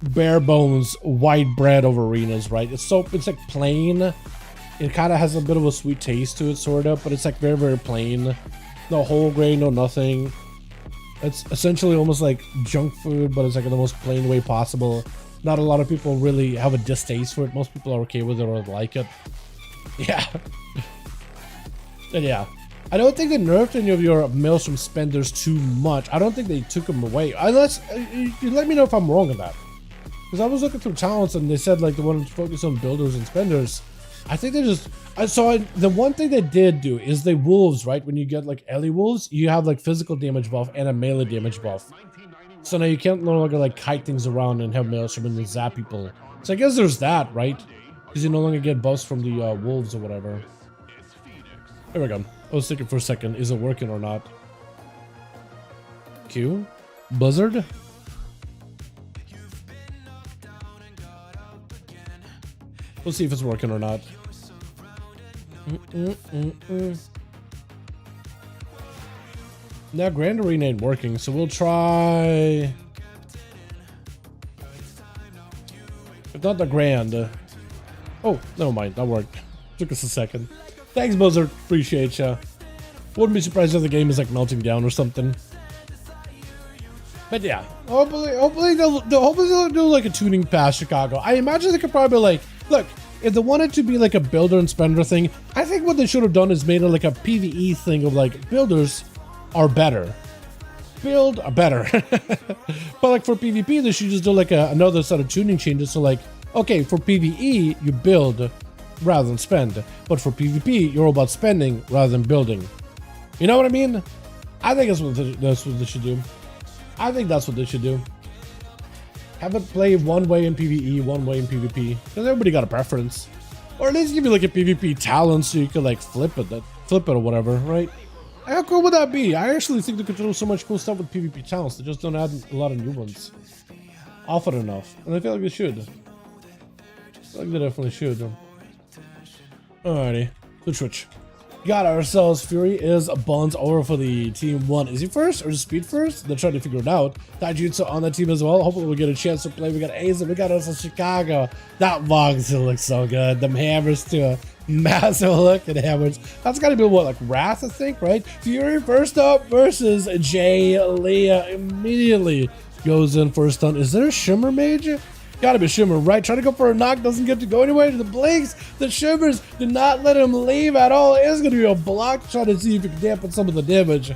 Speaker 1: bare bones white bread of arenas, right? It's like plain. It kind of has a bit of a sweet taste to it, sort of, but it's like very plain. No whole grain, no nothing. It's essentially almost like junk food, but it's like in the most plain way possible. Not a lot of people really have a distaste for it. Most people are okay with it or like it. Yeah. And yeah, I don't think they nerfed any of your Maelstrom spenders too much. I don't think they took them away. Unless, you let me know if I'm wrong on that. Because I was looking through talents and they said like they wanted to focus on builders and spenders. I think they just, the one thing they did do is they wolves, right? When you get like Ellie wolves, you have like physical damage buff and a melee damage buff. So now you can't no longer like kite things around and have Maelstrom and zap people. So I guess there's that, right? Because you no longer get buffs from the wolves or whatever. Here we go. I was thinking for a second, is it working or not? Q? Buzzard? We'll see if it's working or not. Now Grand Arena ain't working, so we'll try. If not the Grand. Oh, never mind, that worked. Took us a second. Thanks, Buzzard. Appreciate ya. Wouldn't be surprised if the game is like melting down or something. But yeah, hopefully they'll do like a tuning past Chicago. I imagine they could probably like, look, if they wanted to be like a builder and spender thing, I think what they should have done is made it like a PvE thing of like builders are better. Build are better. But like for PvP, they should just do like another set of tuning changes. So like, okay, for PvE, you build rather than spend. But for PvP, you're all about spending rather than building. You know what I mean? I think that's what they should do. I think that's what they should do. Have it play one way in PvE, one way in PvP. Because everybody got a preference. Or at least give you like a PvP talent so you can like flip it or whatever, right? How cool would that be? I actually think they could do so much cool stuff with PvP talents. They just don't add a lot of new ones. Often enough. And I feel like they should. I feel like they definitely should. Alrighty. Good switch. Got ourselves. Fury is buns over for the team 1. Is he first or is Speed first? They're trying to figure it out. Taijutsu on that team as well. Hopefully we'll get a chance to play. We got Ace and we got us in Chicago. That Vox looks so good. Them hammers too. A massive look at hammers. That's gotta be what, like Wrath, I think, right? Fury first up versus Jay Leah. Immediately goes in for a stun. Is there a Shimmer Mage? Gotta be Shimmer, right? Trying to go for a knock, doesn't get to go anywhere. The blinks, the Shimmers did not let him leave at all. It is gonna be a block, trying to see if you can dampen some of the damage.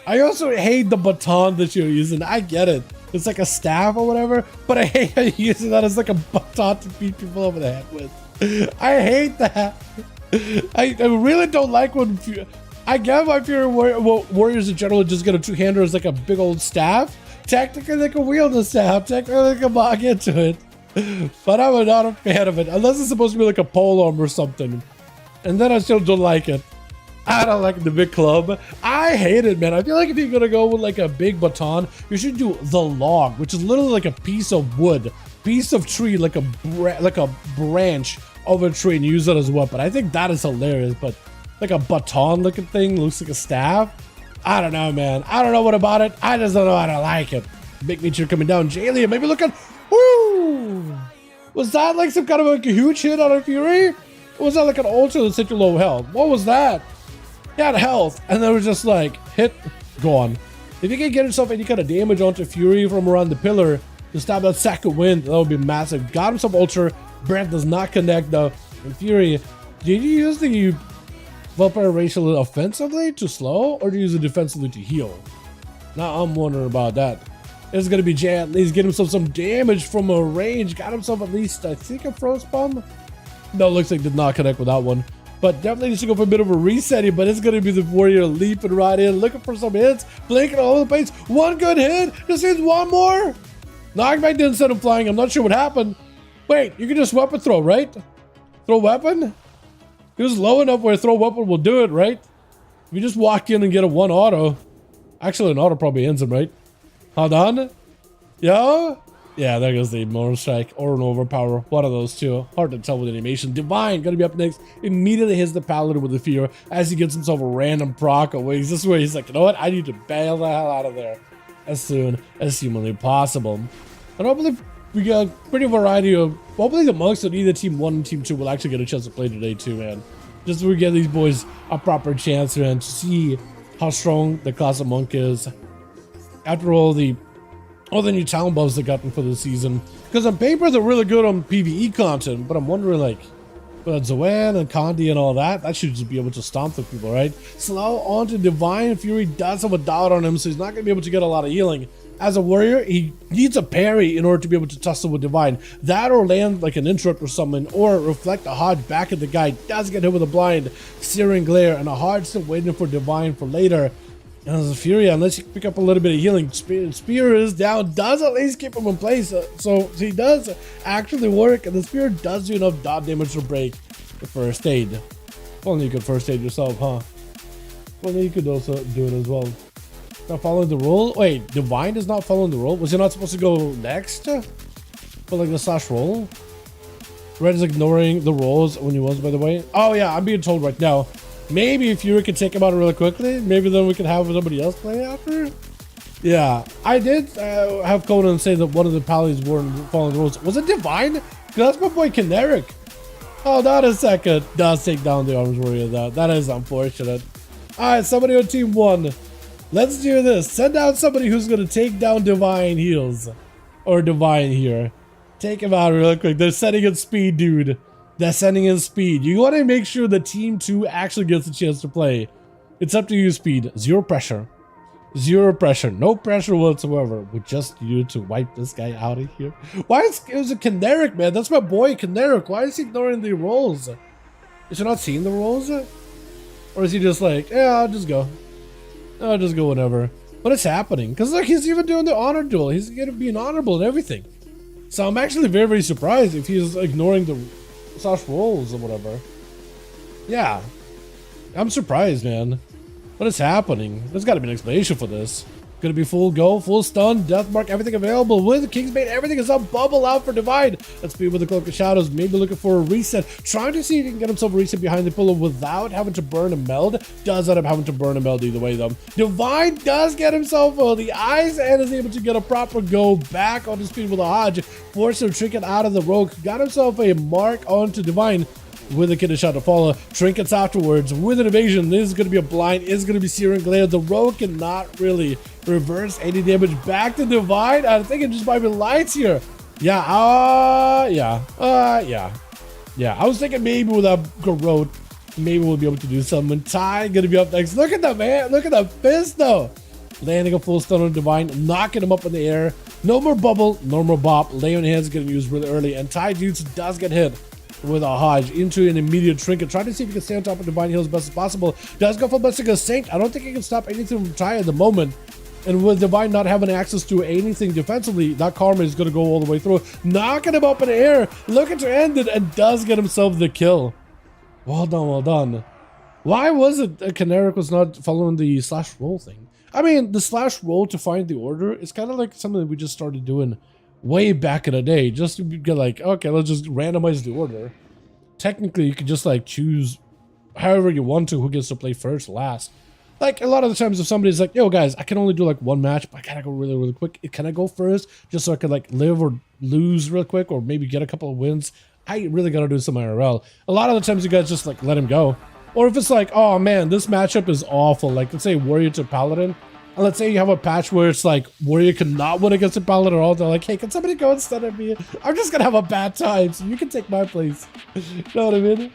Speaker 1: I also hate the baton that you're using. I get it. It's like a staff or whatever, but I hate how you're using that as like a baton to beat people over the head with. I hate that. I really don't like when I get why Fury Warriors in general just get a two-hander as like a big old staff. Technically, they can wield the staff. Technically, they can lock into it. But I'm not a fan of it. Unless it's supposed to be like a pole arm or something. And then I still don't like it. I don't like the big club. I hate it, man. I feel like if you're going to go with like a big baton, you should do the log, which is literally like a piece of wood. Piece of tree, like a branch of a tree, and use it as a weapon. I think that is hilarious. But like a baton looking thing looks like a staff. I don't know, man. I don't know what about it. I just don't know how to like it. Big meteor coming down. Jalia, maybe looking. Woo! Was that like some kind of like a huge hit on a Fury? Or was that like an ultra that set you low health? What was that? He had health, and then it was just like hit, gone. If you can get yourself any kind of damage onto Fury from around the pillar to stop that second wind, that would be massive. Got him some ultra. Brent does not connect though. And Fury, did you use the Vampire racial offensively to slow, or do you use it defensively to heal? Now I'm wondering about that. It's gonna be Jay at least get himself some damage from a range. Got himself at least, I think, a frost bomb. No, looks like did not connect with that one. But definitely needs to go for a bit of a resetting. But it's gonna be the Warrior leaping right in, looking for some hits, blinking all over the place. One good hit. Just needs one more. Knockback didn't send him flying. I'm not sure what happened. Wait, you can just weapon throw, right? Throw weapon. He was low enough where throw weapon will do it, right? If you just walk in and get a one auto. Actually, an auto probably ends him, right? Hold on. Yo? Yeah, there goes the Motor Strike or an Overpower. One of those two. Hard to tell with animation. Divine gonna be up next. Immediately hits the Paladin with the fear as he gets himself a random proc away. This is where he's like, you know what? I need to bail the hell out of there as soon as humanly possible. And hopefully we got a pretty variety of, hopefully the monks on either team 1 and team 2 will actually get a chance to play today too, man. Just so we get these boys a proper chance, man, to see how strong the class of monk is. After all the new talent buffs they got for the season. Because on paper they're really good on PvE content, but I'm wondering like, Zoan and Condi and all that, that should just be able to stomp the people, right? Slow onto Divine. Fury does have a doubt on him, so he's not going to be able to get a lot of healing. As a warrior, he needs a parry in order to be able to tussle with Divine. That or land like an interrupt or something, or reflect a Hodge back at the guy. Does get hit with a blind, searing glare, and a Hodge still waiting for Divine for later. As a Fury, unless you pick up a little bit of healing, Spear is down, does at least keep him in place. So he does actually work, and the Spear does do enough dot damage to break the first aid. If only you could first aid yourself, huh? If only you could also do it as well. Not following the rule? Wait, Divine is not following the rule? Was he not supposed to go next? For like the slash roll? Red is ignoring the rolls when he was, by the way. Oh yeah, I'm being told right now. Maybe if you could take him out really quickly, maybe then we can have somebody else play after. Yeah, I did have Conan say that one of the pallies weren't following the rules. Was it Divine? Because that's my boy Caneric. Oh, that is second. Does take down the Arms Warrior though. That is unfortunate. Alright, somebody on team 1. Let's do this. Send out somebody who's going to take down Divine heals. Or Divine here. Take him out real quick. They're sending in speed, dude. They're sending in speed. You want to make sure the team 2 actually gets a chance to play. It's up to you, speed. Zero pressure. Zero pressure. No pressure whatsoever. With just you to wipe this guy out of here. Why is it was a Caneric, man? That's my boy, Caneric. Why is he ignoring the rolls? Is he not seeing the rolls? Or is he just like, yeah, I'll just go. I'll just go whenever. What is happening? Because look, he's even doing the honor duel. He's going to be honorable and everything. So I'm actually very, very surprised if he's ignoring the slash rolls or whatever. Yeah. I'm surprised, man. What is happening? There's got to be an explanation for this. Gonna be full go, full stun, death mark, everything available with Kingsbane. Everything is up, bubble out for Divide. Let's be with the Cloak of Shadows, maybe looking for a reset. Trying to see if he can get himself a reset behind the pillar without having to burn a meld. Does end up having to burn a meld either way though. Divide does get himself the eyes and is able to get a proper go back on the speed with a Hodge. Forced him Trinket out of the rogue. Got himself a mark onto Divine. With a kidney shot to follow, trinkets afterwards. With an evasion, this is going to be a blind, is going to be searing glare. The rogue cannot really reverse any damage back to Divine. I think it just might be lights here. Yeah, yeah. I was thinking maybe with that Garrote, maybe we'll be able to do something. Ty going to be up next. Look at that, man. Look at that fist, though. Landing a full stun on Divine, knocking him up in the air. No more bubble, no more bop. Lay on hands getting used really early, and Ty Dudes does get hit with a Hodge into an immediate trinket. Trying to see if he can stay on top of Divine Heal as best as possible. Does go for Blessing of Saint. I don't think he can stop anything from Ty at the moment. And with Divine not having access to anything defensively, that Karma is going to go all the way through. Knocking him up in the air. Looking to end it and does get himself the kill. Well done, well done. Why was it that Caneric was not following the slash roll thing? I mean, the slash roll to find the order is kind of like something that we just started doing way back in the day, just to get like, okay, let's just randomize the order. Technically, you could just like choose however you want to who gets to play first, last. Like a lot of the times if somebody's like, yo guys, I can only do like one match, but I gotta go really, really quick. Can I go first just so I can like live or lose real quick or maybe get a couple of wins? I really gotta do some IRL. A lot of the times you guys just like let him go. Or if it's like, oh man, this matchup is awful. Like let's say Warrior to Paladin. And let's say you have a patch where it's like Warrior cannot win against a Paladin at all. They're like, hey, can somebody go instead of me? I'm just gonna have a bad time, so you can take my place. You know what I mean?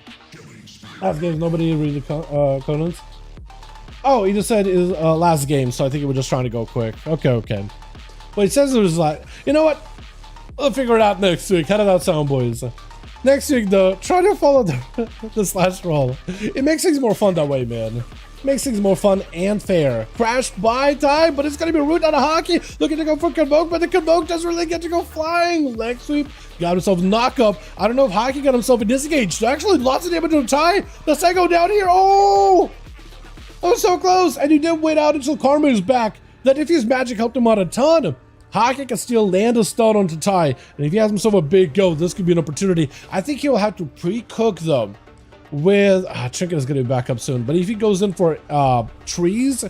Speaker 1: Last game, nobody read the Conan's. Oh, he just said his last game, so I think he was just trying to go quick. Okay. Well, he says it was like, you know what? We'll figure it out next week. How did that sound, boys? Next week, though, try to follow the slash roll. It makes things more fun that way, man. Makes things more fun and fair. Crashed by time, but it's going to be root out of hockey. Looking to go for Convoke, but the Convoke doesn't really get to go flying. Leg sweep. Got himself knock up. I don't know if Hockey got himself a disengage. Actually, lots of damage to Ty. The Psycho down here. Oh! That was so close. And he did wait out until Karma is back. That if his magic helped him out a ton. Hockey can still land a stun onto Ty. And if he has himself a big go, this could be an opportunity. I think he'll have to pre-cook them. With Trinket is going to be back up soon, but if he goes in for trees,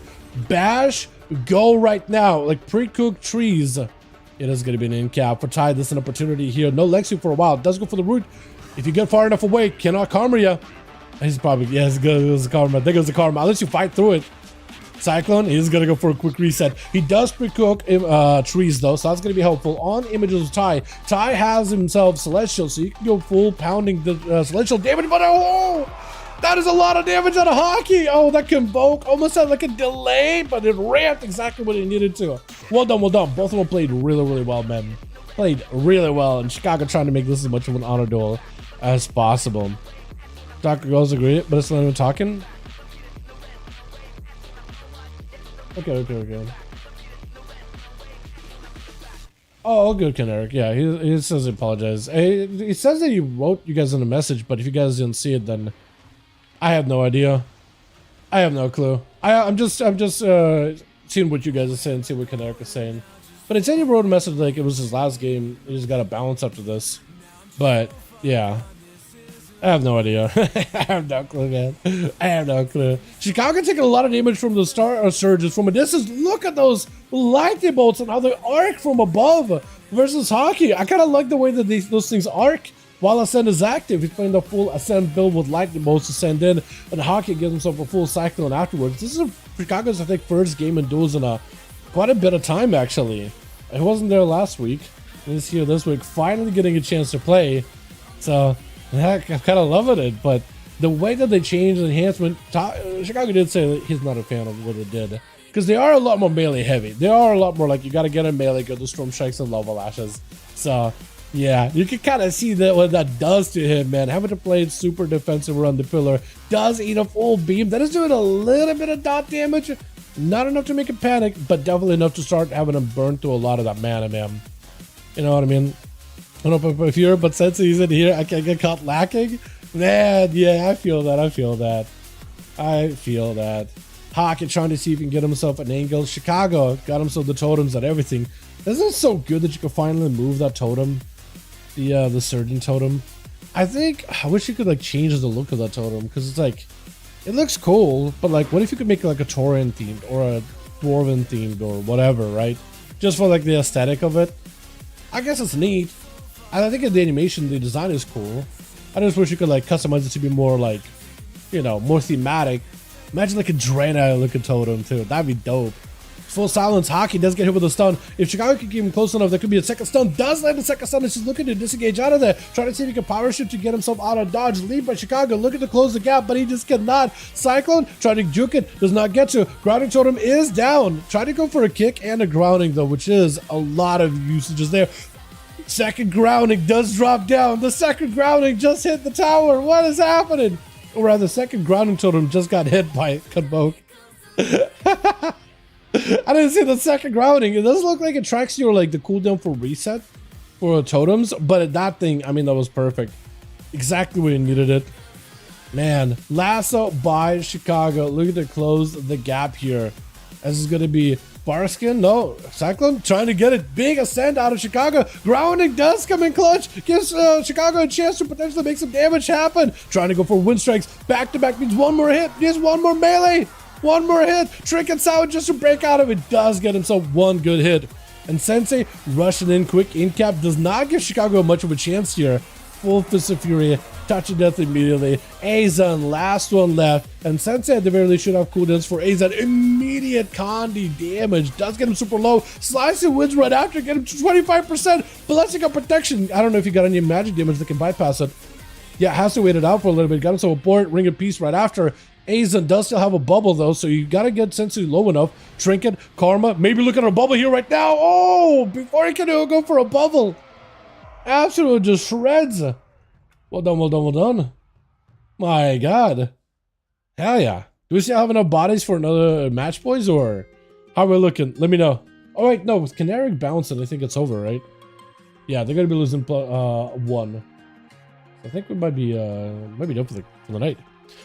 Speaker 1: bash, go right now, like pre-cooked trees, it is going to be an in cap for Ty. This is an opportunity here. No leg sweep for a while. Does go for the root. If you get far enough away, cannot Karma ya. He's probably, yeah, it goes the Karma. There goes the Karma. Unless you fight through it. Cyclone is going to go for a quick reset. He does pre-cook trees though, so that's going to be helpful. On images of Ty. Ty has himself Celestial, so you can go full pounding the Celestial damage, but oh! That is a lot of damage out of Hockey! Oh, that Convoke almost had like a delay, but it ramped exactly what it needed to. Well done, well done. Both of them played really, really well, man. Played really well, and Chicago trying to make this as much of an honor duel as possible. Dr. Girls agree, but it's not even talking. Okay. Oh, good, Caneric. Yeah, he says he apologized. He says that he wrote you guys in a message, but if you guys didn't see it, then I have no idea. I have no clue. I'm just seeing what you guys are saying, see what Caneric is saying. But it said he wrote a message like it was his last game. He just got to balance after this. But yeah, I have no idea. I have no clue, man. I have no clue. Chicago taking a lot of damage from the star surges from a distance. Look at those lightning bolts and how they arc from above versus Hockey. I kind of like the way that those things arc while Ascend is active. He's playing the full Ascend build with lightning bolts to send in, and Hockey gives himself a full cyclone afterwards. This is Chicago's, I think, first game in Duels in quite a bit of time, actually. He wasn't there last week. He's here this week, finally getting a chance to play. So, heck, I'm kind of loving it, but the way that they changed the enhancement, Chicago did say that he's not a fan of what it did. Because they are a lot more melee heavy. They are a lot more like you got to get in melee, go to Storm Strikes and Lava Lashes. So, yeah, you can kind of see that what that does to him, man. Having to play super defensive around the pillar does eat a full beam. That is doing a little bit of dot damage. Not enough to make him panic, but definitely enough to start having him burn through a lot of that mana, man. You know what I mean? I don't know if you're, but since he's in here, I can't get caught lacking. Man, yeah, I feel that. Hockey trying to see if he can get himself an angle. Chicago got himself the totems and everything. Isn't it so good that you can finally move that totem? The surgeon totem. I wish you could like change the look of that totem, because it's like, it looks cool, but like, what if you could make like a Taurian themed or a Dwarven themed or whatever, right? Just for like the aesthetic of it. I guess it's neat. I think the animation, the design is cool. I just wish you could like customize it to be more like, you know, more thematic. Imagine like a Draenei looking totem too. That'd be dope. Full silence. Hockey does get hit with a stun. If Chicago can keep him close enough, there could be a second stun. Does land a second stun. It's just looking to disengage out of there. Trying to see if he can power shift to get himself out of dodge. Lead by Chicago. Looking to close the gap, but he just cannot. Cyclone trying to juke it. Does not get to. Grounding totem is down. Trying to go for a kick and a grounding though, which is a lot of usages there. Second grounding does drop down. The second grounding just hit the tower. What is happening? Or rather, the second grounding totem just got hit by Convoke. I didn't see the second grounding. It does look like it tracks your like the cooldown for reset for totems, but that thing, I mean, that was perfect. Exactly where you needed it. Man, lasso by Chicago. Looking to close the gap here. This is going to be Barskin. No, Cyclone trying to get it. Big ascent out of Chicago. Grounding does come in clutch. Gives Chicago a chance to potentially make some damage happen. Trying to go for wind strikes. Back to back means one more hit. Just one more melee. One more hit. Trinket Sound just to break out of it. Does get himself one good hit. And Sensei rushing in quick in cap does not give Chicago much of a chance here. Full Fist of Fury. Touch of Death immediately. Azan, last one left. And Sensei at the very least should have cooldowns for Azan. Immediate Condi damage. Does get him super low. Slicing wins right after. Get him to 25%. Blessing of Protection. I don't know if he got any magic damage that can bypass it. Yeah, has to wait it out for a little bit. Got himself a board. Ring of Peace right after. Azan does still have a bubble though, so you gotta get Sensei low enough. Trinket, Karma, maybe look at a bubble here right now. Oh, before he can go for a bubble. Absolutely just shreds. Well done. My God. Hell yeah. Do we still have enough bodies for another match, boys, or how are we looking? Let me know. Oh wait, no, with Caneric bouncing, I think it's over, right? Yeah, they're gonna be losing one. I think we might be done for the night.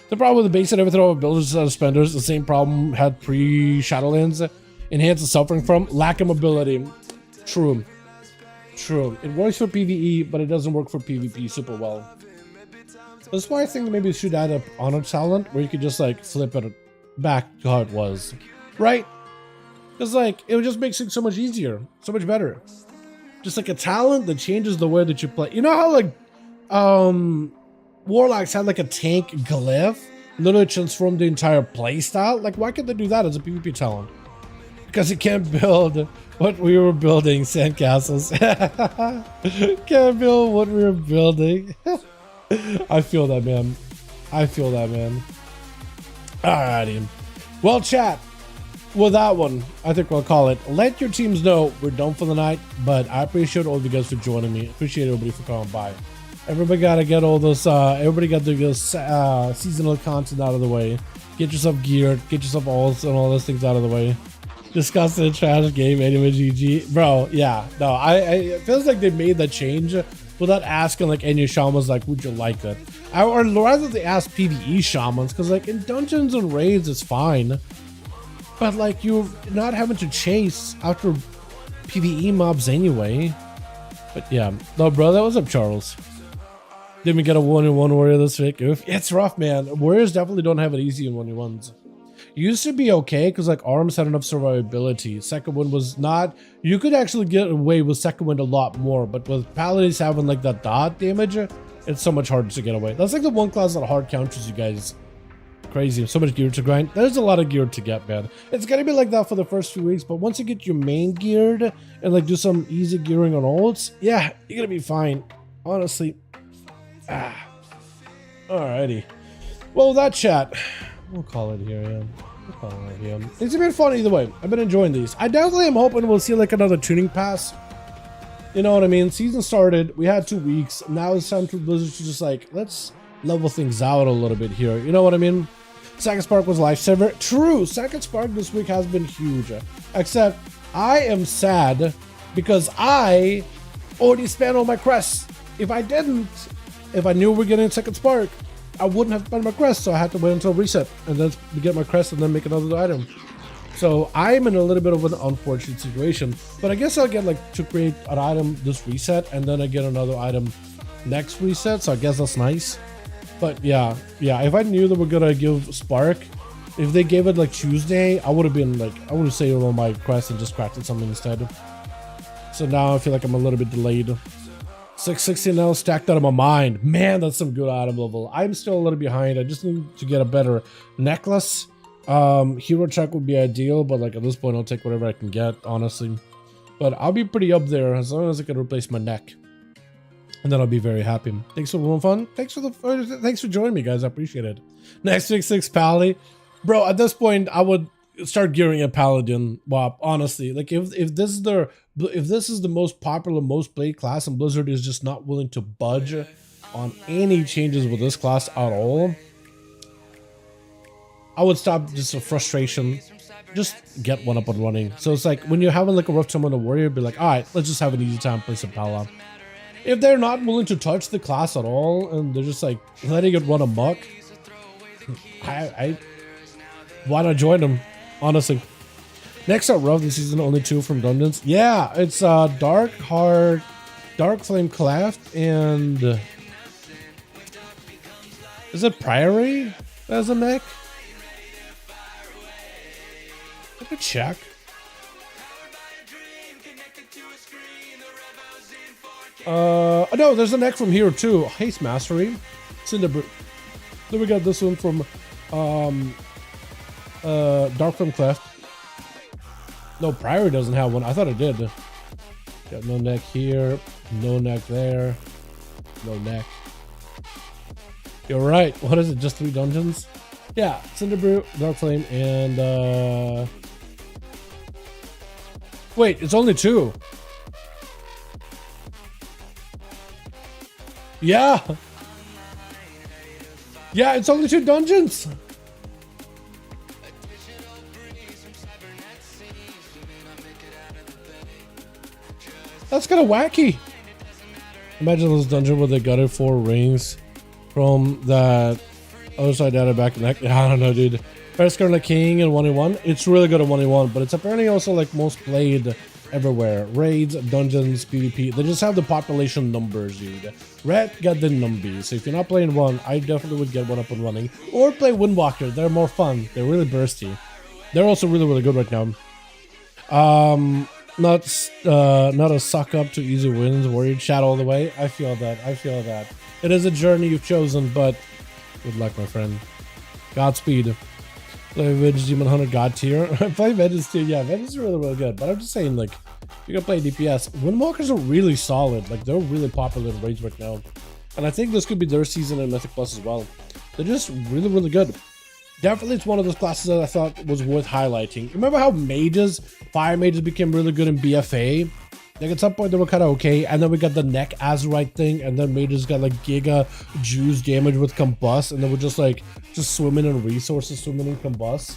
Speaker 1: The problem with the base and everything over builders and spenders, the same problem had pre-Shadowlands. Enhance the suffering from lack of mobility. True. It works for PvE, but it doesn't work for PvP super well. That's why I think maybe we should add a honor talent where you could just like flip it back to how it was, right? Because like it would just make things so much easier, so much better. Just like a talent that changes the way that you play. You know how like Warlocks had like a tank glyph, literally transformed the entire playstyle. Like, why can't they do that as a PvP talent? Because you can't build what we were building, sandcastles. Can't build what we were building. I feel that, man. Alrighty. Well, chat, with that one, I think we'll call it. Let your teams know we're done for the night, but I appreciate all of you guys for joining me. Appreciate everybody for coming by. Everybody gotta get all those, everybody got to get seasonal content out of the way. Get yourself geared, get yourself alls and all those things out of the way. Disgusting trash game anyway, GG. Bro, yeah. No, it feels like they made that change without asking like any shamans like, would you like it? Or rather they ask PvE shamans, because like in dungeons and raids it's fine. But like you're not having to chase after PvE mobs anyway. But yeah. No, bro, that was up, Charles. Didn't we get a 1v1 warrior this week? Oof. It's rough, man. Warriors definitely don't have it easy in 1v1s. Used to be okay because like arms had enough survivability. Second wind was not. You could actually get away with second wind a lot more, but with paladins having like that dot damage, it's so much harder to get away. That's like the one class that hard counters you guys. Crazy. So much gear to grind. There's a lot of gear to get, man. It's gonna be like that for the first few weeks, but once you get your main geared and like do some easy gearing on ults, yeah, you're gonna be fine. Honestly. Alrighty. Well, that chat. We'll call it here, yeah. We'll call it here. It's been fun either way. I've been enjoying these. I definitely am hoping we'll see like another tuning pass. You know what I mean? Season started. We had 2 weeks. Now it's time for Blizzard to just like, let's level things out a little bit here. You know what I mean? Second Spark was live server. True. Second Spark this week has been huge. Except I am sad because I already spent all my crests. If I didn't, if I knew we were getting Second Spark, I wouldn't have spent my crest, so I had to wait until reset and then get my crest and then make another item. So I'm in a little bit of an unfortunate situation, but I guess I'll get like to create an item this reset and then I get another item next reset, so I guess that's nice. But yeah, if I knew that we're gonna give Spark, if they gave it like Tuesday, I would have been like, I would have saved all my quests and just crafted something instead. So now I feel like I'm a little bit delayed. 660 now stacked out of my mind. Man, that's some good item level. I'm still a little behind. I just need to get a better necklace. Hero check would be ideal, but like at this point I'll take whatever I can get, honestly. But I'll be pretty up there as long as I can replace my neck. And then I'll be very happy. Thanks for the fun. Thanks for joining me, guys. I appreciate it. Next 6 Pally. Bro, at this point I would start gearing a paladin WAP, honestly. Like if this is the most popular, most played class and Blizzard is just not willing to budge on any changes with this class at all, I would stop just a frustration, just get one up and running. So it's like when you're having like a rough time on a warrior, be like, all right, let's just have an easy time, play some Pala. If they're not willing to touch the class at all and they're just like letting it run amok, why not join them? Honestly. Next up, rough this season, only 2 from dungeons. Yeah, it's Dark Heart, Dark Flame Cleft, and is it Priory as a mech? Let me check. No, there's a neck from here too. Haste Mastery, Cinderbrute. Then we got this one from Dark Flame Cleft. No, Priory doesn't have one. I thought it did. Got no neck here, no neck there, no neck. You're right. What is it? Just 3 dungeons? Yeah, Cinderbrute, Dark Flame, and wait, it's only 2. Yeah. Yeah, it's only 2 dungeons. That's kind of wacky. Imagine this dungeon where they gutted 4 rings from that other side data back in that. I don't know, dude. First Scarlet King and 1v1. It's really good at 1v1, but it's apparently also like most played everywhere. Raids, dungeons, PvP. They just have the population numbers, dude. Red got the numbies. So if you're not playing one, I definitely would get one up and running. Or play Windwalker. They're more fun. They're really bursty. They're also really, really good right now. Not a suck up to easy wins, warrior chat all the way. I feel that. It is a journey you've chosen, but good luck, my friend. Godspeed. Play Venge Demon Hunter God tier. Play Vengeance tier. Yeah, Vengeance is really, really good. But I'm just saying, like, you gotta play DPS. Windwalkers are really solid. Like, they're really popular in raids right now. And I think this could be their season in Mythic Plus as well. They're just really, really good. Definitely, it's one of those classes that I thought was worth highlighting. Remember how mages, fire mages became really good in BFA? Like at some point they were kind of okay, and then we got the neck Azurite thing, and then mages got like giga juice damage with combust, and then we're just swimming in resources, swimming in combust.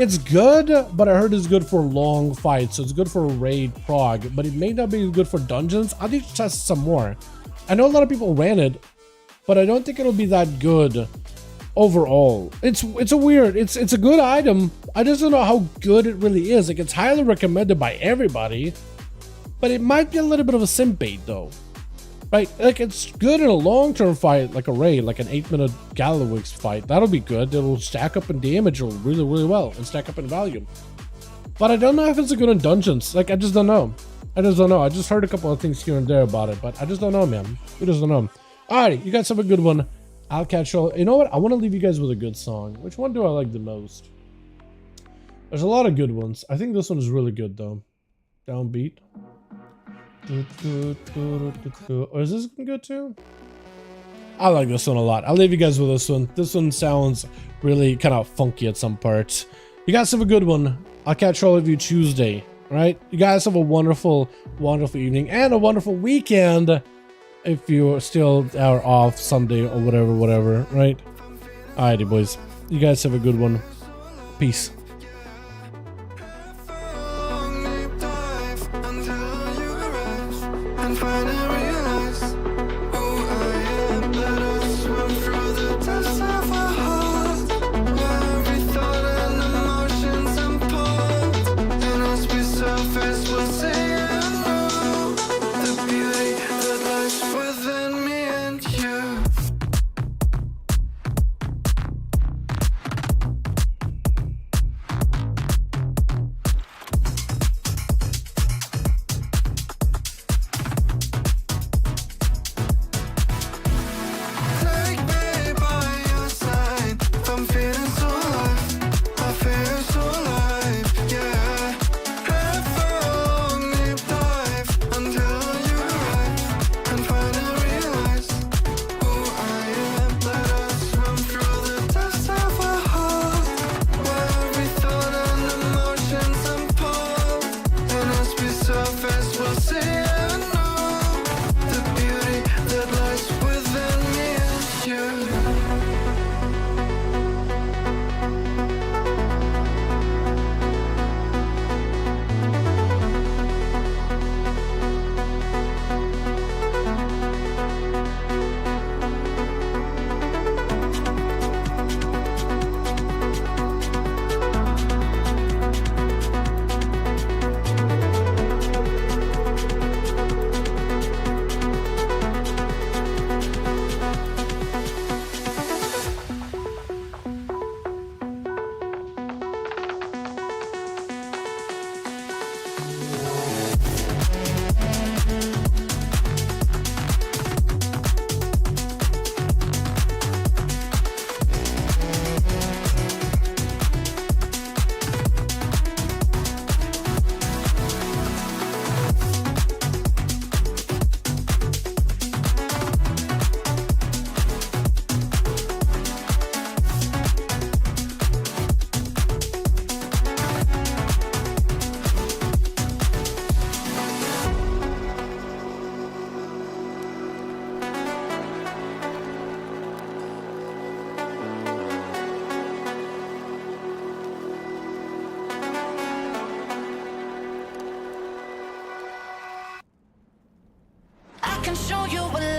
Speaker 1: It's good, but I heard it's good for long fights, so it's good for raid prog, but it may not be good for dungeons. I need to test some more. I know a lot of people ran it, but I don't think it'll be that good overall. It's a good item. I just don't know how good it really is. Like, it's highly recommended by everybody, but it might be a little bit of a simp bait though. Right, like it's good in a long-term fight, like a raid, like an 8-minute Galawix fight. That'll be good. It'll stack up in damage really, really well and stack up in value. But I don't know if it's a good in dungeons. Like, I just don't know. I just heard a couple of things here and there about it, but I just don't know, man. We just don't know. Alright, you guys have a good one. I'll catch y'all. You know what? I want to leave you guys with a good song. Which one do I like the most? There's a lot of good ones. I think this one is really good though. Downbeat. Or is this good too? I like this one a lot. I'll leave you guys with this one. This one sounds really kind of funky at some parts. You guys have a good one. I'll catch all of you Tuesday. All right? You guys have a wonderful, wonderful evening and a wonderful weekend if you still are off Sunday or whatever, right? Alrighty, boys. You guys have a good one. Peace.
Speaker 2: Can show you a